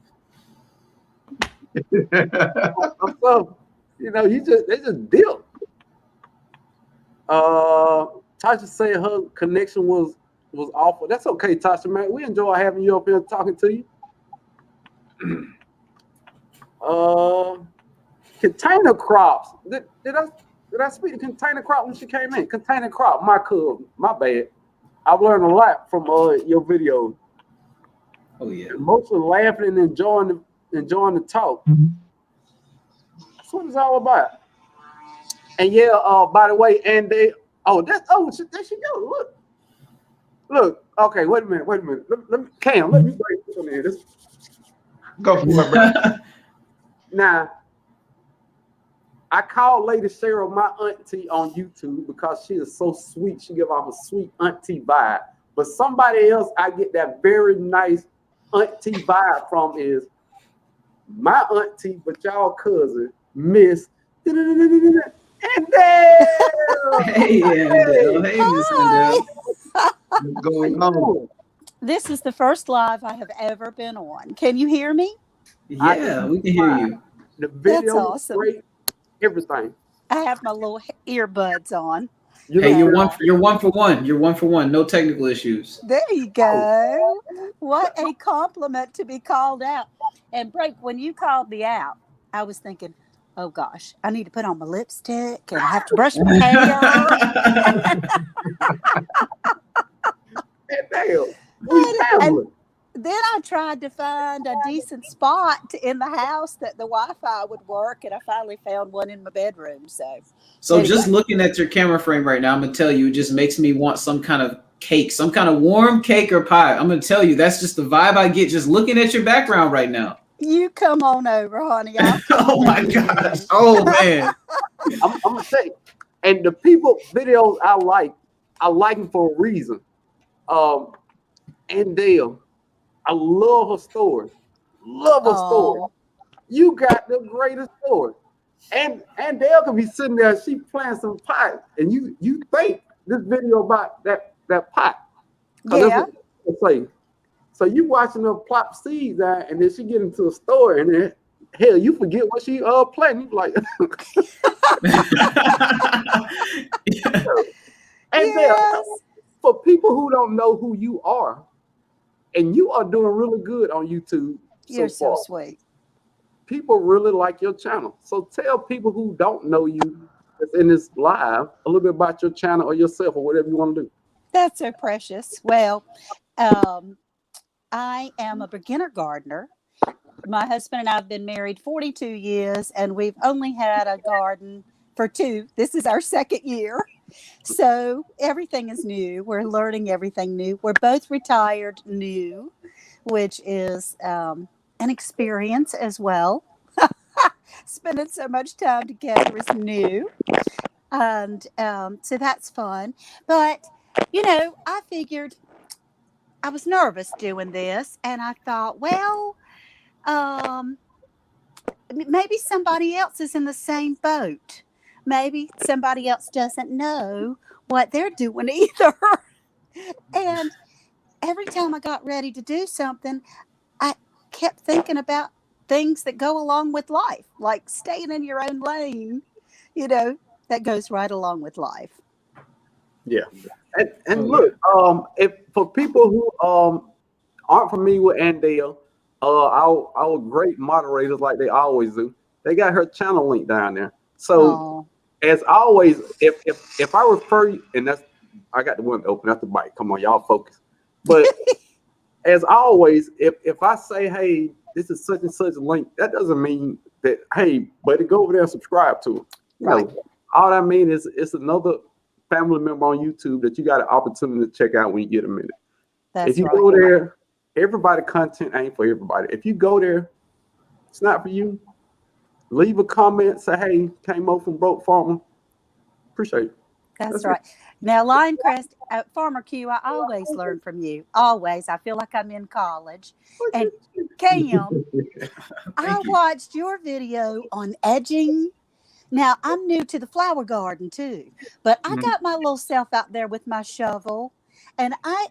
So, they just dip. Tasha said her connection was awful. That's okay, Tasha, man. We enjoy having you up here talking to you. Container crops. Did I speak to container crop when she came in? Container crop, my cousin. My bad. I've learned a lot from your video. Oh yeah. Mostly laughing and enjoying the talk. That's what it's all about. And by the way, and there she go. Look. Okay, wait a minute. Let me break this on here. Go for it, bro. Now, I called Lady Cheryl my auntie on YouTube because she is so sweet. She give off a sweet auntie vibe. But somebody else I get that very nice auntie vibe from is my auntie, but y'all cousin, Miss Andale. Hey, Andale. Hey, Miss Andale. What's going on? This is the first live I have ever been on. Can you hear me? Yeah, we can hear you. The video That's awesome. Great. Everything. I have my little earbuds on. Hey, you're one for one. You're one for one. No technical issues. There you go. What a compliment to be called out. And Break, when you called me out, I was thinking, oh gosh, I need to put on my lipstick and I have to brush my hair. And then I tried to find a decent spot in the house that the Wi-Fi would work, and I finally found one in my bedroom. So anyway. Just looking at your camera frame right now, I'm gonna tell you, it just makes me want some kind of cake, some kind of warm cake or pie. I'm gonna tell you, that's just the vibe I get just looking at your background right now. You come on over, honey. Oh my gosh! Oh man, I'm gonna say, and the people videos I like them for a reason. And Dale, I love her story. Love her story. You got the greatest story. And Dale can be sitting there, she playing some pot, and you think this video about that pot. Yeah. So you watching her plop seeds out, and then she get into a story, and then hell, you forget what she playing. You like, and Dale, for people who don't know who you are, and you are doing really good on YouTube. You're so sweet. People really like your channel. So tell people who don't know you that's in this live a little bit about your channel or yourself or whatever you want to do. That's so precious. Well, I am a beginner gardener. My husband and I have been married 42 years, and we've only had a garden for 2. This is our 2nd year. So everything is new. We're learning everything new. We're both retired new, which is an experience as well. Spending so much time together is new. And so that's fun. But, I figured I was nervous doing this, and I thought, well, maybe somebody else is in the same boat. Maybe somebody else doesn't know what they're doing either. And every time I got ready to do something, I kept thinking about things that go along with life, like staying in your own lane, that goes right along with life. Yeah. And look, if for people who aren't familiar with Andale, our great moderators, like they always do, they got her channel link down there. So as always, if I refer you, and I got the one open, that's the mic. Come on, y'all focus. But as always, if I say, hey, this is such and such a link, that doesn't mean that, hey, buddy, go over there and subscribe to it. Right. No, all I mean is it's another family member on YouTube that you got an opportunity to check out when you get a minute. That's if you right. go there, everybody content ain't for everybody. If you go there, it's not for you. Leave a comment, say, hey, came over from Broke Farmer. Appreciate it. That's right. Now, Lionecrest, Farmer Q, I always learn from you. Always. I feel like I'm in college. And Cam, I watched your video on edging. Now, I'm new to the flower garden too, but I got my little self out there with my shovel, and I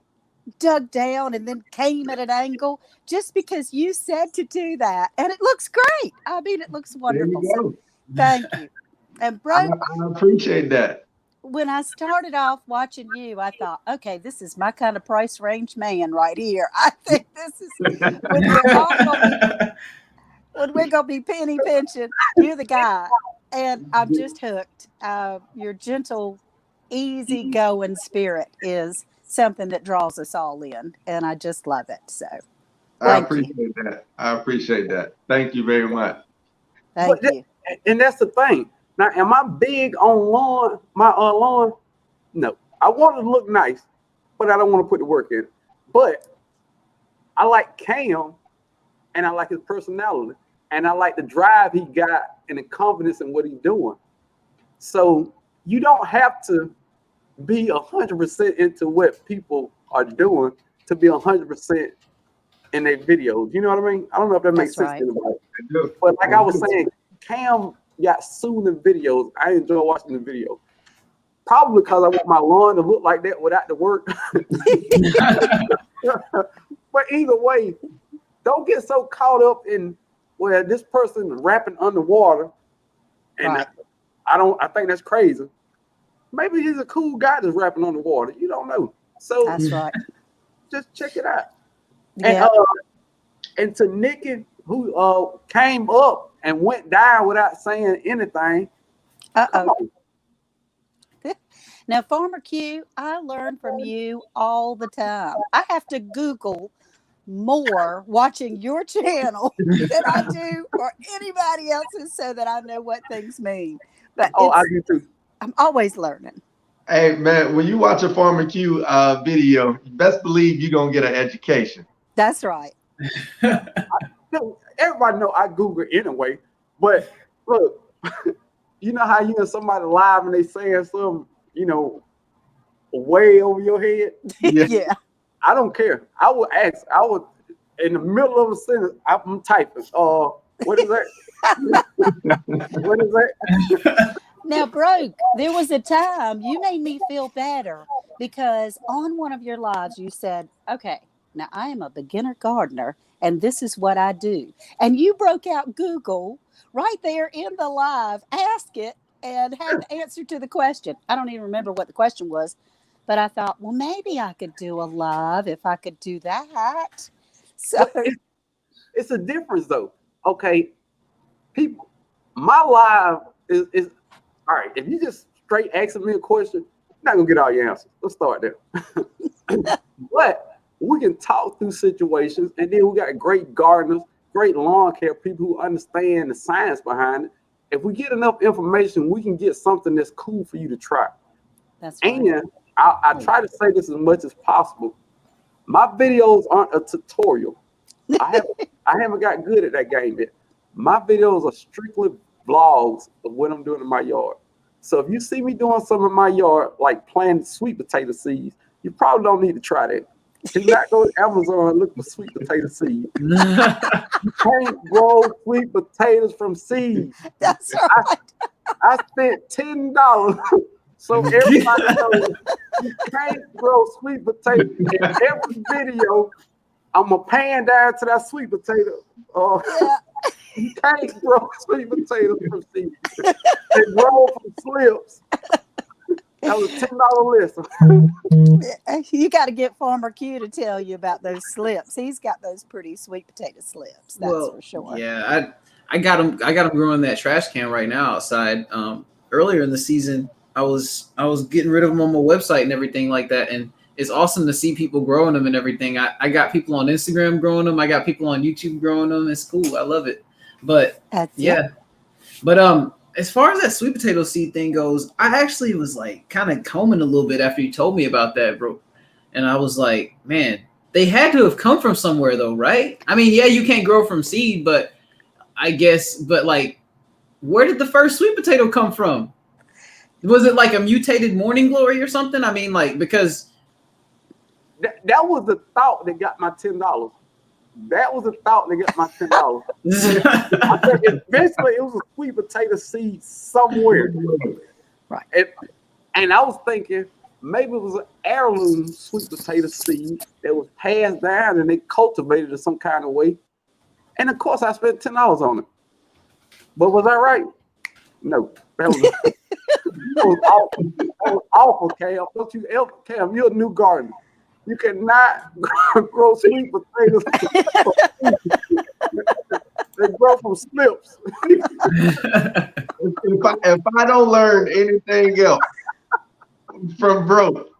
dug down and then came at an angle just because you said to do that. And it looks great. I mean, it looks wonderful. So, thank you. And bro, I appreciate that. When I started off watching you, I thought, okay, this is my kind of price range man right here. I think this is when we're gonna be penny pinching, you're the guy. And I'm just hooked. Your gentle, easygoing spirit is something that draws us all in, and I just love it. So, I appreciate that. Thank you very much. Thank you. And that's the thing. Now, am I big on my lawn? No. I want it to look nice, but I don't want to put the work in. But I like Cam, and I like his personality, and I like the drive he got and the confidence in what he's doing. So you don't have to be 100% into what people are doing to be 100% in their videos. You know what I mean? I don't know if that makes sense to anybody. But like I was saying, Cam got soothing videos. I enjoy watching the video. Probably because I want my lawn to look like that without the work. But either way, don't get so caught up in where this person rapping underwater, and I think that's crazy. Maybe he's a cool guy that's rapping underwater. You don't know. So that's right. Just check it out. Yeah. And to Nikki, who came up and went down without saying anything. Now, Farmer Q, I learn from you all the time. I have to Google more watching your channel than I do or anybody else's so that I know what things mean. But I do too. I'm always learning. Hey, man, when you watch a Farmer Q video, you best believe you're going to get an education. That's right. Everybody know I Google anyway, but look, you know how you know somebody live and they saying something, way over your head? Yeah. I don't care. I would ask. I would, in the middle of a sentence, I'm typing. What is that? What is that? Now, Broke, there was a time you made me feel better because on one of your lives you said, okay, now I am a beginner gardener and this is what I do. And you broke out Google right there in the live, ask it, and had the answer to the question. I don't even remember what the question was, but I thought, well, maybe I could do a live if I could do that. So it's a difference though. Okay, people, my live is All right, if you just straight asking me a question, you're not gonna get all your answers. Let's start there. But we can talk through situations, and then we got great gardeners, great lawn care people who understand the science behind it. If we get enough information, we can get something that's cool for you to try. That's right. And I try to say this as much as possible. My videos aren't a tutorial. I haven't got good at that game yet. My videos are strictly vlogs of what I'm doing in my yard. So if you see me doing something in my yard, like planting sweet potato seeds, you probably don't need to try that. Do not go to Amazon and look for sweet potato seeds. You can't grow sweet potatoes from seeds. That's right. I spent $10. So everybody knows you can't grow sweet potatoes. In every video, I'm a pan down to that sweet potato. You can't grow sweet potatoes from seeds. They grow from slips. That was $10 list. You got to get Farmer Q to tell you about those slips. He's got those pretty sweet potato slips. That's for sure. Yeah, I got him growing that trash can right now outside. Earlier in the season, I was getting rid of them on my website and everything like that, and it's awesome to see people growing them and everything. I got people on Instagram growing them. I got people on YouTube growing them. It's cool. I love it. But but as far as that sweet potato seed thing goes, I actually was like kind of combing a little bit after you told me about that, bro. And I was like, man, they had to have come from somewhere though, right? I mean, yeah, you can't grow from seed, but I guess, but like, where did the first sweet potato come from? Was it like a mutated morning glory or something? I mean, like, because that was the thought that got my $10. That was the thought that got my $10. I think eventually it was a sweet potato seed somewhere. Right. And I was thinking maybe it was an heirloom sweet potato seed that was passed down and they cultivated it some kind of way. And of course I spent $10 on it. But was I right? No. That was awful. That was awful, Cam. Don't you ever, Cam, you're a new gardener. You cannot grow sweet potatoes. They grow from slips. if I don't learn anything else from bro,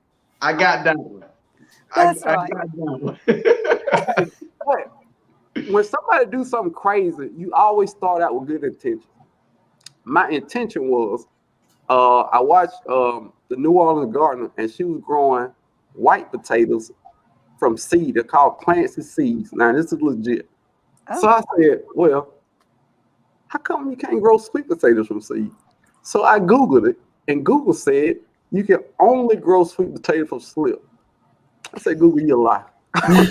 I got that one. That's I right. got that one. When somebody do something crazy, you always start out with good intentions. My intention was, I watched the New Orleans gardener, and she was growing white potatoes from seed. They're called plants and seeds. Now this is legit. Oh. So I said, well, how come you can't grow sweet potatoes from seed? So I Googled it, and Google said you can only grow sweet potatoes from slip. I said, Google, you lie. I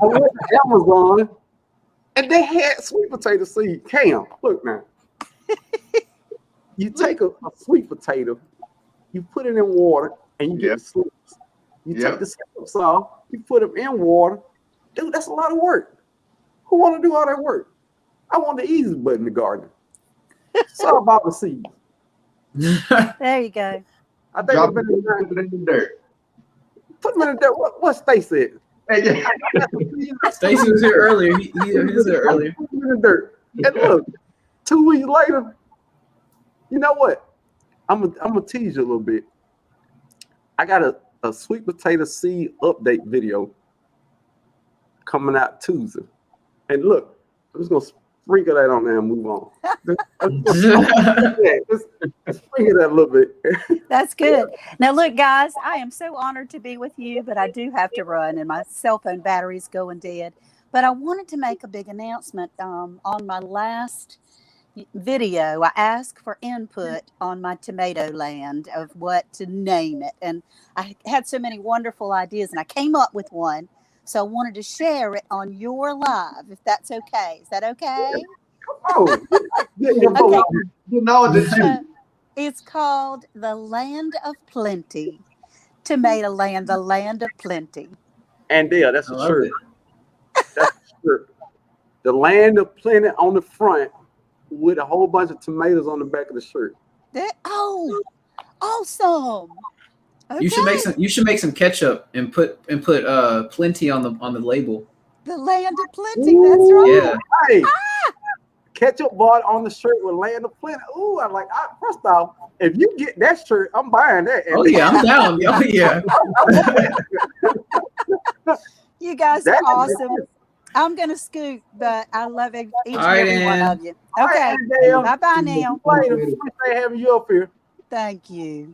went to Amazon, and they had sweet potato seed. Cam, look now. You take a sweet potato, you put it in water, and you get the slips. You take the slips off, you put them in water. Dude, that's a lot of work. Who want to do all that work? I want the easy button in the garden. Sorry about the seeds. There you go. I think I've been in the dirt. Put them in the dirt. What Stacey said? Stacey was here earlier. He was there earlier. Put them in the dirt. And look, 2 weeks later, you know what? I'm gonna tease you a little bit. I got a sweet potato seed update video coming out Tuesday. And look, I'm just gonna sprinkle that on there and move on. Just sprinkle that a little bit. That's good. Now, look, guys, I am so honored to be with you, but I do have to run, and my cell phone battery's going dead. But I wanted to make a big announcement. On my last video, I asked for input on my tomato land of what to name it. And I had so many wonderful ideas, and I came up with one. So I wanted to share it on your live, if that's okay. Is that okay? Oh, okay. It's called The Land of Plenty. Tomato Land, the Land of Plenty. And yeah, that's a shirt. That's a shirt. The Land of Plenty on the front with a whole bunch of tomatoes on the back of the shirt. Oh, awesome. Okay. You should make some ketchup and put plenty on the label. The Land of Plenty, that's right. Yeah. Hey, ketchup bar on the shirt with Land of Plenty. Ooh, I'm like, first off, if you get that shirt, I'm buying that. Oh yeah, I'm down. Oh yeah. You guys are awesome. I'm gonna scoot, but I love each and every one of you. Okay, bye bye now. They having you up here. Thank you.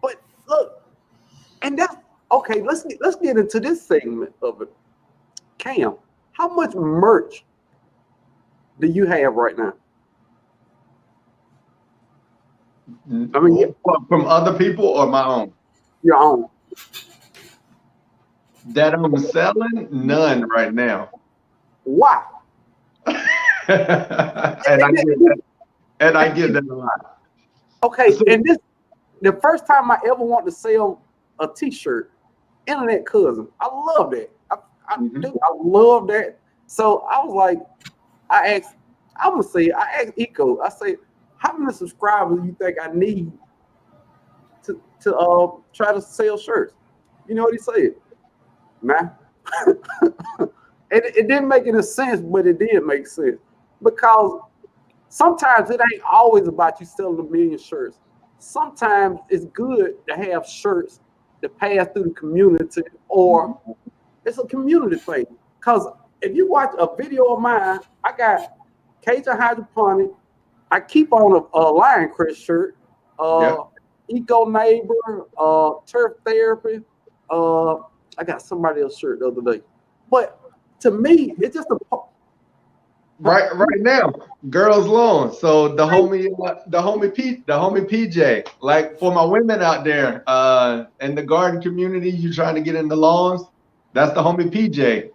But look, and that's okay. Let's get into this segment of it. Cam, how much merch do you have right now? I mean, from other people or my own? Your own. That I'm selling? None right now. Why? and I get that a lot. Okay, so, and this the first time I ever wanted to sell a t-shirt, Internet Cousin. I love that. I love that. So I was like, I asked Eco, I say, how many subscribers do you think I need to try to sell shirts? You know what he said? Nah. It didn't make any sense, but it did make sense. Because sometimes it ain't always about you selling 1 million shirts. Sometimes it's good to have shirts that pass through the community, or it's a community thing. Because if you watch a video of mine, I got Cajun Hydroponics. I keep on a Lion Crest shirt, Eco Neighbor, Turf Therapy. I got somebody else's shirt the other day. But to me, it's just a right now, Girls Lawn. So the homie PJ, like for my women out there in the garden community, you trying to get into lawns, that's the homie PJ.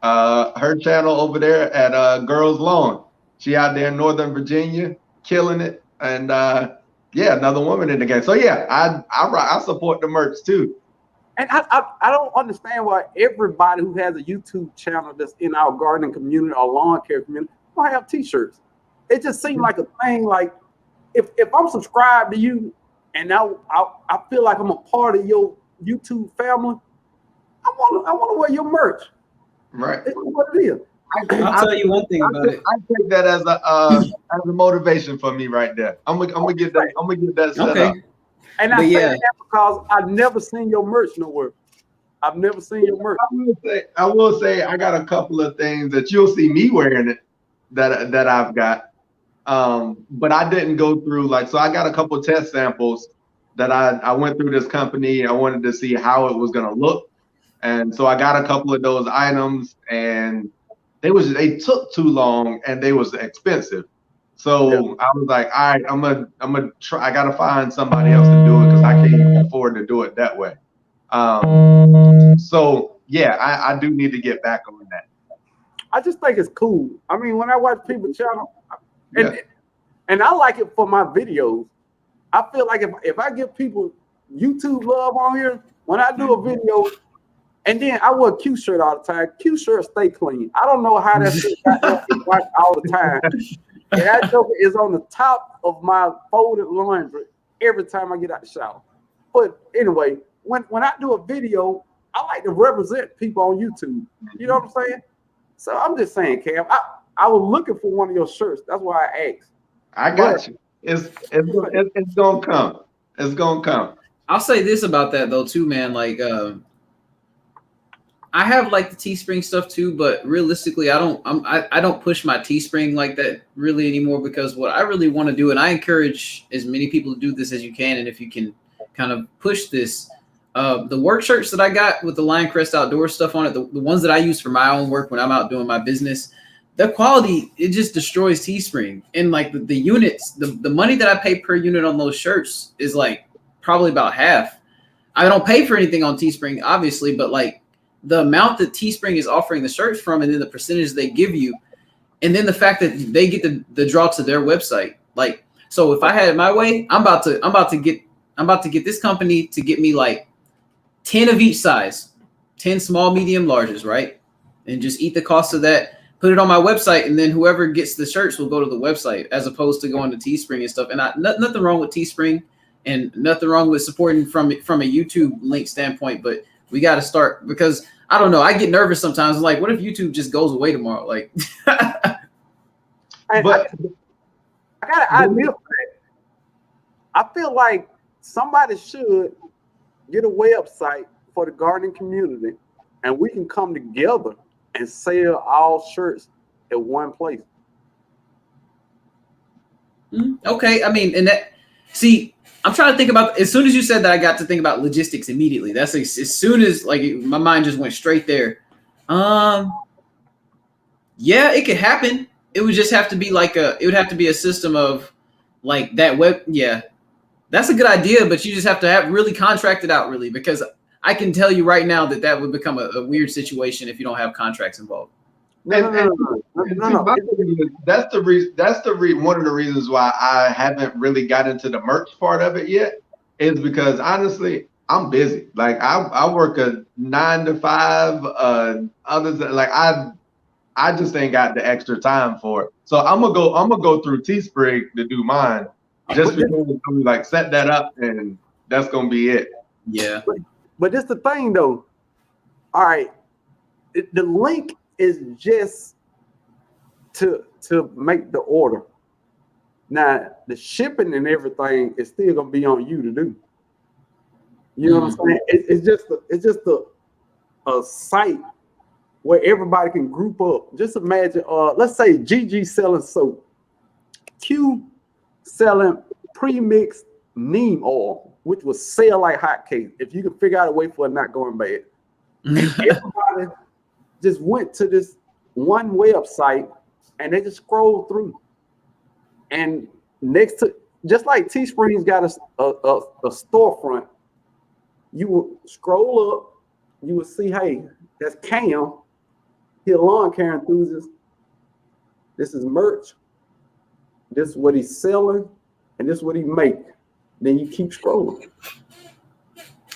Her channel over there at Girls Lawn. She out there in Northern Virginia, killing it. And another woman in the game. So yeah, I support the merch too. And I don't understand why everybody who has a YouTube channel that's in our gardening community or lawn care community don't have t-shirts. It just seems like a thing. Like if I'm subscribed to you and I feel like I'm a part of your YouTube family, I want to wear your merch. Right. It's what it is. I'll tell you one thing about it. I take that as a motivation for me right there. I'm gonna get that set up. And I say that because I've never seen your merch nowhere. I've never seen your merch. I will say I got a couple of things that you'll see me wearing it that I've got. But I didn't go through so I got a couple of test samples that I went through this company. I wanted to see how it was gonna look. And so I got a couple of those items, and they took too long and they was expensive. So I was like, all right, I'm gonna try. I gotta find somebody else to do it because I can't even afford to do it that way. So yeah, I do need to get back on that. I just think it's cool. I mean, when I watch people's channel, and I like it for my videos. I feel like if I give people YouTube love on here, when I do a video, and then I wear a Q shirt all the time. Q shirts stay clean. I don't know how that shit got washed all the time. And that joker is on the top of my folded laundry every time I get out the shower. But anyway, when I do a video, I like to represent people on YouTube. You know what I'm saying? So I'm just saying, Cam, I was looking for one of your shirts. That's why I asked. I got you. It's gonna come. It's gonna come. I'll say this about that though too, man. Like I have the Teespring stuff too, but realistically, I don't push my Teespring like that really anymore, because what I really want to do, and I encourage as many people to do this as you can, and if you can kind of push this, the work shirts that I got with the Lion Crest Outdoor stuff on it, the ones that I use for my own work when I'm out doing my business, the quality, it just destroys Teespring. And the units, the money that I pay per unit on those shirts is probably about half. I don't pay for anything on Teespring, obviously, but the amount that Teespring is offering the shirts from, and then the percentage they give you, and then the fact that they get the draw to their website. So if I had it my way, I'm about to get this company to get me 10 of each size, 10 small, medium, larges, right? And just eat the cost of that, put it on my website, and then whoever gets the shirts will go to the website, as opposed to going to Teespring and stuff. And nothing wrong with Teespring, and nothing wrong with supporting from a YouTube link standpoint, but we got to start, because I don't know, I get nervous sometimes. What if YouTube just goes away tomorrow? And But I got an idea for that. I feel like somebody should get a website for the gardening community, and we can come together and sell all shirts at one place. Okay, I mean, and that, see, I'm trying to think about, as soon as you said that, I got to think about logistics immediately. That's like, as soon as like my mind just went straight there. Yeah, it could happen. It would just have to be like it would have to be a system of like that web. Yeah, that's a good idea, but you just have to have really contract it out really, because I can tell you right now that would become a weird situation if you don't have contracts involved. No. That's the reason. One of the reasons why I haven't really got into the merch part of it yet is because honestly, I'm busy. Like I work a 9 to 5. Others like I just ain't got the extra time for it. So I'm gonna go through Teespring to do mine. Just because we like set that up and that's gonna be it. Yeah. But it's the thing though. All right, the link is just to make the order. Now the shipping and everything is still gonna be on you to do. You know what I'm saying? It's just a site where everybody can group up. Just imagine, let's say Gigi selling soap, Q selling pre-mixed neem oil, which will sell like hotcakes if you can figure out a way for it not going bad. And everybody just went to this one website and they just scrolled through. And next to, just like Teespring's got a storefront, you will scroll up, you will see, hey, that's Cam. He a lawn care enthusiast. This is merch. This is what he's selling, and this is what he make. Then you keep scrolling.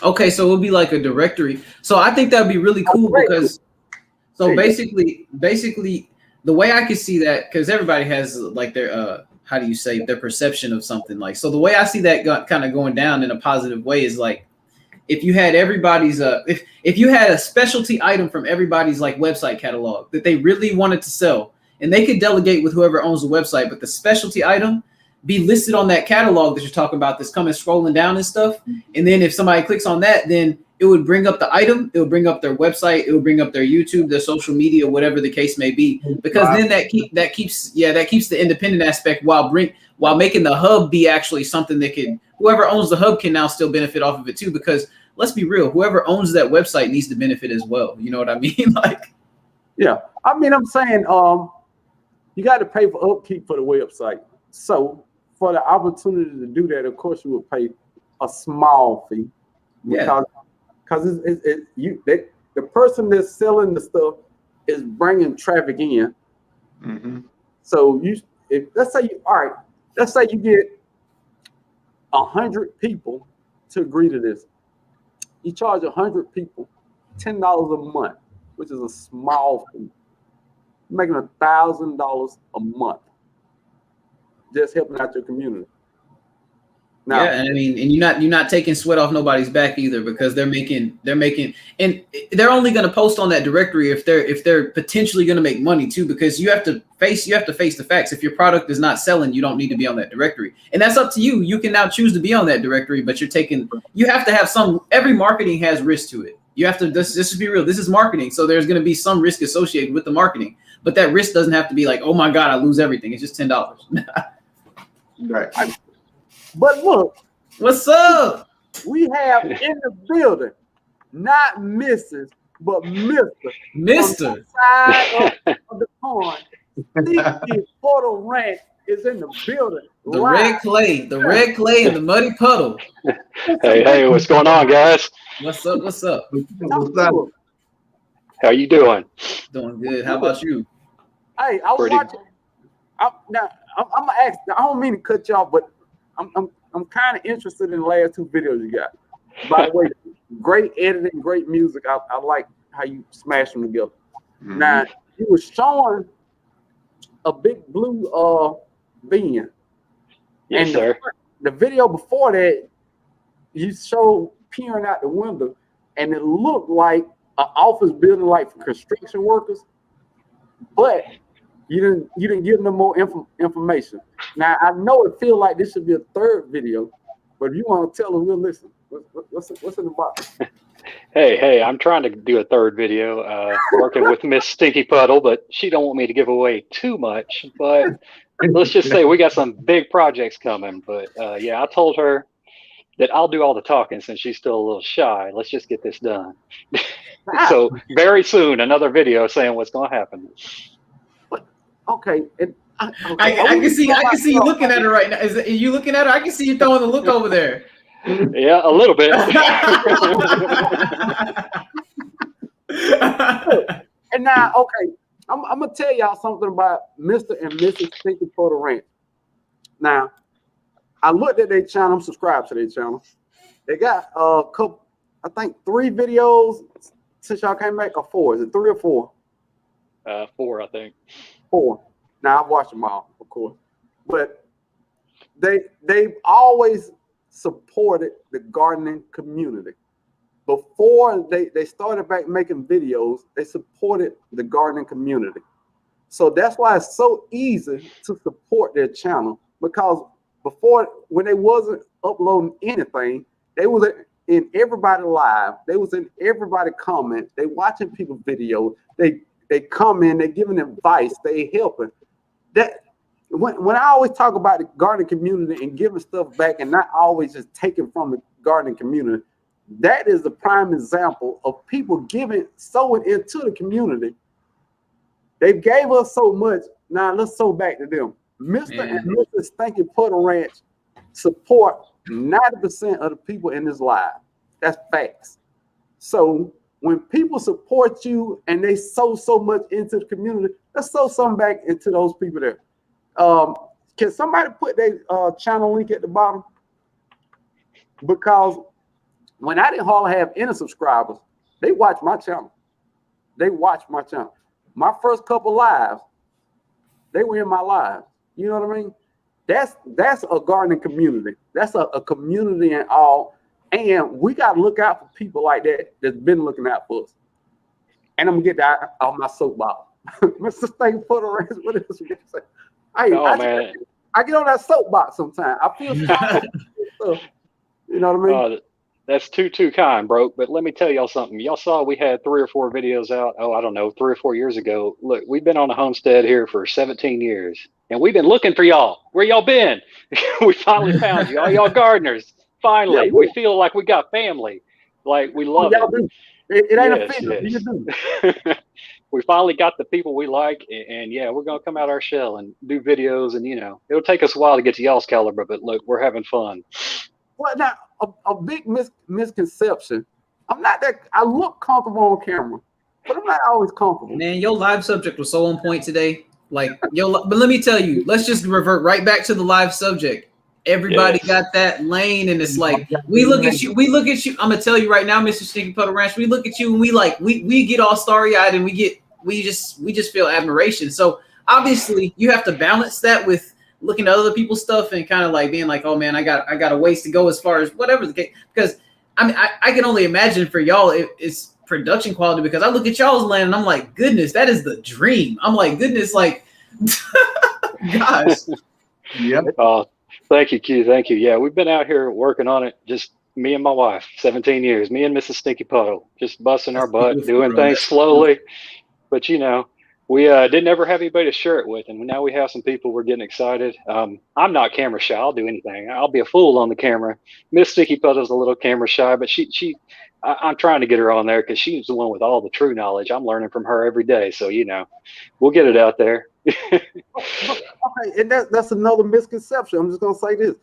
Okay, so it'll be like a directory. So I think that'd be really cool because, so basically, the way I could see that, because everybody has like their how do you say, their perception of something. Like, so the way I see that kind of going down in a positive way is like, if you had everybody's if you had a specialty item from everybody's like website catalog that they really wanted to sell, and they could delegate with whoever owns the website, but the specialty item be listed on that catalog that you're talking about that's coming scrolling down and stuff. And then if somebody clicks on that, then it would bring up the item, it would bring up their website, it would bring up their YouTube, their social media, whatever the case may be. Because then that keeps the independent aspect while making the hub be actually something that can, whoever owns the hub can now still benefit off of it too. Because let's be real, whoever owns that website needs to benefit as well. You know what I mean? Like, yeah, I mean, I'm saying, you got to pay for upkeep for the website. So for the opportunity to do that, of course, you would pay a small fee. Yeah. Because the person that's selling the stuff is bringing traffic in. Mm-hmm. So let's say you get 100 people to agree to this. You charge 100 people $10 a month, which is a small fee. You're making $1,000 a month just helping out your community. Now, yeah, and I mean, and you're not taking sweat off nobody's back either, because they're making, and they're only going to post on that directory if they're potentially going to make money too, because you have to face the facts. If your product is not selling, you don't need to be on that directory, and that's up to you. You can now choose to be on that directory, but you have to have every marketing has risk to it. You have to, this is be real. This is marketing. So there's going to be some risk associated with the marketing, but that risk doesn't have to be like, oh my God, I lose everything. It's just $10. Right. But look, what's up? We have in the building, not Mrs., but Mr. On the side of the pond. Steve Portal Ranch is in the building. The red clay and the muddy puddle. Hey, what's going on, guys? What's up? How you doing? Doing good. How about you? Hey, I was watching. I'm gonna ask. I don't mean to cut you off, but I'm kind of interested in the last two videos you got. By the way, great editing, great music. I like how you smash them together. Mm-hmm. Now you were showing a big blue bin. Yes, sir. The video before that, you showed peering out the window, and it looked like an office building, like for construction workers. But You didn't give them more information. Now I know it feels like this should be a third video, but if you want to tell them, we'll listen. What's in the box? Hey, I'm trying to do a third video, working with Miss Stinky Puddle, but she don't want me to give away too much. But let's just say we got some big projects coming. But yeah, I told her that I'll do all the talking since she's still a little shy. Let's just get this done. So very soon, another video saying what's going to happen. Okay. I can see you looking at her right now. Are you looking at her? I can see you throwing a look over there. Yeah, a little bit. And now, okay, I'm gonna tell y'all something about Mr. and Mrs. Stinky Puddle Ranch. Now, I looked at their channel. I'm subscribed to their channel. They got a couple, I think 3 videos since y'all came back, or 4. Is it 3 or 4? 4, I think. 4. Now I've watched them all, of course, but they've always supported the gardening community. Before they started back making videos, they supported the gardening community. So that's why it's so easy to support their channel, because before, when they wasn't uploading anything, they was in everybody live. They was in everybody comment. They watching people video. They come in, they giving advice, they helping. That when I always talk about the gardening community and giving stuff back and not always just taking from the gardening community, that is the prime example of people sowing into the community. They gave us so much. Now let's sow back to them. Mr. and Mrs. Stinky Puddle Ranch support 90% of the people in this live. That's facts. So when people support you and they sow so much into the community, let's sow some back into those people there. Can somebody put their channel link at the bottom? Because when I didn't hardly have any subscribers, they watch my channel. They watch my channel. My first couple lives, they were in my lives. You know what I mean? That's a gardening community. That's a community and all. And we got to look out for people like that that's been looking out for us. And I'm going to get that off my soapbox. Mr. Stinky Puddle Ranch, what else we got to say? Man. I get on that soapbox sometimes. I feel stuff. You know what I mean? That's too kind, bro. But let me tell y'all something. Y'all saw we had 3 or 4 videos out. Oh, I don't know, 3 or 4 years ago. Look, we've been on a homestead here for 17 years, and we've been looking for y'all. Where y'all been? We finally found you, all y'all gardeners. Finally, we feel like we got family. Like we love it. It ain't a feeling. Yes. We finally got the people we like, and yeah, we're gonna come out our shell and do videos, and it'll take us a while to get to y'all's caliber, but look, we're having fun. Well, now a big misconception. I'm not that. I look comfortable on camera, but I'm not always comfortable. Man, your live subject was so on point today. But let me tell you, let's just revert right back to the live subject. Everybody got that lane, and it's like we look at you. I'm gonna tell you right now, Mr. Stinky Puddle Ranch. We look at you and we get all starry eyed, and we just feel admiration. So obviously, you have to balance that with looking at other people's stuff and kind of like being like, oh man, I got a ways to go as far as whatever the case. Because I mean, I can only imagine for y'all it's production quality, because I look at y'all's land and I'm like, goodness, that is the dream. I'm like, goodness, like, gosh. Yep. Thank you, Q. Thank you. Yeah, we've been out here working on it. Just me and my wife, 17 years. Me and Mrs. Stinky Puddle, just busting our butt, doing things slowly. But we didn't ever have anybody to share it with, and now we have some people. We're getting excited. I'm not camera shy. I'll do anything. I'll be a fool on the camera. Miss Stinky Puddle's a little camera shy, but I'm trying to get her on there because she's the one with all the true knowledge. I'm learning from her every day, so we'll get it out there. Okay, and that's another misconception. I'm just gonna say this.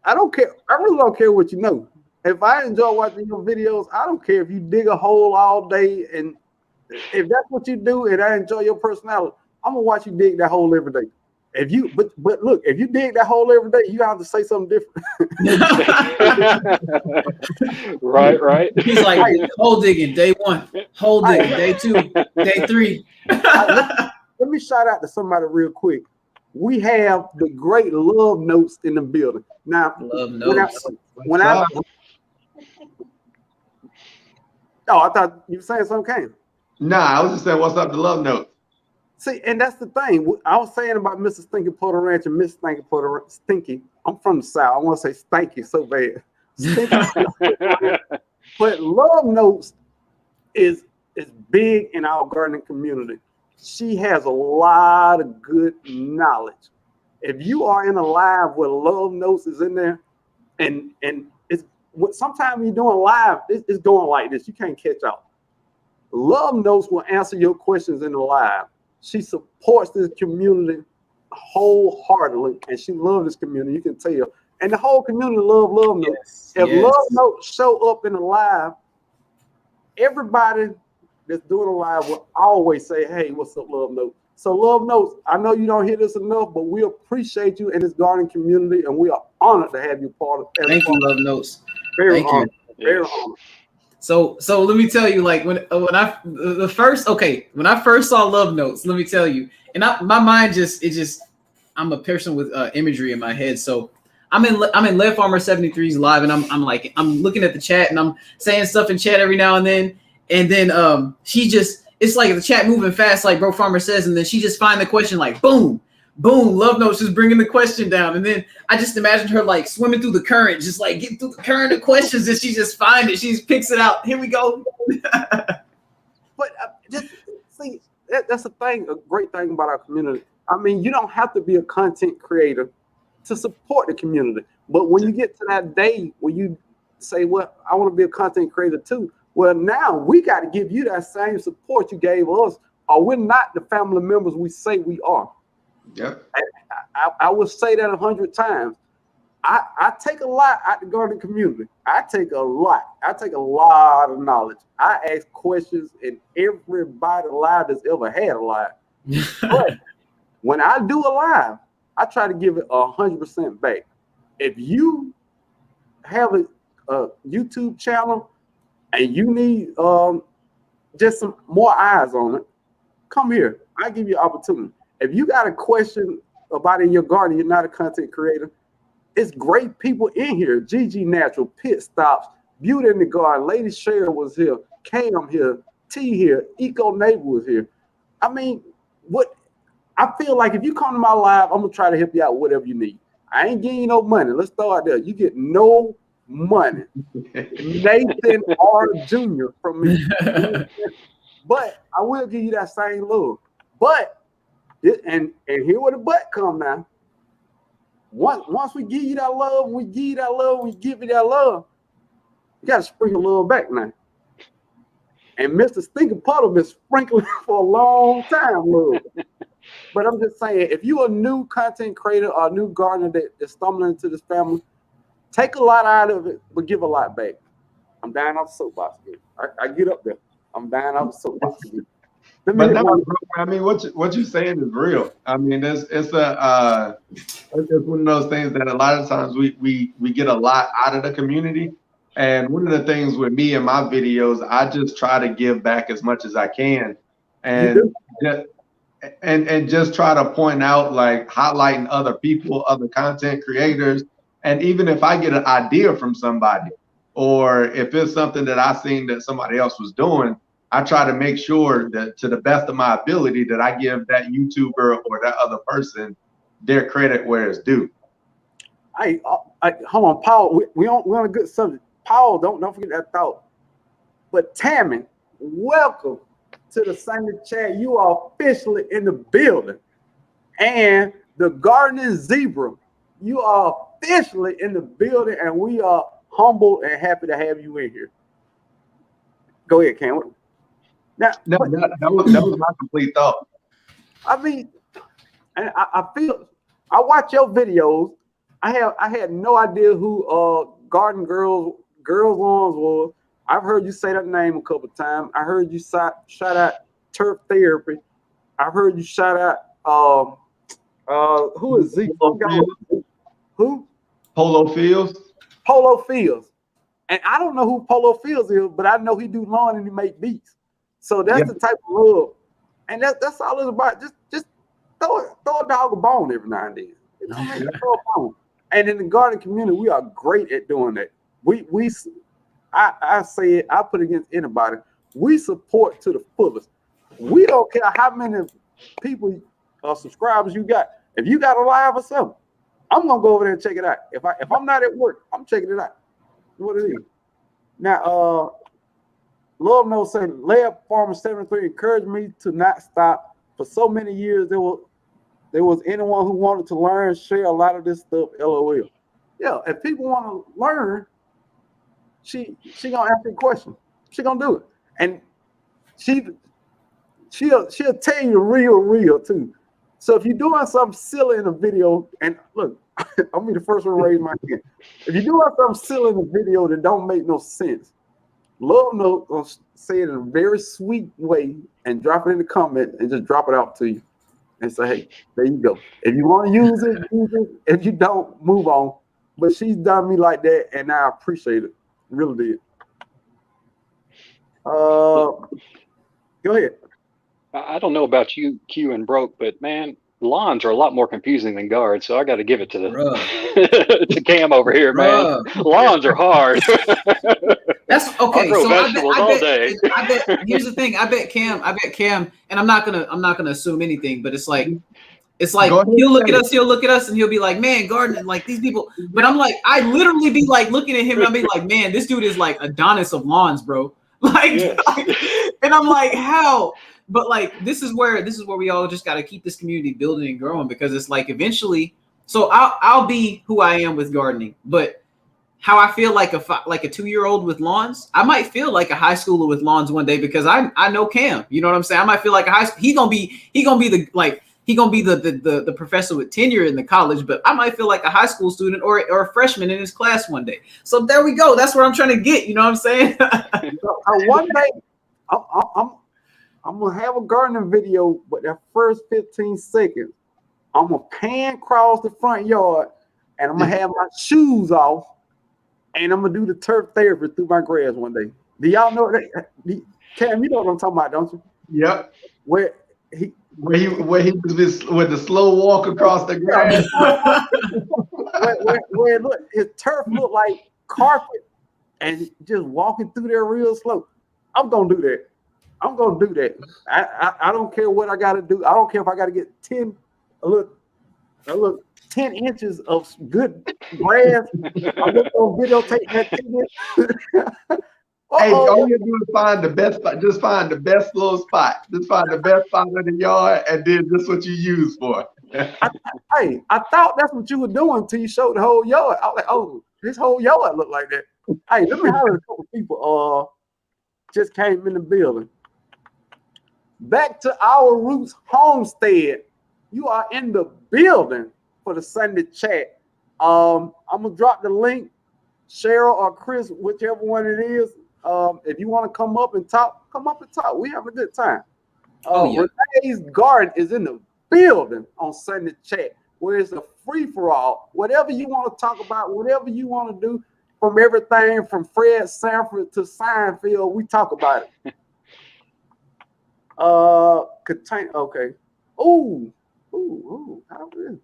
I don't care. I really don't care what you know. If I enjoy watching your videos, I don't care if you dig a hole all day, and if that's what you do, and I enjoy your personality, I'm gonna watch you dig that hole every day. But look, if you dig that hole every day, you have to say something different. Right. He's like, hole digging, day 1, hole digging, day 2, day 3. Let me shout out to somebody real quick. We have the great love notes in the building. Now, love notes. I thought you were saying something, Kane. Nah, I was just saying, what's up to love notes? See, and that's the thing. I was saying about Mr. Stinky Puddle Ranch and Miss Stinky Puddle Stinky. I'm from the South. I want to say Stinky so bad. Stinky. But Love Notes is big in our gardening community. She has a lot of good knowledge. If you are in a live where Love Notes is in there, and it's sometimes you're doing live, it's going like this. You can't catch up. Love Notes will answer your questions in the live. She supports this community wholeheartedly, and she loves this community. You can tell. And the whole community love Love Notes. If Love Notes show up in the live, everybody that's doing a live will always say, hey, what's up, Love Notes? So Love Notes, I know you don't hear this enough, but we appreciate you in this gardening community, and we are honored to have you part of it. Thank you, Love Notes. Very Thank honored. you. Very honored. So let me tell you, like when I first saw Love Notes, let me tell you, and my mind I'm a person with imagery in my head. So I'm in Lead Farmer 73's live, and I'm looking at the chat and I'm saying stuff in chat every now and then it's like the chat moving fast, like Bro Farmer says, and then she just find the question like boom, boom, Love Notes just bringing the question down, and then I just imagined her like swimming through the current, just like getting through the current of questions, and she just find it, she just picks it out. Here we go. But just see, that's a great thing about our community. I mean, you don't have to be a content creator to support the community, but when you get to that day where you say, well, I want to be a content creator too, well, now we got to give you that same support you gave us, or we're not the family members we say we are. Yep. I would say that 100 times. I take a lot out the gardening community. I take a lot of knowledge. I ask questions, and everybody live that's ever had a live. But when I do a live, I try to give it 100% back. If you have a YouTube channel and you need just some more eyes on it, come here. I give you opportunity. If you got a question about in your garden, you're not a content creator, it's great people in here. Gigi Natural, Pit Stops, Beauty in the Garden, Lady Cheryl was here, Cam here, T here, Eco Neighbor was here. I mean, I feel like if you come to my live, I'm gonna try to help you out with whatever you need. I ain't giving you no money. Let's throw out there. You get no money. Nathan R. Jr. from me. But I will give you that same love. But and here where the but come now. Once we give you that love, we give you that love, you gotta sprinkle love back now. And Mr. Stinky Puddle been sprinkling for a long time, love. But I'm just saying, if you're a new content creator or a new gardener that is stumbling into this family, take a lot out of it, but give a lot back. I'm dying off the soapbox again. I get up there. I'm dying off the soapbox again. But no, I mean, what you're saying is real. I mean, it's one of those things that a lot of times we get a lot out of the community. And one of the things with me and my videos, I just try to give back as much as I can, and just try to point out, like, highlighting other people, other content creators. And even if I get an idea from somebody, or if it's something that I seen that somebody else was doing, I try to make sure that, to the best of my ability, that I give that YouTuber or that other person their credit where it's due. Hold on, Paul. We're on a good subject. Paul, don't forget that thought. But Tammy, welcome to the Sunday chat. You are officially in the building. And the Gardening Zebra, you are officially in the building, and we are humbled and happy to have you in here. Go ahead, Cam. Now, that was my complete thought. I mean, and I feel, I watch your videos. I had no idea who Garden Girls Lawns was. I've heard you say that name a couple of times. I heard you shout out Turf Therapy. I heard you shout out who is Zeke? Who? Polo Fields. Polo Fields. And I don't know who Polo Fields is, but I know he do lawn and he make beats. So that's the type of love. And that's all it's about. Just throw a dog a bone every now and then. You know, throw a bone. And in the garden community, we are great at doing that. I say it, I put it against anybody. We support to the fullest. We don't care how many people, subscribers you got. If you got a live or something, I'm gonna go over there and check it out. If I'm not at work, I'm checking it out. What it is. Now, Lord knows, saying Lab Farmer 73 encouraged me to not stop. For so many years, there was anyone who wanted to learn, share a lot of this stuff. LOL. Yeah, if people want to learn, she gonna ask a question. She gonna do it, and she'll tell you real too. So if you're doing something silly in a video, and look, I'll be the first one to raise my hand. If you're doing something silly in a video that don't make no sense, Love Note will say it in a very sweet way and drop it in the comment and just drop it out to you and say, hey, there you go. If you want to use it, use it. If you don't, move on. But she's done me like that, and I appreciate it. Really did. Go ahead. I don't know about you, Q and Broke, but man, lawns are a lot more confusing than guards. So I got to give it to the to Cam over here, man. Lawns are hard. That's okay. I'll grow vegetables all day. I bet. Here's the thing. I bet Cam, and I'm not gonna assume anything, but it's like he'll look at us, and he'll be like, man, gardening, like these people. But I'm like, I literally be like looking at him, and I'll be like, man, this dude is like Adonis of lawns, bro. Like, and I'm like, how? But like, this is where we all just got to keep this community building and growing, because it's like eventually. So I'll be who I am with gardening, but how I feel like a 2-year-old with lawns, I might feel like a high schooler with lawns one day, because I know Cam. You know what I'm saying? I might feel like a high school. He gonna be the professor with tenure in the college, but I might feel like a high school student or a freshman in his class one day. So there we go. That's what I'm trying to get. You know what I'm saying? One day, I'm gonna have a gardening video, but that first 15 seconds, I'm gonna pan across the front yard, and I'm gonna have my shoes off, and I'm gonna do the turf therapy through my grass one day. Do y'all know that? Cam, you know what I'm talking about, don't you? Yep. Where he was with the slow walk across the grass. where look, his turf looked like carpet, and just walking through there real slow. I'm gonna do that. I don't care what I gotta do. I don't care if I gotta get 10 inches of good grass. I'm just gonna videotape that 10 inches. Hey, all you do is find the best spot. Just find the best little spot. Just find the best spot in the yard, and then that's what you use for. I thought that's what you were doing until you showed the whole yard. I was like, oh, this whole yard look like that. Hey, let me highlight a couple people just came in the building. Back to Our Roots Homestead. You are in the building for the Sunday chat. I'm gonna drop the link. Cheryl or Chris, whichever one it is. If you want to come up and talk, come up and talk. We have a good time. Renee's Garden is in the building on Sunday chat, where it's a free-for-all. Whatever you want to talk about, whatever you want to do, from everything from Fred Sanford to Seinfeld, we talk about it. Okay. Ooh, how is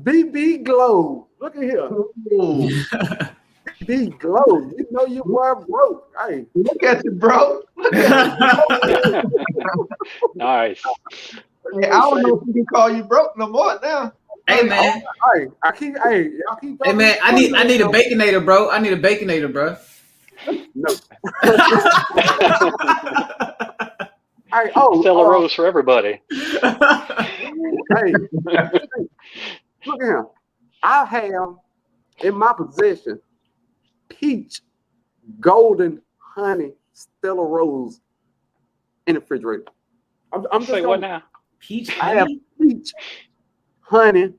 BB Glow. Look at here. BB Glow. You know you were broke. Hey, look at you, bro. Look at you. Nice. Hey, I don't know if we can call you broke no more now. Hey man. Y'all keep Hey man, I need a baconator, bro. I need a baconator, bro. No. Stella Rose for everybody. Hey, look at him. I have in my possession peach, golden, honey, Stella Rose in the refrigerator. I'm just say what now? Peach, I have peach, honey,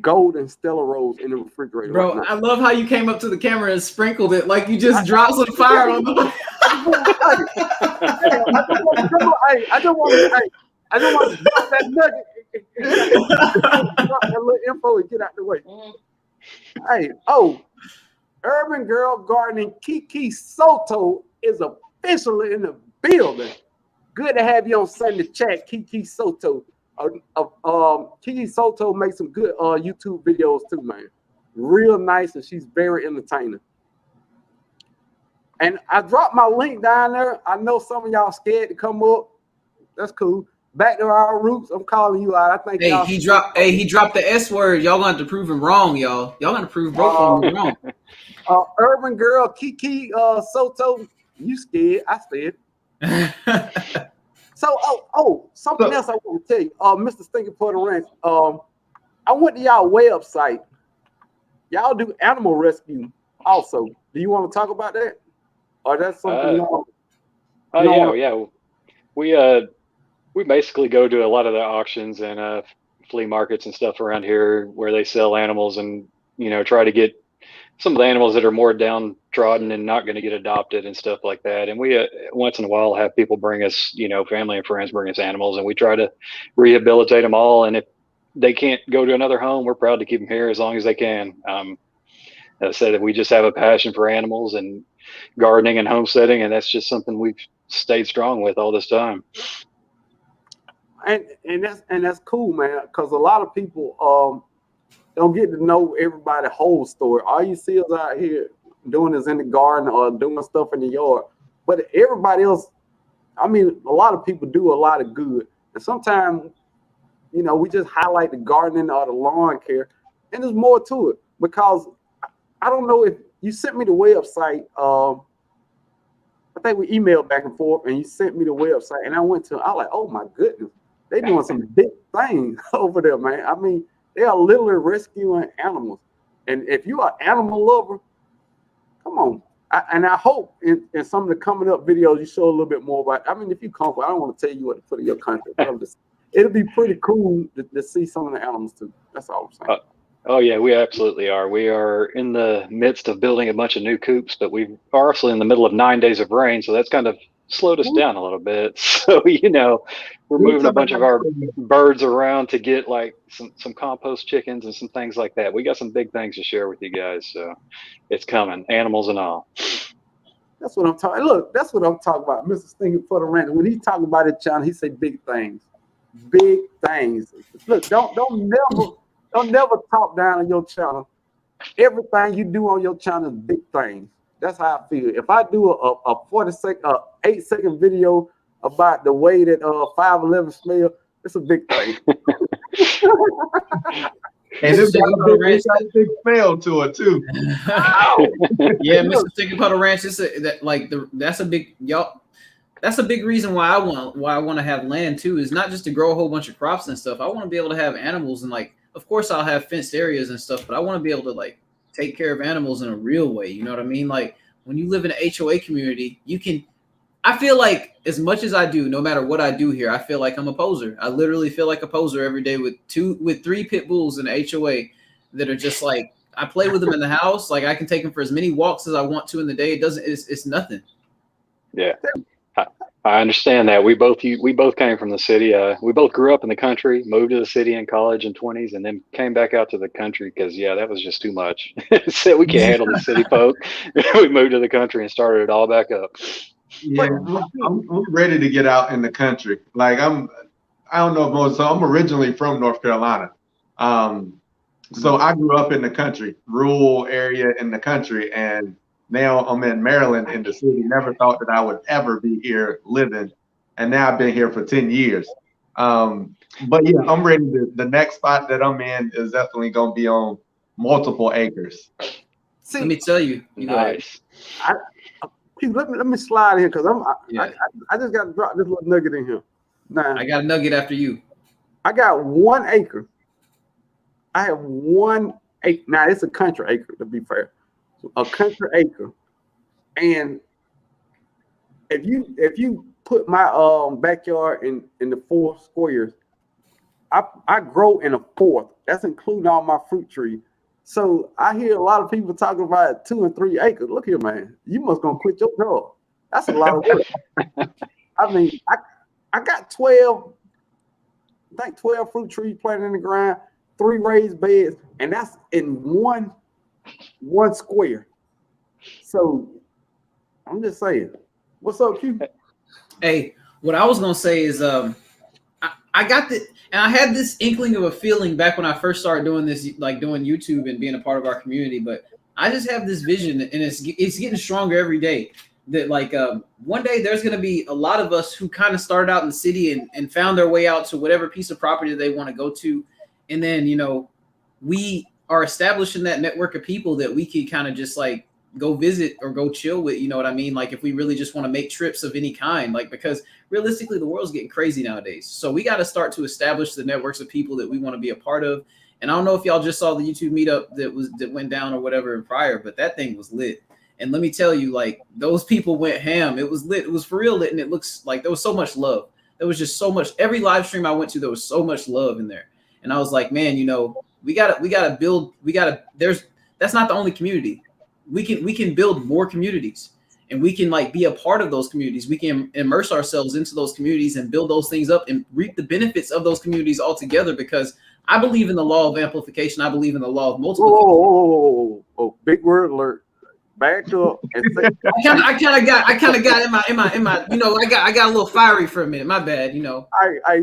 golden Stella Rose in the refrigerator. Bro, right, I love how you came up to the camera and sprinkled it like you just dropped some fire on the. I just want to drop that nugget. Drop that little info and get out the way. Hey, Urban Girl Gardening Kiki Soto is officially in the building. Good to have you on Sunday chat, Kiki Soto. Kiki Soto makes some good YouTube videos too, man. Real nice, and she's very entertaining. And I dropped my link down there. I know some of y'all scared to come up. That's cool. Back to our roots. I'm calling you out. I think he dropped the S word. Y'all gonna have to prove him wrong, y'all. Y'all gonna prove both of them wrong. Urban girl Kiki Soto, you scared? I said. So something else I want to tell you. Mr. Stinky Puerto Ranch. I went to y'all website. Y'all do animal rescue also. Do you want to talk about that? Or that's something yeah. We basically go to a lot of the auctions and flea markets and stuff around here where they sell animals and, try to get some of the animals that are more downtrodden and not going to get adopted and stuff like that. And we once in a while have people bring us, family and friends bring us animals, and we try to rehabilitate them all. And if they can't go to another home, we're proud to keep them here as long as they can. As I said, that we just have a passion for animals and gardening and homesteading, and that's just something we've stayed strong with all this time. And that's cool, man, because a lot of people don't get to know everybody's whole story. All you see is out here doing is in the garden or doing stuff in the yard. But everybody else, a lot of people do a lot of good. And sometimes, we just highlight the gardening or the lawn care, and there's more to it. Because I don't know if you sent me the website. I think we emailed back and forth, and you sent me the website, and I was like, oh my goodness. They doing some big things over there, man. They are literally rescuing animals. And if you're an animal lover, come on. I hope in some of the coming up videos you show a little bit more about. If you come, I don't want to tell you what to put in your country. It'll be pretty cool to see some of the animals too. That's all I'm saying. Oh yeah, we absolutely are. We are in the midst of building a bunch of new coops, but we are also in the middle of 9 days of rain, so that's kind of slowed us down a little bit. So, we're moving a bunch of our birds around to get like some compost chickens and some things like that. We got some big things to share with you guys. So it's coming, animals and all. That's what I'm talking. Look, that's what I'm talking about. Mr. Stinky Puerto Ranch. When he talking about it, John, he say big things. Big things. Look, don't never talk down on your channel. Everything you do on your channel is big things. That's how I feel. If I do a 8-second video about the way that 511 smell, it's a big thing. And it's got a big smell to it too. Yeah, Mr. Stinky Puddle Ranch. That's a big reason why I want to have land too. Is not just to grow a whole bunch of crops and stuff. I want to be able to have animals and of course I'll have fenced areas and stuff, but I want to be able to take care of animals in a real way. You know what I mean? Like when you live in an HOA community, I feel like as much as I do, no matter what I do here, I feel like I'm a poser. I literally feel like a poser every day with 3 pit bulls in the HOA that are just I play with them in the house. I can take them for as many walks as I want to in the day. It's nothing. Yeah. I understand that. We both came from the city. We both grew up in the country, moved to the city in college in 20s, and then came back out to the country because that was just too much. So we can't handle the city folk. We moved to the country and started it all back up. Yeah, I'm ready to get out in the country. I don't know if most. So I'm originally from North Carolina. So I grew up in the country, rural area in the country, and now I'm in Maryland in the city. Never thought that I would ever be here living. And now I've been here for 10 years. But yeah, I'm ready the next spot that I'm in is definitely going to be on multiple acres. Let me tell you. Nice. Let me slide in here because I just got to drop this little nugget in here. Now, I got a nugget after you. I got 1 acre. I have 1 acre. Now, it's a country acre, to be fair. A country acre, and if you put my backyard in the 4 squares, I grow in a 4th. That's including all my fruit trees. So I hear a lot of people talking about 2 and 3 acres. Look here, man, you must gonna quit your job. That's a lot of work. I got 12. I think 12 fruit trees planted in the ground, 3 raised beds, and that's in one square. So I'm just saying, what's up, Q? Hey, what I was gonna say is I got the, and I had this inkling of a feeling back when I first started doing this, doing YouTube and being a part of our community, but I just have this vision and it's getting stronger every day. that like one day there's going to be a lot of us who kind of started out in the city and found their way out to whatever piece of property they want to go to. And then, you know, we are establishing that network of people that we can kind of just like go visit or go chill with, you know what I mean? Like if we really just want to make trips of any kind, like, because realistically the world's getting crazy nowadays. So we got to start to establish the networks of people that we want to be a part of. And I don't know if y'all just saw the YouTube meetup that went down or whatever in prior, but that thing was lit. And let me tell you, like, those people went ham. It was lit. It was for real lit. And it looks like there was so much love. There was just so much. Every live stream I went to, there was so much love in there. And I was like, man, you know, we gotta build. That's not the only community. We can build more communities, and we can like be a part of those communities. We can immerse ourselves into those communities and build those things up and reap the benefits of those communities all together. Because I believe in the law of amplification. I believe in the law of multiplication. Oh, big word alert. Back up. And say, I kind of got in my, you know, I got a little fiery for a minute. My bad, you know.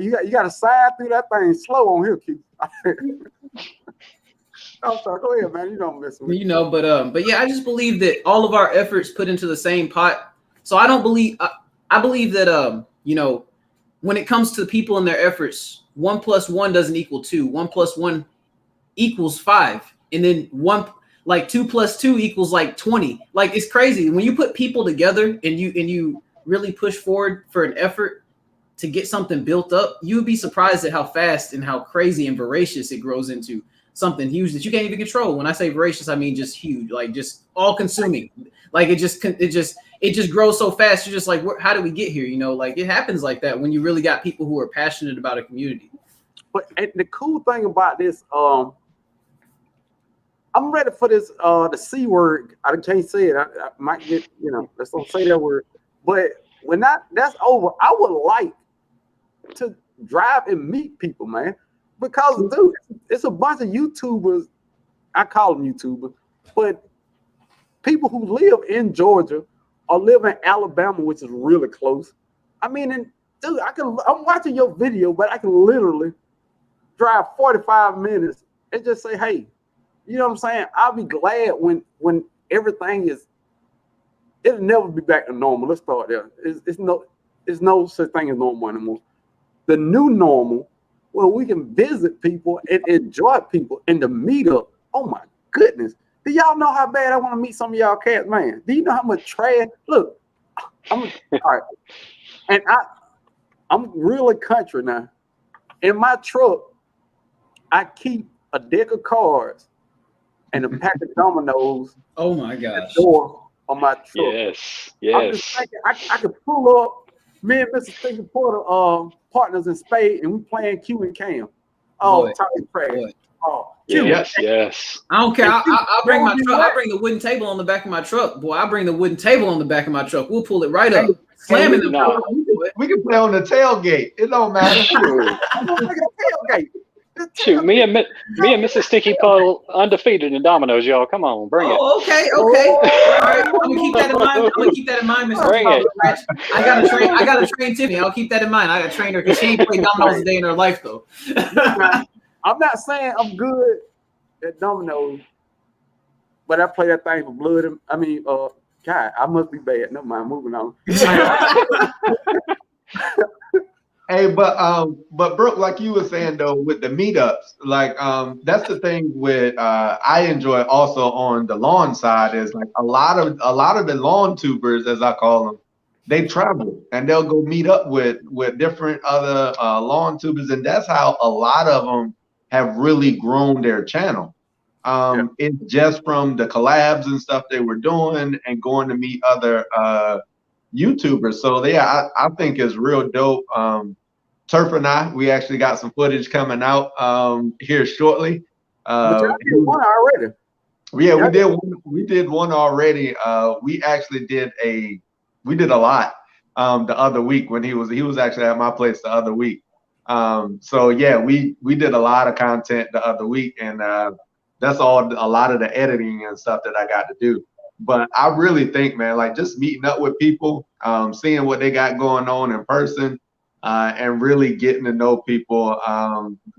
You got to side through that thing slow on here, Keith. I'm sorry. Go ahead, man. You don't mess with me. You know, but yeah, I just believe that all of our efforts put into the same pot. So I don't believe. I believe that you know, when it comes to people and their efforts, 1 + 1 doesn't equal 2. 1 + 1 = 5, and then 2 + 2 = like 20. Like, it's crazy when you put people together and you really push forward for an effort to get something built up. You would be surprised at how fast and how crazy and voracious it grows into something huge that you can't even control. When I say voracious, I mean just huge, like just all consuming. Like it just grows so fast. You're just like, how did we get here? You know, like it happens like that when you really got people who are passionate about a community. But the cool thing about this, I'm ready for this the C word. I can't say it. I might get, you know, let's don't say that word. But when that's over, I would like to drive and meet people, man. Because, dude, it's a bunch of YouTubers. I call them YouTubers, but people who live in Georgia or live in Alabama, which is really close. I mean, and dude, I'm watching your video, but I can literally drive 45 minutes and just say, hey, you know what I'm saying? I'll be glad when everything it'll never be back to normal. Let's start there. It's no such thing as normal anymore. The new normal, where we can visit people and enjoy people and the meetup. Oh my goodness. Do y'all know how bad I want to meet some of y'all cats, man? Do you know how much trash? Look, all right. And I'm really country now. In my truck, I keep a deck of cards and a pack of dominoes. Oh my gosh. At the door on my truck. Yes. I'm just thinking I could pull up. Me and Mr. Stinky Porter partners in spade, and we playing Q and Cam. Oh, talking trash. Oh, Q. Yes. I don't care. I'll bring my truck. I'll bring the wooden table on the back of my truck. Boy, I'll bring the wooden table on the back of my truck. We'll pull it right up. Slamming them. No. We can play on the tailgate. It don't matter. Tailgate. Shoot, me and Mrs. Stinky Puddle undefeated in dominoes, y'all. Come on, bring it. Okay. All right, I'm gonna keep that in mind. Mr. Bring it. I gotta train Tiffany. I'll keep that in mind. I gotta train her because she ain't played dominoes a day in her life though. I'm not saying I'm good at dominoes, but I play that thing for blood. I mean, God, I must be bad. Never mind. Moving on. Hey, but Brooke, like you were saying though, with the meetups, like that's the thing with I enjoy also on the lawn side is like a lot of the lawn tubers, as I call them, they travel and they'll go meet up with different other lawn tubers, and that's how a lot of them have really grown their channel. It's just from the collabs and stuff they were doing and going to meet other YouTubers. So yeah, I think it's real dope. Turf and I, we actually got some footage coming out here shortly. But y'all did one already. Yeah, we did one already. We actually did a lot the other week when he was actually at my place the other week. So yeah, we did a lot of content the other week, and that's a lot of the editing and stuff that I got to do. But I really think, man, like just meeting up with people, seeing what they got going on in person, and really getting to know people.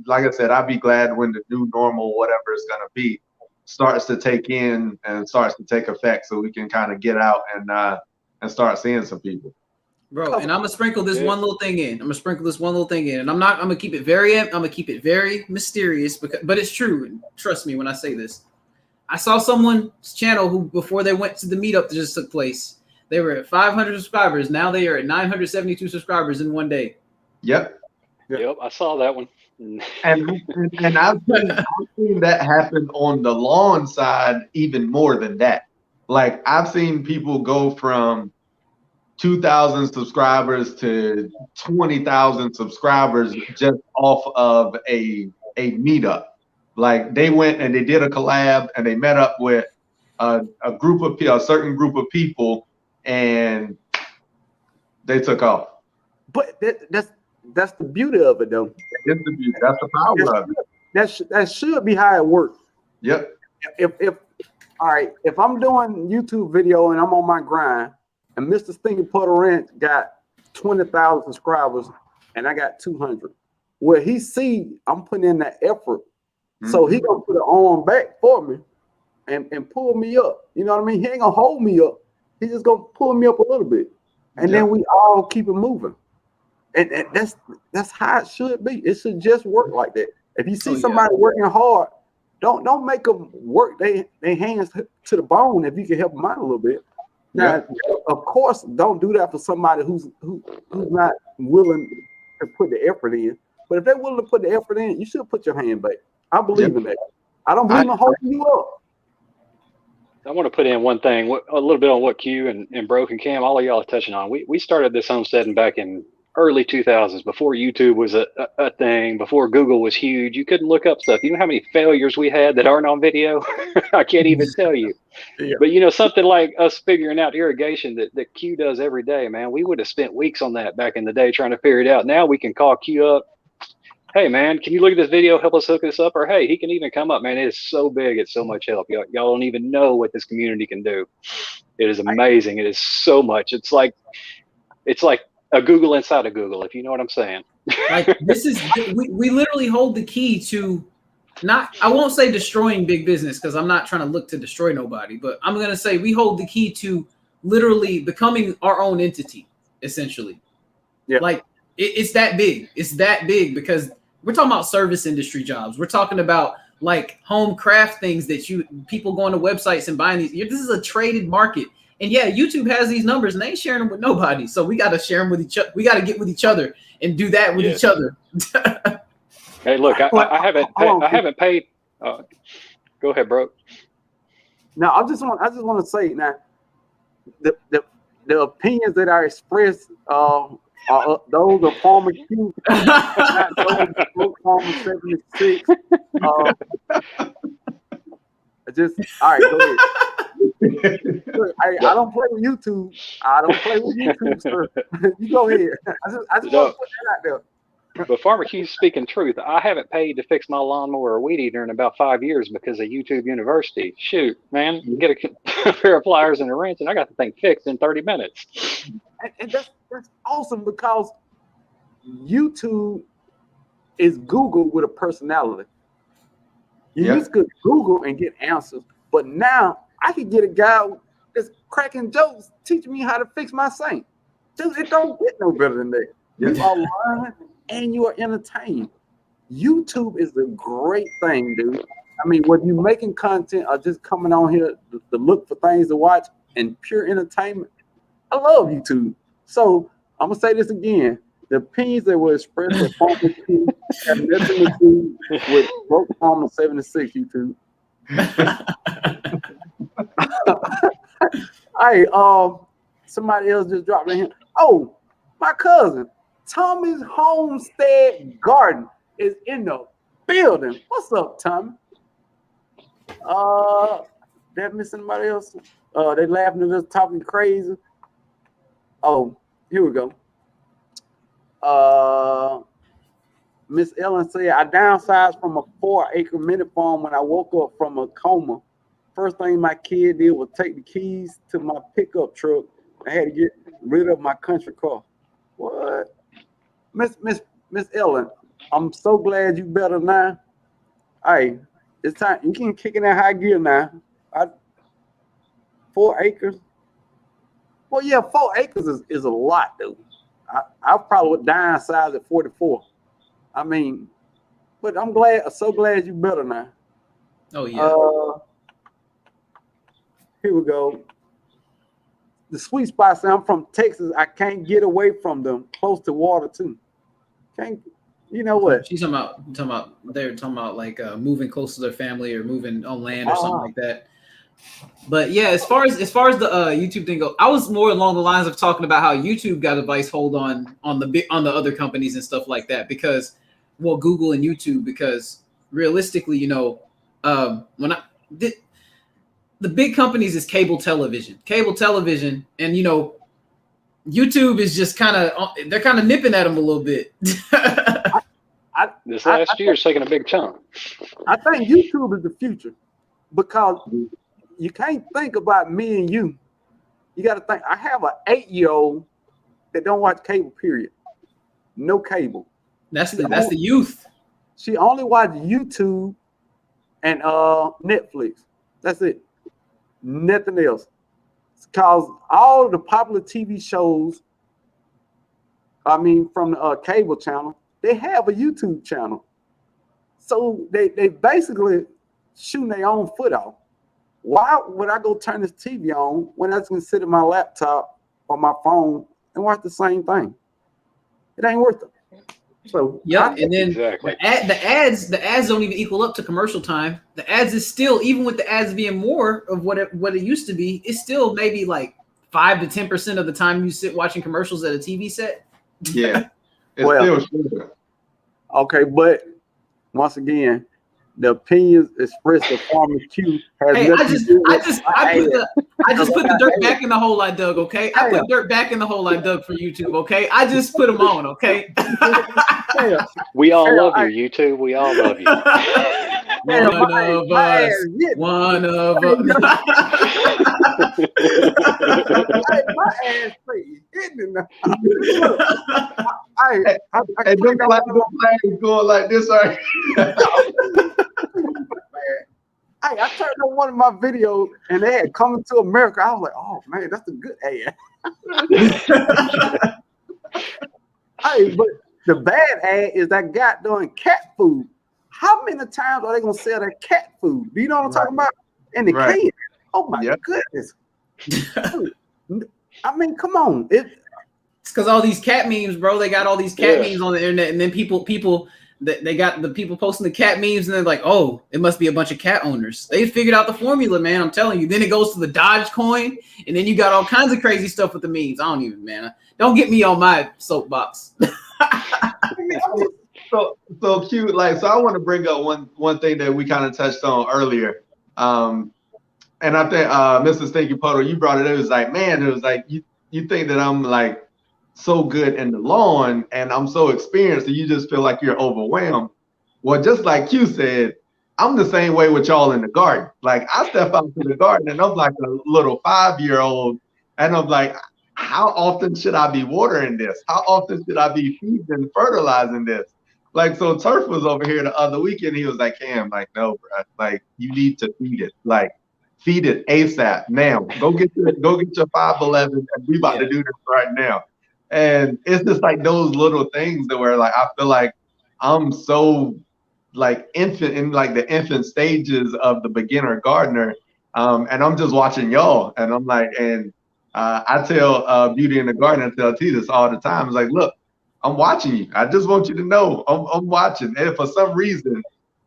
Like I said, I'd be glad when the new normal, whatever it's going to be, starts to take in and starts to take effect, so we can kind of get out and and start seeing some people. Bro, and I'm gonna sprinkle this one little thing in. And I'm gonna keep it very mysterious, but it's true. Trust me when I say this. I saw someone's channel who, before they went to the meetup that just took place, they were at 500 subscribers. Now they are at 972 subscribers in one day. Yep, I saw that one. and I've seen that happen on the lawn side even more than that. Like, I've seen people go from 2,000 subscribers to 20,000 subscribers just off of a meetup. Like, they went and they did a collab and they met up with a certain group of people, and they took off. But that's the beauty of it, though. It's the beauty. That's the power of it. That should be how it works. Yep. If I'm doing YouTube video and I'm on my grind, and Mr. Stinky Puddle Ranch got 20,000 subscribers, and I got 200. Well, he see I'm putting in that effort, so he gonna put an arm back for me, and pull me up. You know what I mean? He ain't gonna hold me up. He's just gonna pull me up a little bit, and then we all keep it moving. And that's how it should be. It should just work like that. If you see somebody working hard, don't make them work their hands to the bone if you can help them out a little bit. Now, of course, don't do that for somebody who's not willing to put the effort in. But if they're willing to put the effort in, you should put your hand back. I believe in that. I don't believe in holding you up. I want to put in one thing, a little bit on what Q and Broken Cam, all of y'all are touching on. We started this homesteading back in early 2000s, before YouTube was a thing, before Google was huge. You couldn't look up stuff. You know how many failures we had that aren't on video? I can't even tell you. But you know, something like us figuring out irrigation that Q does every day, man, we would have spent weeks on that back in the day trying to figure it out. Now we can call Q up. Hey man, can you look at this video, help us hook this up? Or hey, he can even come up, man. It is so big, it's so much help. Y'all don't even know what this community can do. It is amazing. It is so much. It's like a Google inside of Google, if you know what I'm saying. Like, this is we literally hold the key to, not, I won't say destroying big business, because I'm not trying to look to destroy nobody, but I'm gonna say we hold the key to literally becoming our own entity, essentially. Like, it's that big. It's that big because we're talking about service industry jobs. We're talking about like home craft things that people going to websites and buying these. This is a traded market. And yeah, YouTube has these numbers and they ain't sharing them with nobody. So we got to share them with each other. We got to get with each other and do that with each other. Hey, look, I haven't paid. Go ahead, bro. Now, I just want to say now, the opinions that I expressed those are Farmer Q, not those Farmer 76. Just all right, go ahead. Look, I don't play with YouTube. I don't play with YouTube, sir. You go ahead. I just want to put that out there. But Farmer Q's speaking truth. I haven't paid to fix my lawnmower or weed eater in about 5 years because of YouTube University. Shoot, man, you get a pair of pliers and a wrench, and I got the thing fixed in 30 minutes. And that's awesome because YouTube is Google with a personality. You used to Google and get answers, but now I can get a guy that's cracking jokes teaching me how to fix my sink. Dude, it don't get no better than that. You are learning and you are entertained. YouTube is a great thing, dude. I mean, whether you're making content or just coming on here to look for things to watch and pure entertainment, I love YouTube. So I'm gonna say this again. The opinions that were expressed with Farmer Q have nothing to do with Broke Farmer 76 YouTube. Hey, somebody else just dropped in here. Oh, my cousin, Tommy's Homestead Garden is in the building. What's up, Tommy? Did I miss somebody else? They laughing at us, talking crazy. Oh, here we go. Miss Ellen said, I downsized from a 4-acre mini farm when I woke up from a coma. First thing my kid did was take the keys to my pickup truck. I had to get rid of my country car. What? Miss Ellen, I'm so glad you better now. Hey, it's time. You can kick in that high gear now. 4 acres. Well, yeah, 4 acres is a lot, though. I probably would downsize at 44. I mean, but I'm so glad you better now. Oh yeah. Here we go. The sweet spot say I'm from Texas. I can't get away from them. Close to water too. Can't. You know what? She's talking about they're talking about like moving close to their family or moving on land or something like that. But yeah, as far as the YouTube thing goes, I was more along the lines of talking about how YouTube got a vice hold on the other companies and stuff like that because, well, Google and YouTube, because realistically, you know, the big companies is cable television, and you know, YouTube is just they're kind of nipping at them a little bit. This last year's taking a big chunk. I think YouTube is the future because you can't think about me and you. You got to think. I have an 8-year-old that don't watch cable. Period. No cable. That's the youth. She only watches YouTube and Netflix. That's it. Nothing else. Because all of the popular TV shows, I mean, from the cable channel, they have a YouTube channel. So they basically shooting their own foot off. Why would I go turn this TV on when I can sit at my laptop or my phone and watch the same thing? It ain't worth it. So yeah, and then exactly. the ads don't even equal up to commercial time. The ads is still, even with the ads being more of what it used to be, it's still maybe like 5 to 10% of the time you sit watching commercials at a TV set. Yeah, it's still okay, but once again, the opinions expressed of Farmer Q has nothing to do with I just put the dirt back in the hole I dug, okay? I put dirt back in the hole I dug for YouTube, okay? I just put them on, okay? We all love you, YouTube. We all love you. One of us. My ass face hitting it. I don't like the flag going like this, right? Hey, I turned on one of my videos and they had Coming to America. I was like, oh man, that's a good ad. Hey, but the bad ad is that guy doing cat food. How many times are they gonna sell that cat food? Do you know what I'm talking about? In the can. Oh my goodness. I mean, come on. It's because all these cat memes, bro. They got all these cat memes on the internet, and then people they got the people posting the cat memes, and they're like, oh, it must be a bunch of cat owners. They figured out the formula, man. I'm telling you. Then it goes to the Dodge coin, and then you got all kinds of crazy stuff with the memes. I don't even, man. Don't get me on my soapbox. So cute. Like, so I want to bring up one thing that we kind of touched on earlier. And I think Mr. Stinky Puddle, you brought it. It was like, man, it was like you think that I'm like so good in the lawn and I'm so experienced and you just feel like you're overwhelmed. Well, just like you said, I'm the same way with y'all in the garden. Like I step out to the garden and I'm like a little 5-year-old and I'm like, how often should I be watering this? How often should I be feeding and fertilizing this? Like, so Turf was over here the other weekend. He was like, Cam, like, no, bro, like you need to feed it. Like, feed it ASAP now. Go get your 511 and we about to do this right now. And it's just like those little things that where like I feel like I'm so like infant in like the infant stages of the beginner gardener. And I'm just watching y'all and I'm like, and I tell Beauty in the Garden, I tell T this all the time. It's like, look, I'm watching you. I just want you to know I'm watching. And for some reason,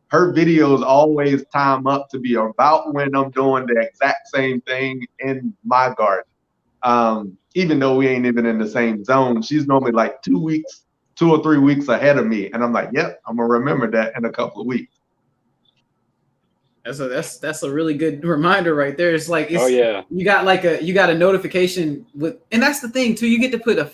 her videos always time up to be about when I'm doing the exact same thing in my garden. Even though we ain't even in the same zone, she's normally like 2 or 3 weeks ahead of me. And I'm like, yep, I'm gonna remember that in a couple of weeks. That's a really good reminder right there. It's like, you got a notification with, and that's the thing too. You get to put a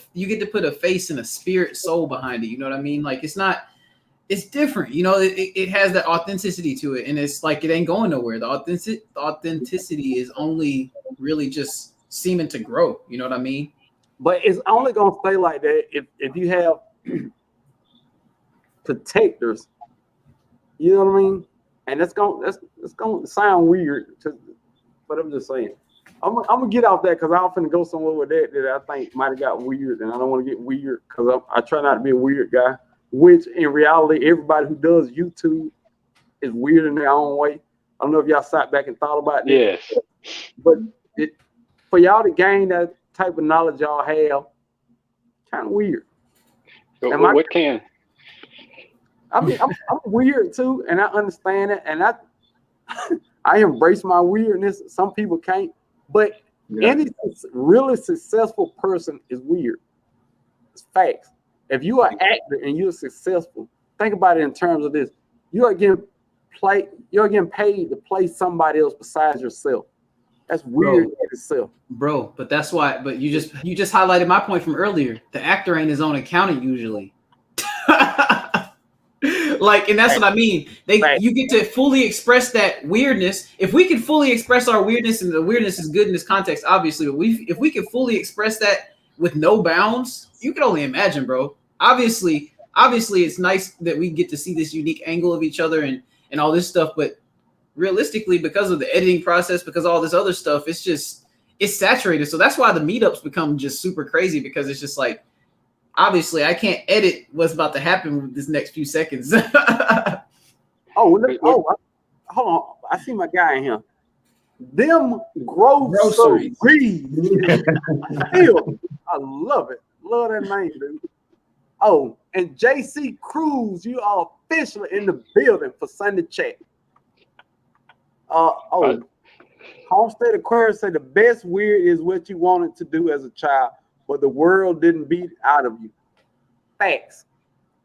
face and a spirit soul behind it. You know what I mean? Like it's different. You know, it has that authenticity to it, and it's like it ain't going nowhere. The authenticity is only really just seeming to grow. You know what I mean? But it's only gonna stay like that if you have protectors. You know what I mean? And it's gonna sound weird, but I'm just saying. I'm gonna get off that because I'm finna go somewhere with that I think might have got weird, and I don't want to get weird because I try not to be a weird guy. Which in reality, everybody who does YouTube is weird in their own way. I don't know if y'all sat back and thought about this. Yes. But for y'all to gain that type of knowledge y'all have, kind of weird. What can? I mean, I'm weird too, and I understand it, and I embrace my weirdness. Some people can't, but any really successful person is weird. It's facts. If you are an actor and you're successful, think about it in terms of this: you're getting paid to play somebody else besides yourself. That's weird in itself, bro. But that's why. But you just highlighted my point from earlier. The actor ain't his own accountant usually. Like, and that's what I mean. You get to fully express that weirdness. If we can fully express our weirdness, and the weirdness is good in this context, obviously. But if we can fully express that with no bounds, you can only imagine, bro. Obviously, it's nice that we get to see this unique angle of each other and all this stuff. But realistically, because of the editing process, because of all this other stuff, it's saturated. So that's why the meetups become just super crazy, because it's just like, obviously, I can't edit what's about to happen with this next few seconds. Hold on. I see my guy in here. Them groceries. I love it. Love that name, dude. Oh, and JC Cruz, you are officially in the building for Sunday Chat. Homestead Aquarius said the best weird is what you wanted to do as a child, but the world didn't beat out of you. Facts.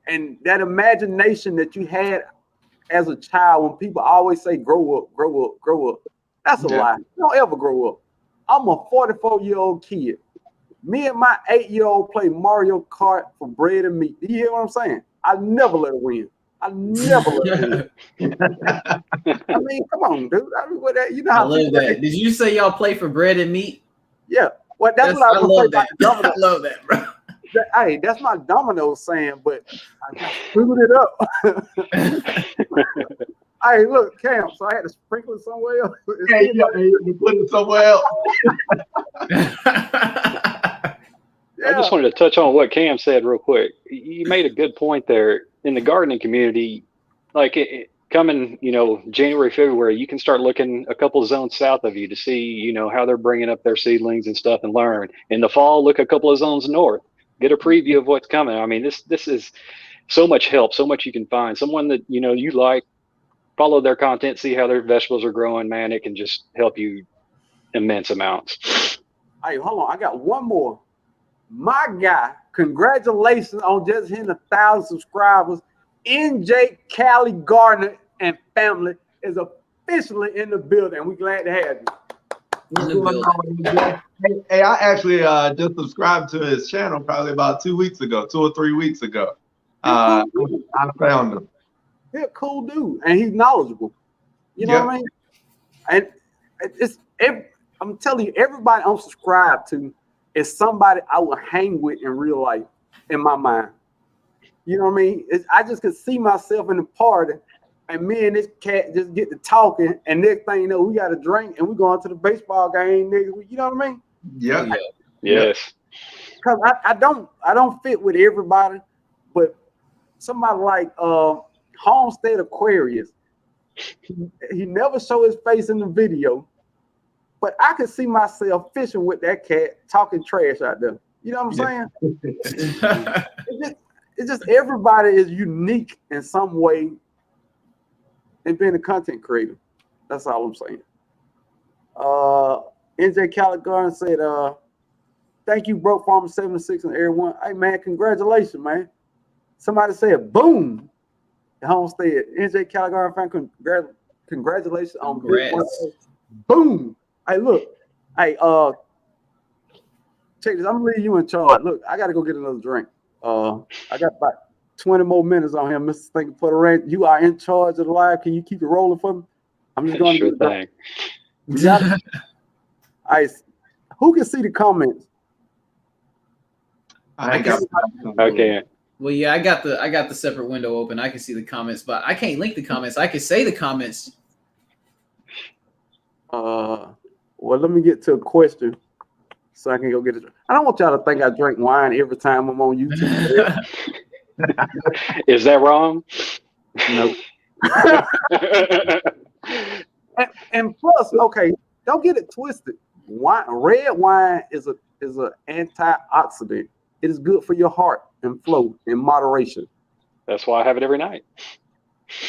And that imagination that you had as a child, when people always say grow up, grow up, grow up, that's a lie. You don't ever grow up. I'm a 44-year-old kid. Me and my 8-year-old play Mario Kart for bread and meat. Do you hear what I'm saying? I never let her win. I never let her win. I mean, come on, dude. I mean, you know how I love that. Did you say y'all play for bread and meat? Yeah. Well, that's what I love that. I love that, bro. Hey, that's my domino saying, but I just screwed it up. Hey, look, Cam. So I had to sprinkle it somewhere else. You put it somewhere else. I just wanted to touch on what Cam said real quick. You made a good point there. In the gardening community, like coming, January, February, you can start looking a couple of zones south of you to see, how they're bringing up their seedlings and stuff and learn. In the fall, look a couple of zones north, get a preview of what's coming. I mean, this is so much help, so much you can find. Someone that, you like, follow their content, see how their vegetables are growing, man. It can just help you immense amounts. Hey, hold on. I got one more. My guy, congratulations on just hitting 1,000 subscribers. NJ Cali Gardner and family is officially in the building. We're glad to have you. Hey, I actually just subscribed to his channel probably about 2 weeks ago, 2 or 3 weeks ago. I found him. He's a cool dude, and he's knowledgeable. You know what I mean? And I'm telling you, everybody I'm subscribed to is somebody I will hang with in real life, in my mind. You know what I mean? I just could see myself in the party, and me and this cat just get to talking, and next thing you know, we got a drink, and we going to the baseball game next week. You know what I mean? Yeah. Yes. Because I don't fit with everybody, but somebody like Homestead Aquarius, he never show his face in the video. But I could see myself fishing with that cat, talking trash out there. You know what I'm saying? It's just everybody is unique in some way in being a content creator. That's all I'm saying. NJ Caligarn said, thank you, Broke Farmer 76 and everyone. Hey, man, congratulations, man. Somebody said, boom. The Homestead. NJ Caligarn fan, congratulations on boom. Hey, look. Hey, check this. I'm gonna leave you in charge. Look, I gotta go get another drink. I got about 20 more minutes on here, Mr. Stinky Puddle Ranch. You are in charge of the live. Can you keep it rolling for me? I'm just going to thing. Yeah. Who can see the comments? I can't. Well, yeah, I got the separate window open. I can see the comments, but I can't link the comments. I can say the comments. Well, let me get to a question so I can go get it. I don't want y'all to think I drink wine every time I'm on YouTube. Is that wrong? No. and plus, okay, don't get it twisted. Red wine is an antioxidant. It is good for your heart and flow in moderation. That's why I have it every night.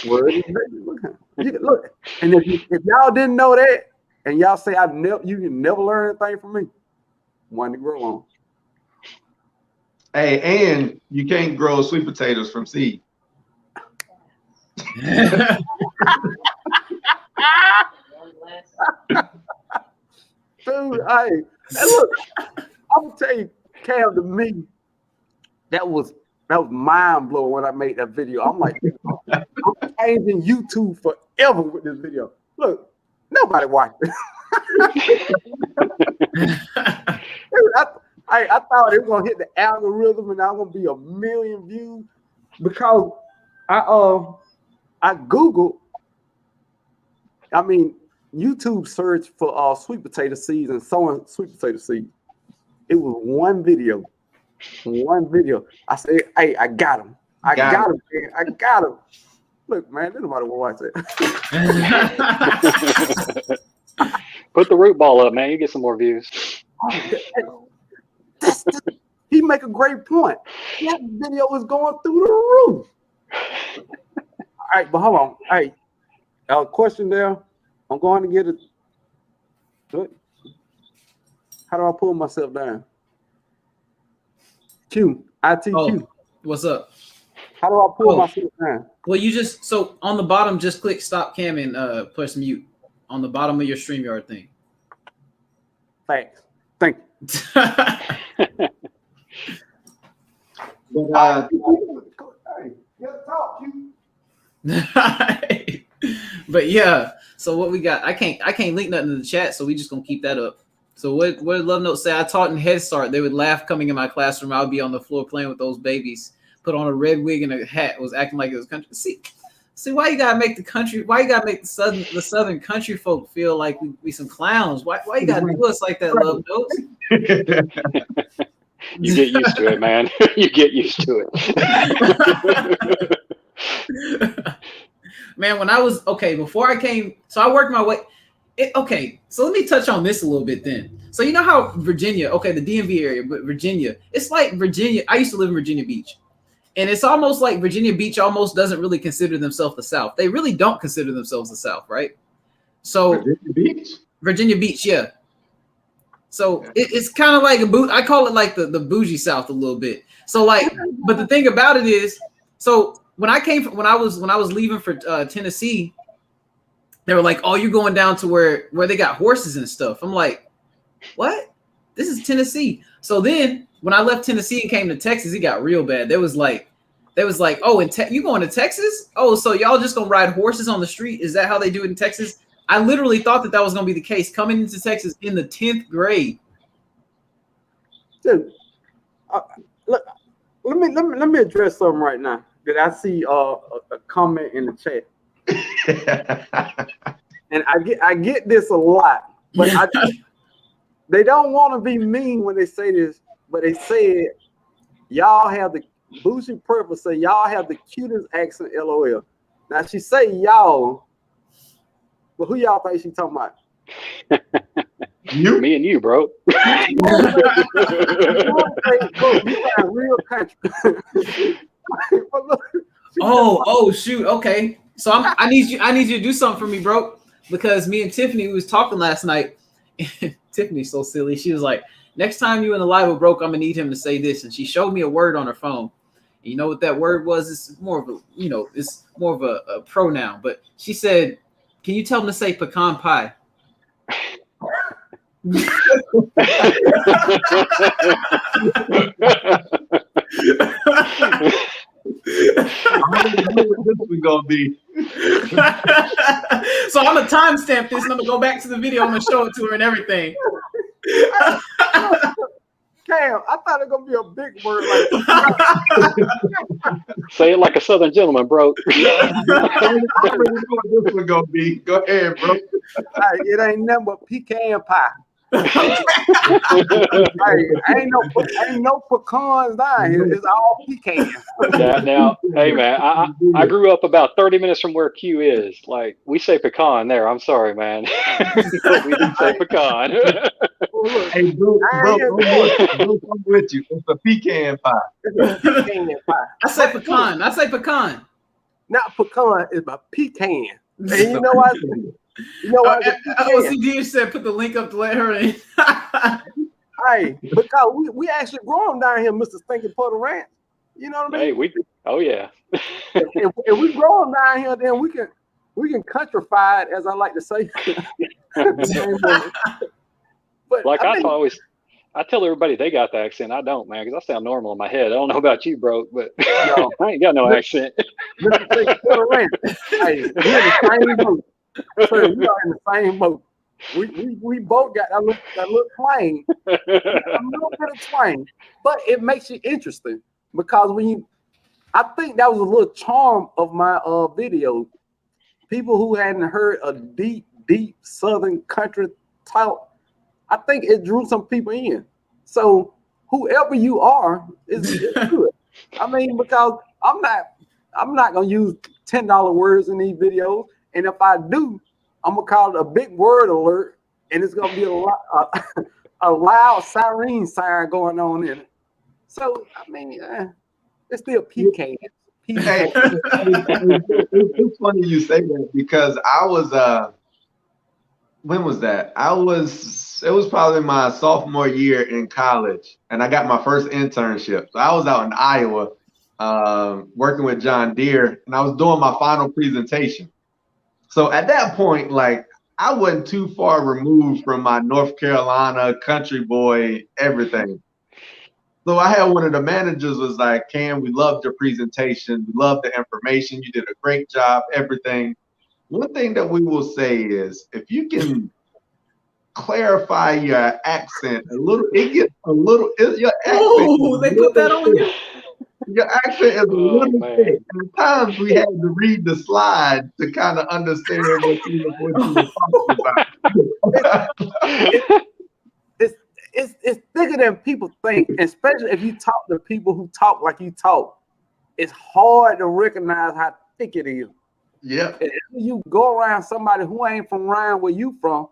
Look, and if y'all didn't know that, and y'all say you can never learn anything from me, one to grow on. Hey, and you can't grow sweet potatoes from seed. Dude, hey, look, I'm gonna tell you, Cam, to me, that was mind blowing when I made that video. I'm like, I'm changing YouTube forever with this video. Look, nobody watched it. Dude, I thought it was gonna hit the algorithm and I was gonna be 1 million views because I Googled. I mean, YouTube search for sweet potato seeds and sowing sweet potato seeds. It was one video. I said, hey, I got him. I got him, man. I got him. Look, man, nobody will watch it. Put the root ball up, man. You get some more views. He make a great point. That video was going through the roof. All right, but hold on. Hey, question there. I'm going to get it. How do I pull myself down? ITQ. Oh, what's up? How do I pull myself down? Well, so on the bottom, just click stop cam and press mute on the bottom of your StreamYard thing. Thanks. Thank you. But yeah, so what we got? I can't link nothing in the chat, so we just gonna keep that up. So what did Love Note say? I taught in Head Start. They would laugh coming in my classroom. I would be on the floor playing with those babies. Put on a red wig and a hat. Was acting like it was country. See why you gotta make the country? Why you gotta make the southern country folk feel like we some clowns? Why you gotta do us like that, Love Notes? You get used to it, man. You get used to it. Man, when I was before I came, so I worked my way. So let me touch on this a little bit then. So you know how Virginia, the DMV area, but Virginia, it's like Virginia. I used to live in Virginia Beach, and it's almost like Virginia Beach almost doesn't really consider themselves the South. They really don't consider themselves the South, right? So Virginia Beach, yeah. So it's kind of like I call it like the bougie South a little bit. So but the thing about it is, so when I was leaving for Tennessee, they were like, "Oh, you're going down to where they got horses and stuff." I'm like, "What? This is Tennessee." So then when I left Tennessee and came to Texas, it got real bad. They was like, "Oh, you going to Texas? Oh, so y'all just gonna ride horses on the street? Is that how they do it in Texas?" I literally thought that was gonna be the case coming into Texas in the 10th grade. Dude, look, let me address something right now. That I see a comment in the chat. And I get this a lot, but they don't want to be mean when they say this, but they said y'all have the Bougie Purple say y'all have the cutest accent, LOL. Now she say y'all, but who y'all think she talking about? You, me, and you, bro. Real country. Oh shoot. Okay. So I need you to do something for me, bro. Because me and Tiffany was talking last night. Tiffany's so silly. She was like, next time you in the live with Broke, I'm gonna need him to say this. And she showed me a word on her phone. And you know what that word was? It's more of a pronoun. But she said, can you tell him to say pecan pie? This is gonna be. So I'm gonna timestamp this and I'm gonna go back to the video. I'm gonna show it to her and everything. Cam, I thought it was gonna be a big word like Say it like a Southern gentleman, bro. I already know what this one gonna be. Go ahead, bro. Hey, it ain't nothing but pecan pie. Hey, ain't no pecans down here. It's all pecans. Now, hey man, I grew up about 30 minutes from where Q is. Like we say pecan there. I'm sorry, man. But we do say pecan. Hey, bro, I'm with you. It's a pecan pie. It's a pecan pie. I say pecan. I say pecan. Not pecan, it's a pecan. And you know what? You know what? OCD said put the link up to let her in. Hey, because we actually grow them down here, Mr. Stinky Puddle Ranch. You know what I mean? Hey, oh yeah. if we grow them down here, then we can countrify it, as I like to say. But like I tell everybody they got the accent. I don't, man, because I sound normal in my head. I don't know about you, bro, but I ain't got no accent. Mr. Stinky Puddle Ranch. Hey, we're in the same boat. So we are in the same boat. We both got that little twang, a little bit of twang, but it makes it interesting because I think that was a little charm of my video. People who hadn't heard a deep Southern country talk, I think it drew some people in. So whoever you are is good. I mean, because I'm not gonna use $10 words in these videos. And if I do, I'm gonna call it a big word alert, and it's gonna be a loud siren going on in it. So I mean, it's still pecan. Hey, it's funny you say that because I was when was that? It was probably my sophomore year in college, and I got my first internship. So I was out in Iowa working with John Deere, and I was doing my final presentation. So at that point, like I wasn't too far removed from my North Carolina country boy everything. So I had one of the managers was like, Cam, we loved your presentation. We loved the information. You did a great job, everything. One thing that we will say is if you can clarify your accent a little, your accent. Oh, they put that on you? Your accent is a little thick. And at times we had to read the slide to kind of understand what you were talking about. It's thicker than people think, especially if you talk to people who talk like you talk. It's hard to recognize how thick it is. Yeah. And you go around somebody who ain't from around where you from,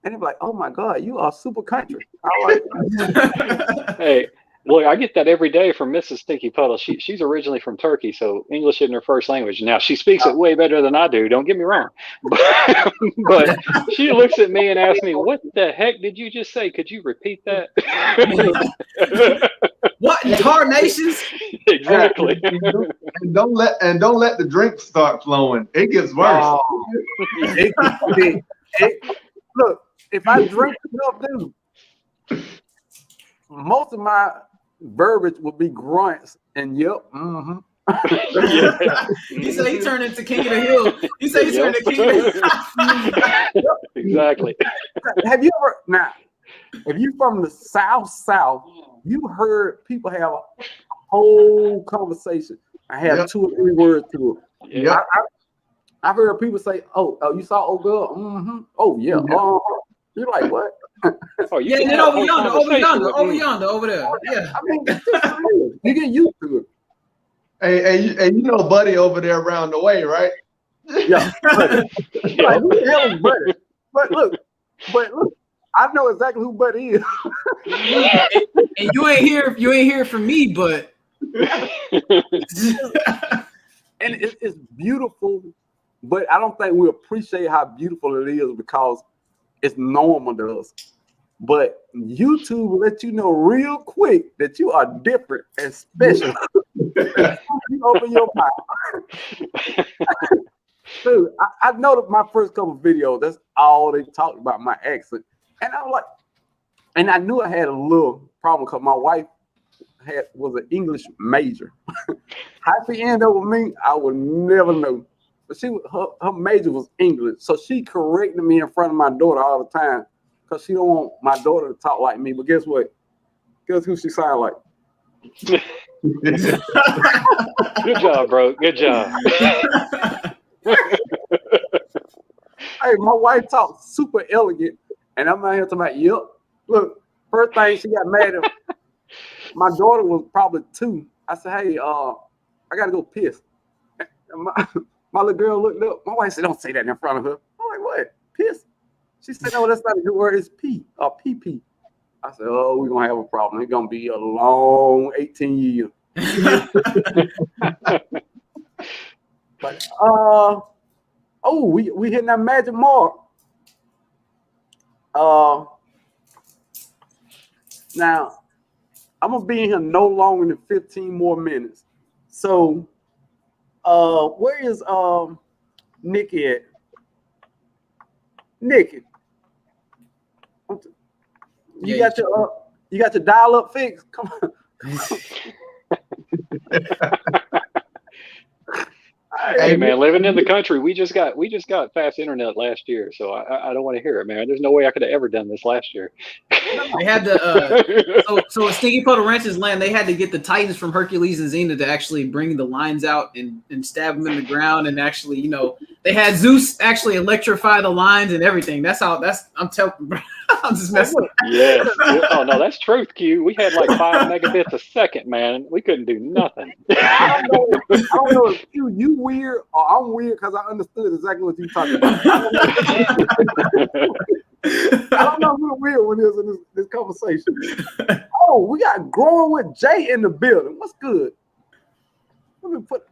and they're like, "Oh my God, you are super country." I like that. Hey. Look, I get that every day from Mrs. Stinky Puddle. She's originally from Turkey, so English isn't her first language. Now, she speaks it way better than I do, don't get me wrong. But she looks at me and asks me, what the heck did you just say? Could you repeat that? What in tarnations? Exactly. And don't let the drinks start flowing. It gets worse. Look, if I drink enough, dude, most of my verbiage will be grunts and yep. Mm-hmm. He said he turned into King of the Hill. He said he turned into King of the Hill. Exactly. Have you ever if you from the South, you heard people have a whole conversation. I have 2 or 3 words to it. Yeah. I heard people say, "Oh, you saw old girl? Mm-hmm. Oh yeah. You're like, what?" Oh, yeah, and then over yonder, over there. Yeah. I mean, you get used to it. Hey, you know Buddy over there around the way, right? Yeah. Like, who the hell is Buddy? But look, I know exactly who Buddy is. And you ain't hear from me, but and it's beautiful, but I don't think we appreciate how beautiful it is because it's normal to us. But YouTube will let you know real quick that you are different and special. You open your mouth. Dude, I noticed my first couple of videos, that's all they talked about, my accent. And I was like, and I knew I had a little problem because my wife was an English major. How she ended up with me, I would never know. But her major was English, so she corrected me in front of my daughter all the time because she don't want my daughter to talk like me. But guess what? Guess who she sound like? Good job, bro. Good job. Hey, my wife talks super elegant, and I'm out here talking about, yep. Look, first thing she got mad at, my daughter was probably 2. I said, hey, I gotta go piss. And my little girl looked up. My wife said, don't say that in front of her. I'm like, what? Piss? She said, no, that's not a good word. It's pee or pee. I said, oh, we're gonna have a problem. It's gonna be a long 18 years. But we hitting that magic mark. Now I'm gonna be in here no longer than 15 more minutes. So where is Nikki at? Nikki, you got your dial up fixed? Come on. Hey man, living in the country, we just got fast internet last year, so I don't want to hear it, man. There's no way I could have ever done this last year. They had to so at Stinky Puddle Ranch's land, they had to get the Titans from Hercules and Xena to actually bring the lines out and stab them in the ground, and actually, you know, they had Zeus actually electrify the lines and everything. I'm just messing. Yeah. Oh no, that's truth, Q. We had like 5 megabits a second, man. We couldn't do nothing. I don't know if you weird or I'm weird because I understood exactly what you're talking about. I don't know who weird when it is in this conversation. Oh, we got Growing with Jay in the building. What's good?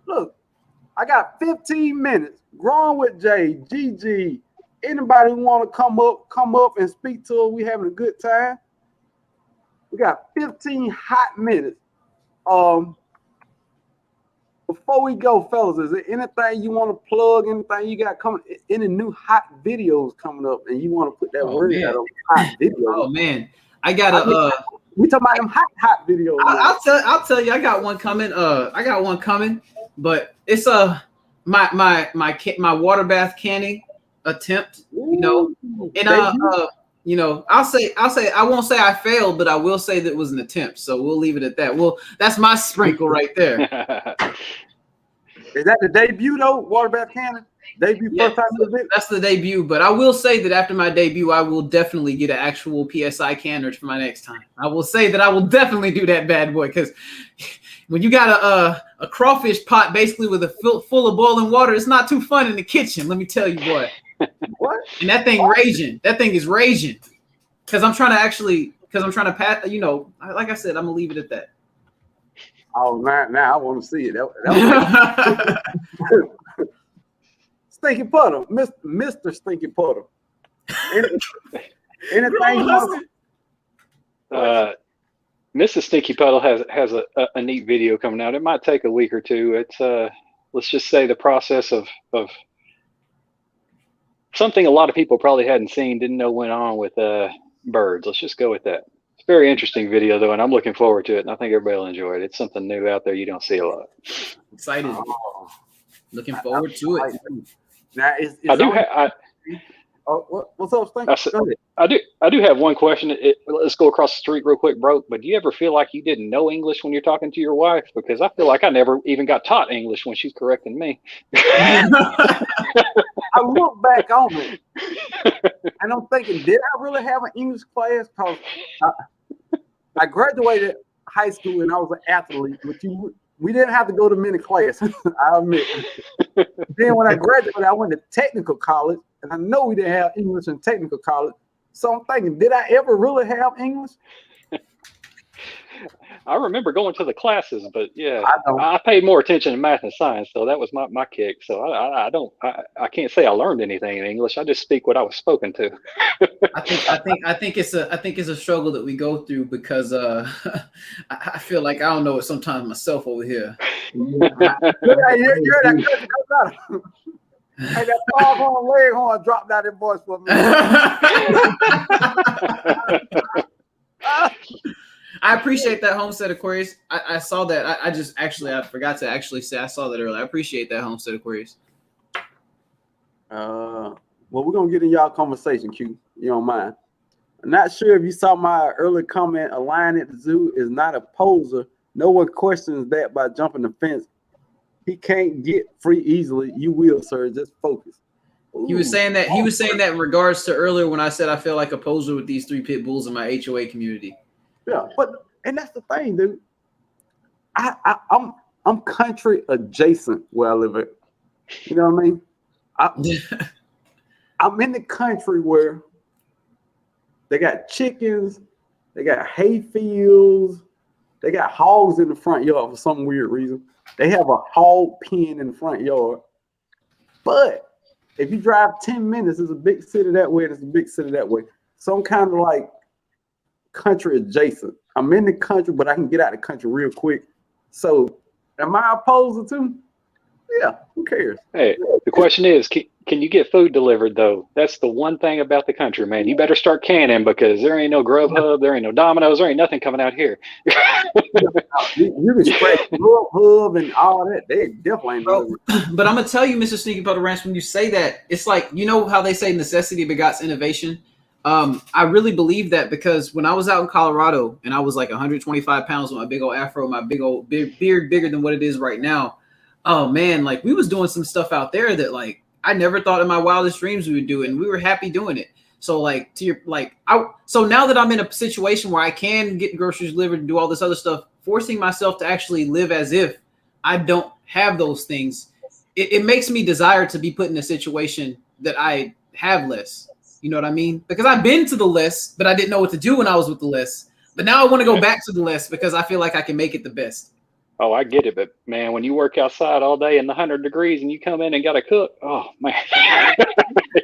Look, I got 15 minutes. Growing with Jay, GG. Anybody who want to come up and speak to us, we having a good time. We got 15 hot minutes. Before we go, fellas, is there anything you want to plug? Anything you got coming? Any new hot videos coming up, and you want to put that word out on hot videos? Oh man, I got we talking about them hot videos. I'll tell you, I got one coming. But it's my water bath canning attempt. You know, and you know, I'll say I won't say I failed, but I will say that it was an attempt. So we'll leave it at that. Well, that's my sprinkle right there. Is that the debut though? Water bath cannon? Debut first time you did? That's the debut, but I will say that after my debut, I will definitely get an actual PSI canner for my next time. I will say that I will definitely do that bad boy, because when you got a crawfish pot basically with full of boiling water, it's not too fun in the kitchen. Let me tell you, boy. What? And that thing raging. That thing is raging. Because I'm trying to pass. You know, like I said, I'm gonna leave it at that. Oh man, now I want to see it. Stinky Puddle, Mr. Stinky Puddle. Anything you want? Mrs. Stinky Puddle has a neat video coming out. It might take a week or two. It's let's just say the process of something a lot of people probably hadn't seen, didn't know went on with birds. Let's just go with that. It's a very interesting video though, and I'm looking forward to it, and I think everybody will enjoy it. It's something new out there you don't see a lot. Excited. Looking forward to it. Now, what's up, Stinky? I do have one question. Let's go across the street real quick, bro. But do you ever feel like you didn't know English when you're talking to your wife? Because I feel like I never even got taught English when she's correcting me. I look back on it, and I'm thinking, did I really have an English class? Because I graduated high school and I was an athlete, but we didn't have to go to many classes, I admit. Then when I graduated, I went to technical college, and I know we didn't have English in technical college. So I'm thinking, did I ever really have English? I remember going to the classes, but yeah, I paid more attention to math and science, so that was my kick. So I can't say I learned anything in English. I just speak what I was spoken to. I think it's a struggle that we go through, because I feel like I don't know it sometimes myself over here. Hey, that foghorn leghorn dropped out that voice for me. I appreciate that, Homestead Aquarius. I saw that. I forgot to actually say I saw that earlier. I appreciate that, Homestead Aquarius. Well, we're gonna get in y'all conversation, Q. You don't mind. Not sure if you saw my early comment. A lion at the zoo is not a poser. No one questions that by jumping the fence. He can't get free easily. You will, sir. Just focus. Ooh. He was saying that in regards to earlier when I said I feel like a poser with these 3 pit bulls in my HOA community. Yeah, and that's the thing, dude. I'm country adjacent where I live at. You know what I mean? I'm in the country where they got chickens, they got hay fields, they got hogs in the front yard for some weird reason. They have a hog pen in the front yard. But if you drive 10 minutes, there's a big city that way, there's a big city that way. So I'm kind of like country adjacent. I'm in the country, but I can get out of the country real quick. So am I opposed to? Yeah, who cares? Hey, the question is, can you get food delivered though? That's the one thing about the country, man. You better start canning because there ain't no Grubhub, there ain't no Domino's, there ain't nothing coming out here. You can scratch Grubhub and all that. They definitely ain't. But I'm gonna tell you, Mr. Sneaky Puddle Ranch, when you say that, it's like, you know how they say necessity begots innovation. I really believe that because when I was out in Colorado and I was like 125 pounds with my big old afro, my big old beard bigger than what it is right now. Oh man, like we was doing some stuff out there that like I never thought in my wildest dreams we would do, and we were happy doing it. So like so now that I'm in a situation where I can get groceries delivered and do all this other stuff, forcing myself to actually live as if I don't have those things, it makes me desire to be put in a situation that I have less. You know what I mean? Because I've been to the list, but I didn't know what to do when I was with the list. But now I want to go back to the list because I feel like I can make it the best. Oh, I get it. But man, when you work outside all day in the 100 degrees and you come in and got to cook, oh man,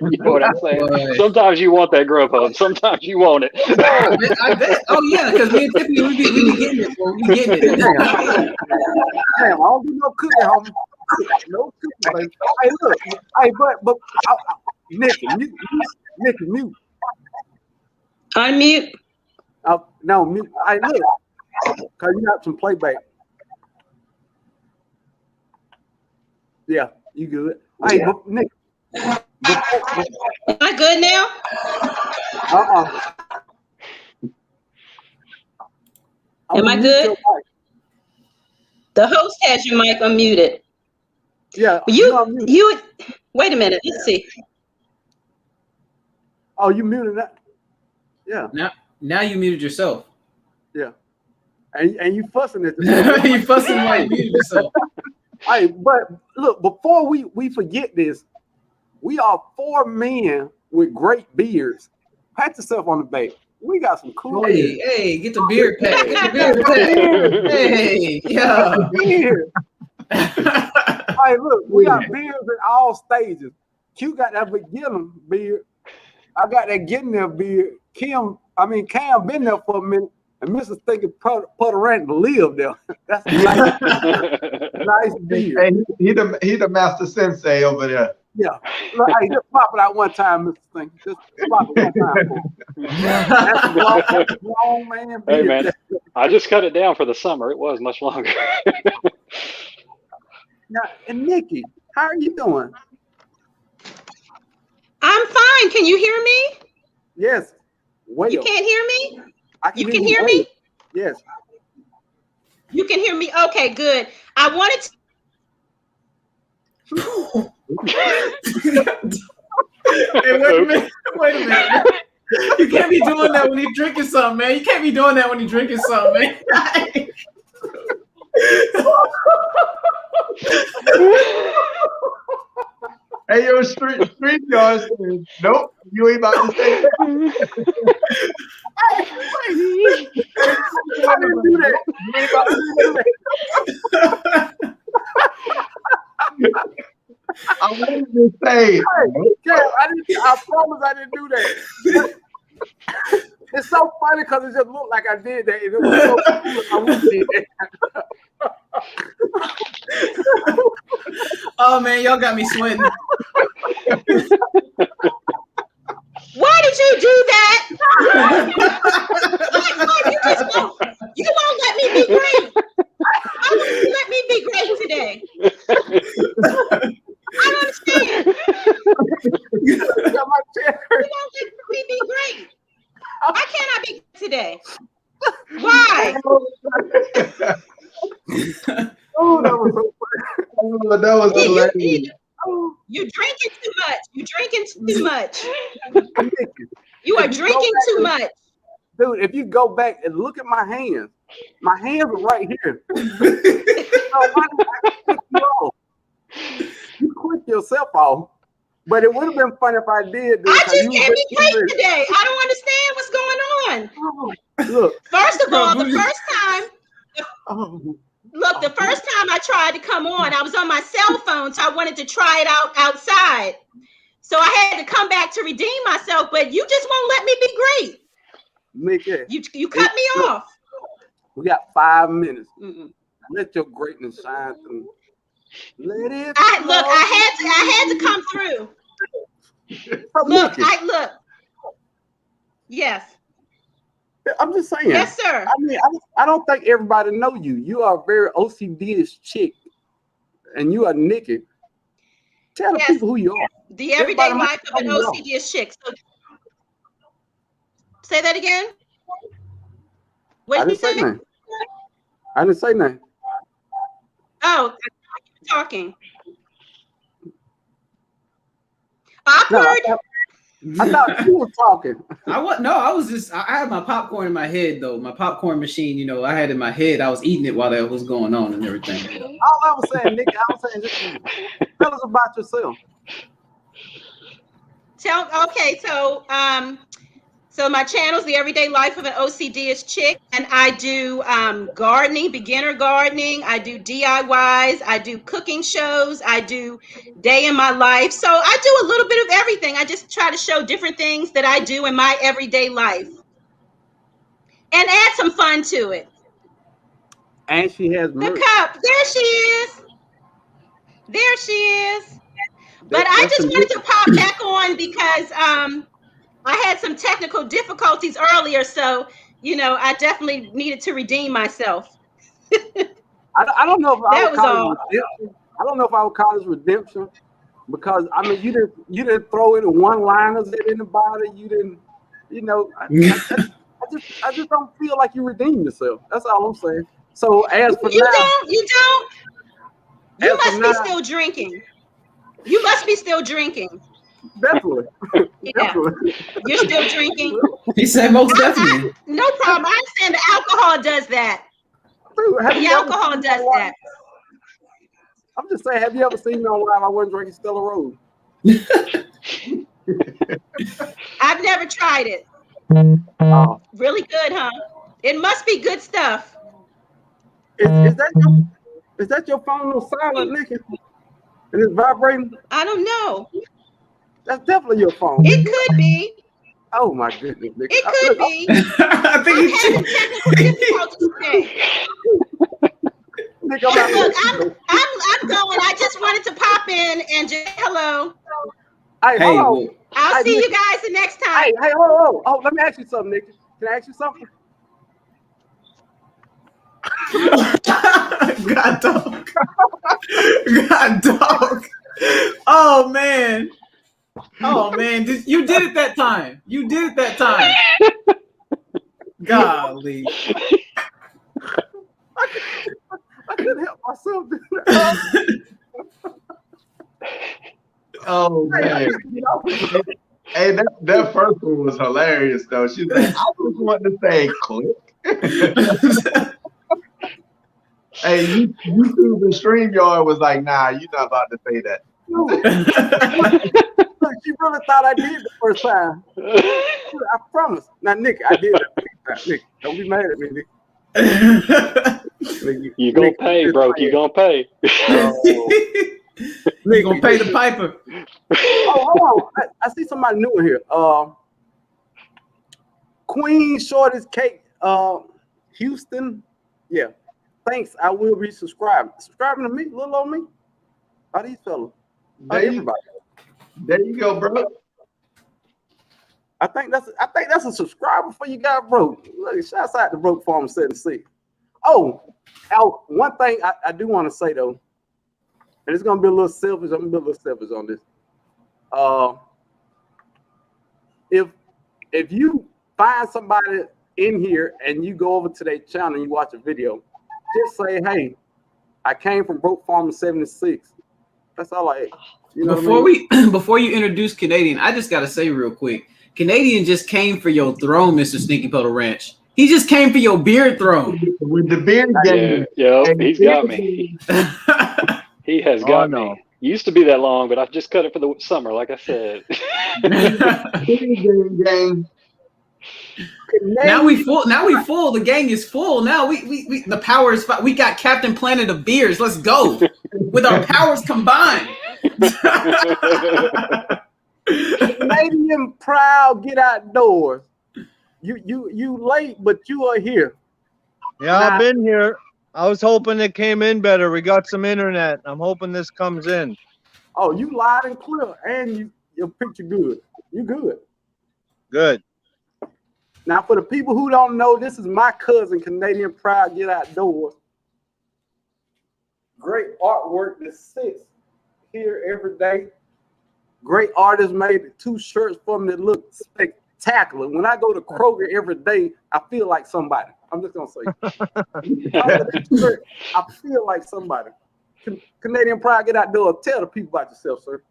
you know what I'm saying? Sometimes you want that Grubhub. Sometimes you want it. I bet. Oh yeah, because me and Tiffany, we be getting it. Bro. We getting it. Damn, I don't do no cooking, homie. No cooking, baby. Hey, look. Hey, but Nikki, mute. Unmute. No, mute. Hey, look. Cause you got some playback. Yeah, you good. Hey, but Nick. Am I good now? Am I good? The host has your mic unmuted. Yeah. You. Wait a minute. Let's see. Oh, you muted that? Yeah. Now you muted yourself. Yeah. And you fussing at yourself. You fussing while you muted yourself. Hey, but look, before we forget this, we are 4 men with great beards. Pat yourself on the back. We got some cool. Hey, get the beard pack. Get the beard pack. Hey, yeah. Beard. Hey, look, we got beards in all stages. Q got that beginner beard. I got that getting there beard. Cam been there for a minute. And Mr. Stinky Puddle Ranch live there. That's a nice beard. Hey, he the master sensei over there. Yeah. Look, hey, just pop it out one time, Mr. Stinky. Just pop it one time. That's a long man. Hey man, I just cut it down for the summer. It was much longer. Now, and Nikki, how are you doing? I'm fine. Can you hear me? Yes. Well, you can't hear me? You can hear me? Yes. You can hear me? Okay, good. I wanted to... Hey, wait a minute. You can't be doing that when you're drinking something, man. You can't be doing that when you're drinking something, man. Hey, yo, street yards. Nope, you ain't about to say that. I didn't do that. You ain't about to do that. I wanted to say. I promise I didn't do that. It's so funny because it just looked like I did that. It was so cool. I wouldn't do that. Oh man, y'all got me sweating. Why did you do that? You won't let me be great. How will you let me be great today? I don't understand. You won't let me be great. but that was hilarious. You're drinking too much. You're drinking too much. You are drinking too much. Dude, if you go back and look at my hands are right here. You quit yourself off. But it would have been fun if I did. I just can't be great today. I don't understand what's going on. Look. First of all, the first time I tried to come on, I was on my cell phone, so I wanted to try it out outside. So I had to come back to redeem myself, but you just won't let me be great. Mickey, you cut me off. We got 5 minutes. Let your greatness shine through. Let it. I had to come through. Look. Yes. I'm just saying. Yes, sir. I mean, I don't think everybody know you. You are a very OCD-ish chick, and you are Nikki. Tell the people who you are. The everyday life of an OCD-ish chick. So, say that again. What did you say? I didn't say nothing. Oh, talking. Awkward. I thought you were talking. I had my popcorn in my head though. My popcorn machine, I had in my head. I was eating it while that was going on and everything. All I was saying, Nick, just tell us about yourself. So my channel is The Everyday Life of an OCD-ish Chick, and I do gardening, beginner gardening. I do DIYs. I do cooking shows. I do day in my life. So I do a little bit of everything. I just try to show different things that I do in my everyday life and add some fun to it. And she has the cup. There she is. There she is. But I just wanted to pop back on because I had some technical difficulties earlier, so I definitely needed to redeem myself. I don't know if that was all. I don't know if I would call this redemption because I mean you didn't throw in one-liners at anybody. You didn't, I just don't feel like you redeemed yourself. That's all I'm saying. So as for you now, you must be still drinking. You must be still drinking. Definitely. Yeah. Definitely. You're still drinking? He said most definitely. No problem. I understand the alcohol does that. Dude, the alcohol does that. I'm just saying, have you ever seen me on live? I wasn't drinking Stella Road. I've never tried it. Really good, huh? It must be good stuff. Is that your phone on silent, Nikki? And it's vibrating? I don't know. That's definitely your phone. It could be. Oh my goodness, Nikki. It could be. I think I've had some technical difficulties today. Look, I'm going. I just wanted to pop in and just hello. Hey, hold on. I'll see you guys the next time. Hey, hold on. Oh, let me ask you something, Nikki. Can I ask you something? God dog. God dog. Oh man. You did it that time. Golly. I couldn't help myself. Oh man. Hey, that first one was hilarious though. She's like, I just want to say click. Hey, YouTube and StreamYard was like, nah, you're not about to say that. She really thought I did the first time. I promise. Now, Nick, I did it. Nick, don't be mad at me, Nick. You gonna pay, bro. You gonna pay. You gonna pay the piper. Oh, hold on. I see somebody new in here. Queen Shorty's Cake, Houston. Yeah. Thanks. I will be subscribing. Subscribing to me, little old me. How these fellas? Everybody. There you go, bro. I think that's a subscriber for you guys, bro. Look, shouts out to Broke Farm 76. Oh, one thing I do want to say though, and it's gonna be a little selfish. I'm gonna be a little selfish on this. If you find somebody in here and you go over to their channel and you watch a video, just say, hey, I came from Broke Farm 76 That's all I ate. You know Before you introduce Canadian, I just gotta say real quick, Canadian just came for your throne, Mr. Stinky Puddle Ranch. He just came for your beard throne. With the beard game. Yeah, he's got me. He has got me. Used to be that long, but I just cut it for the summer, like I said. Now we full. The gang is full. Now we the power is. We got Captain Planet of beers. Let's go with our powers combined. Canadian proud, get outdoors. You late, but you are here. Yeah, I've been here. I was hoping it came in better. We got some internet. I'm hoping this comes in. Oh, you loud and clear, and your picture good. You good. Good. Now, for the people who don't know, this is my cousin, Canadian Proud, get outdoors. Great artwork that sits here every day. Great artists made 2 shirts for me that look spectacular. When I go to Kroger every day, I feel like somebody. I'm just gonna say, I feel like somebody. Canadian Pride, get outdoors. Tell the people about yourself, sir.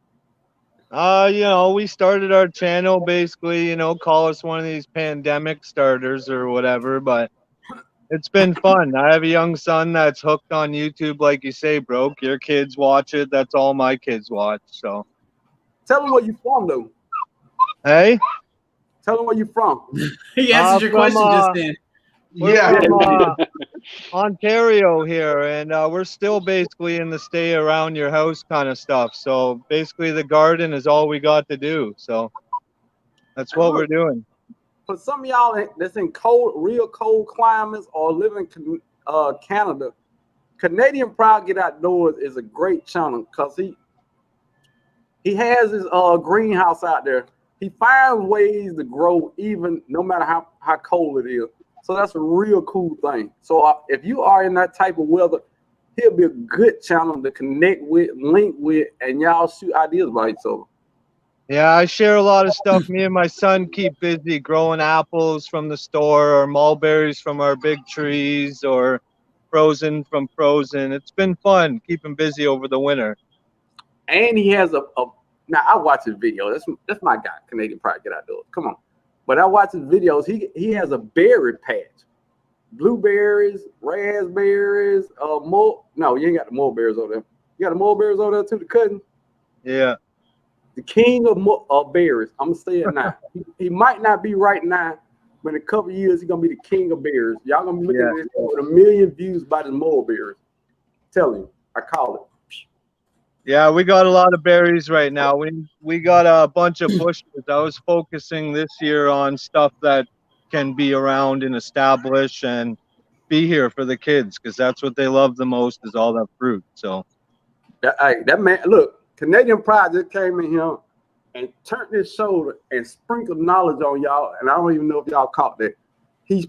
We started our channel basically, call us one of these pandemic starters or whatever, but it's been fun. I have a young son that's hooked on YouTube, like you say, Broke. Your kids watch it. That's all my kids watch. So tell them where you from, though. Hey? Tell them where you from. He answered your question just then. We're from Ontario here, and we're still basically in the stay around your house kind of stuff. So basically the garden is all we got to do. So that's what we're doing. For some of y'all that's in real cold climates or live in Canada, Canadian Proud Get Outdoors is a great channel because he has his greenhouse out there. He finds ways to grow even no matter how cold it is. So that's a real cool thing. So if you are in that type of weather, he'll be a good channel to connect with, link with, and y'all shoot ideas about each other. Yeah, I share a lot of stuff. Me and my son keep busy growing apples from the store or mulberries from our big trees or frozen from frozen. It's been fun keeping busy over the winter. And he has now I watch his video. That's my guy, Canadian Pride Get Outdoors. Come on. But I watch his videos. He has a berry patch. Blueberries, raspberries, no, you ain't got the mulberries over there. You got the mulberries over there too, the cousin? Yeah. The king of berries. I'm gonna say it now. He might not be right now, but in a couple of years, he's gonna be the king of berries. Y'all gonna be looking at this with 1 million views by the mulberries. Tell you, I call it. Yeah, we got a lot of berries right now. We got a bunch of bushes. I was focusing this year on stuff that can be around and establish and be here for the kids because that's what they love the most is all that fruit. So that man, look, Canadian Pride just came in here and turned his shoulder and sprinkled knowledge on y'all, and I don't even know if y'all caught that. He's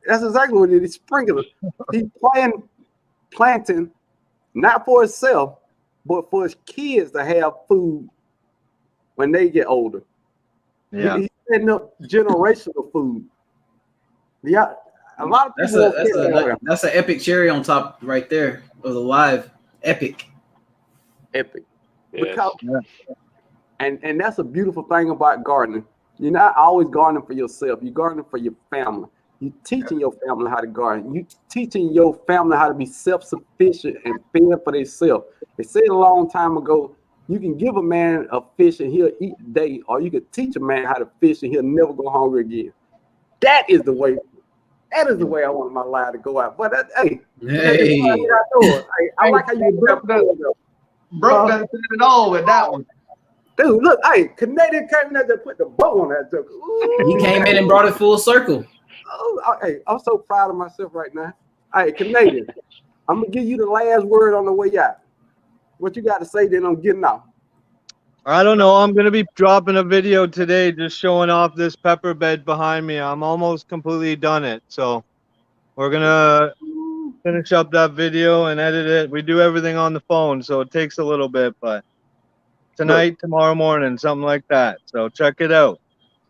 that's exactly what it is. Sprinkling. He's planting. Not for himself, but for his kids to have food when they get older. Yeah. He's setting up generational food. Yeah, a lot of people. That's an epic cherry on top right there of the live. Epic. Yes. Because, and that's a beautiful thing about gardening. You're not always gardening for yourself. You're gardening for your family. You're teaching your family how to garden. You're teaching your family how to be self-sufficient and fend for themselves. They said a long time ago, you can give a man a fish and he'll eat today, or you can teach a man how to fish and he'll never go hungry again. That is the way. That is the way I want my life to go out. But I like how you Broke done said it all with that one. Dude, look, Canadian came in there to put the bow on that joke. He came in and brought it full circle. I'm so proud of myself right now. Hey, Canadian, I'm gonna give you the last word on the way out. What you got to say? Then I'm getting out. I don't know. I'm gonna be dropping a video today, just showing off this pepper bed behind me. I'm almost completely done it, so we're gonna finish up that video and edit it. We do everything on the phone, so it takes a little bit, but tonight, tomorrow morning, something like that. So check it out.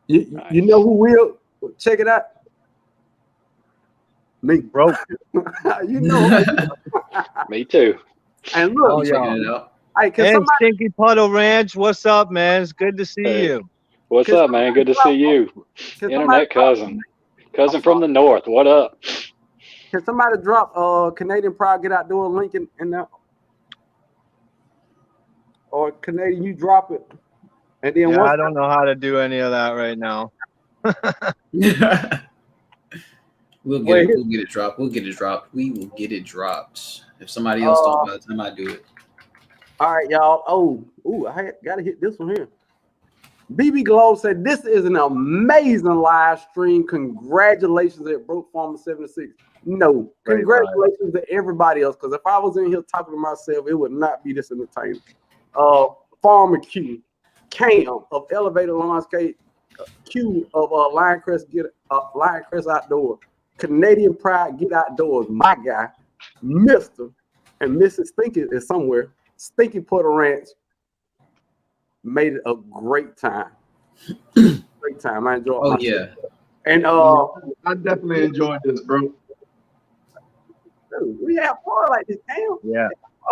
You know who will check it out? Me, Broke. You know. Me too. And look, Oh, Checking yeah. it out. hey, can And somebody Stinky Puddle Ranch, what's up, man? It's good to see Hey. you. What's can up, man? Good to see you. can Internet somebody cousin. Cousin from the north. What up? can somebody drop Canadian Pride Get Outdoor link in there? Or Canadian, you drop it. And then Yeah, I don't know how to do any of that right now. We'll get it dropped. We'll get it dropped. We will get it dropped. If somebody else don't by the time I do it. All right, y'all. I gotta hit this one here. BB Glow said this is an amazing live stream. Congratulations at Broke Farmer 76. No, congratulations to everybody else. Because if I was in here talking to myself, it would not be this entertaining. Farmer Q, Cam of Elevator Landscape, Q of Lioncrest Outdoor, Canadian Pride Get Outdoors, my guy, Mr. and Mrs. Stinky is somewhere. Stinky Puddle Ranch made it a great time. Great time. I enjoyed myself. Yeah. And I definitely enjoyed this, bro. Dude, we have fun like this, Cam. Yeah.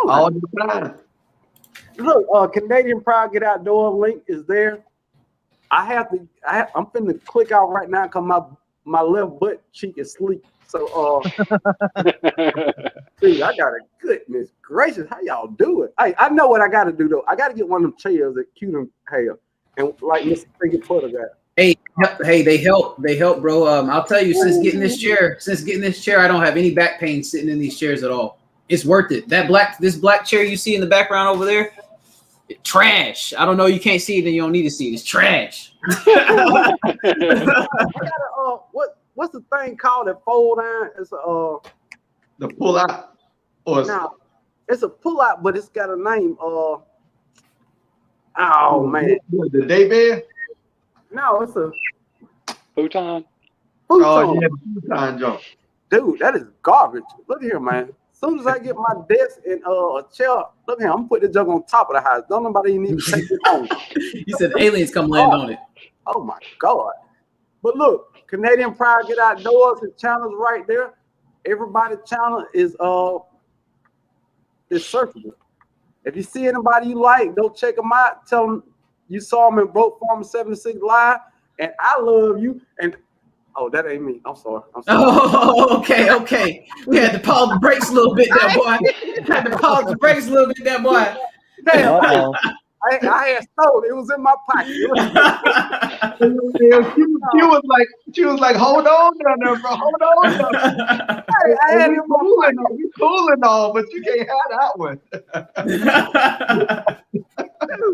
All the time. Look, Canadian Pride Get Outdoor link is there. I'm finna click out right now because my left butt cheek is sleep. So dude, I got a goodness gracious, how y'all do it? Hey, I know what I gotta do though. I gotta get one of them chairs that Q have. And like Mr. Stinky Puddle got. Hey, they help, bro. I'll tell you, since getting this chair, I don't have any back pain sitting in these chairs at all. It's worth it. This black chair you see in the background over there, trash. I don't know. You can't see it, and you don't need to see it. It's trash. I gotta, what's the thing called that fold down? It's the pull out. Or no, it's a pull out, but it's got a name. Oh man, the day bed. No, it's a futon. Oh yeah, futon jump. Dude, that is garbage. Look here, man. As soon as I get my desk and a chair, look here, I'm putting the jug on top of the house. Don't nobody even need to take it home. You said aliens come land on it. Oh my God. But look, Canadian Pride Get Outdoors, the channel's right there. Everybody's channel is searchable. If you see anybody you like, go check them out. Tell them you saw them in Broke Farmer 76 Live, and I love you. And oh, that ain't me. I'm sorry. Oh, okay. We had to pause the brakes a little bit, there, boy. Damn, I had stolen. It was in my pocket. She was like, hold on down there, bro. Hold on down there. Hey, I had him cool and all, but you can't have that one.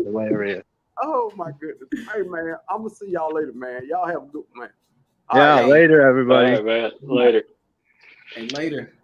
Hilarious. Oh my goodness. Hey man, I'm gonna see y'all later, man. Y'all have a good one, man. Yeah, later, everybody. All right, man. Later. And later.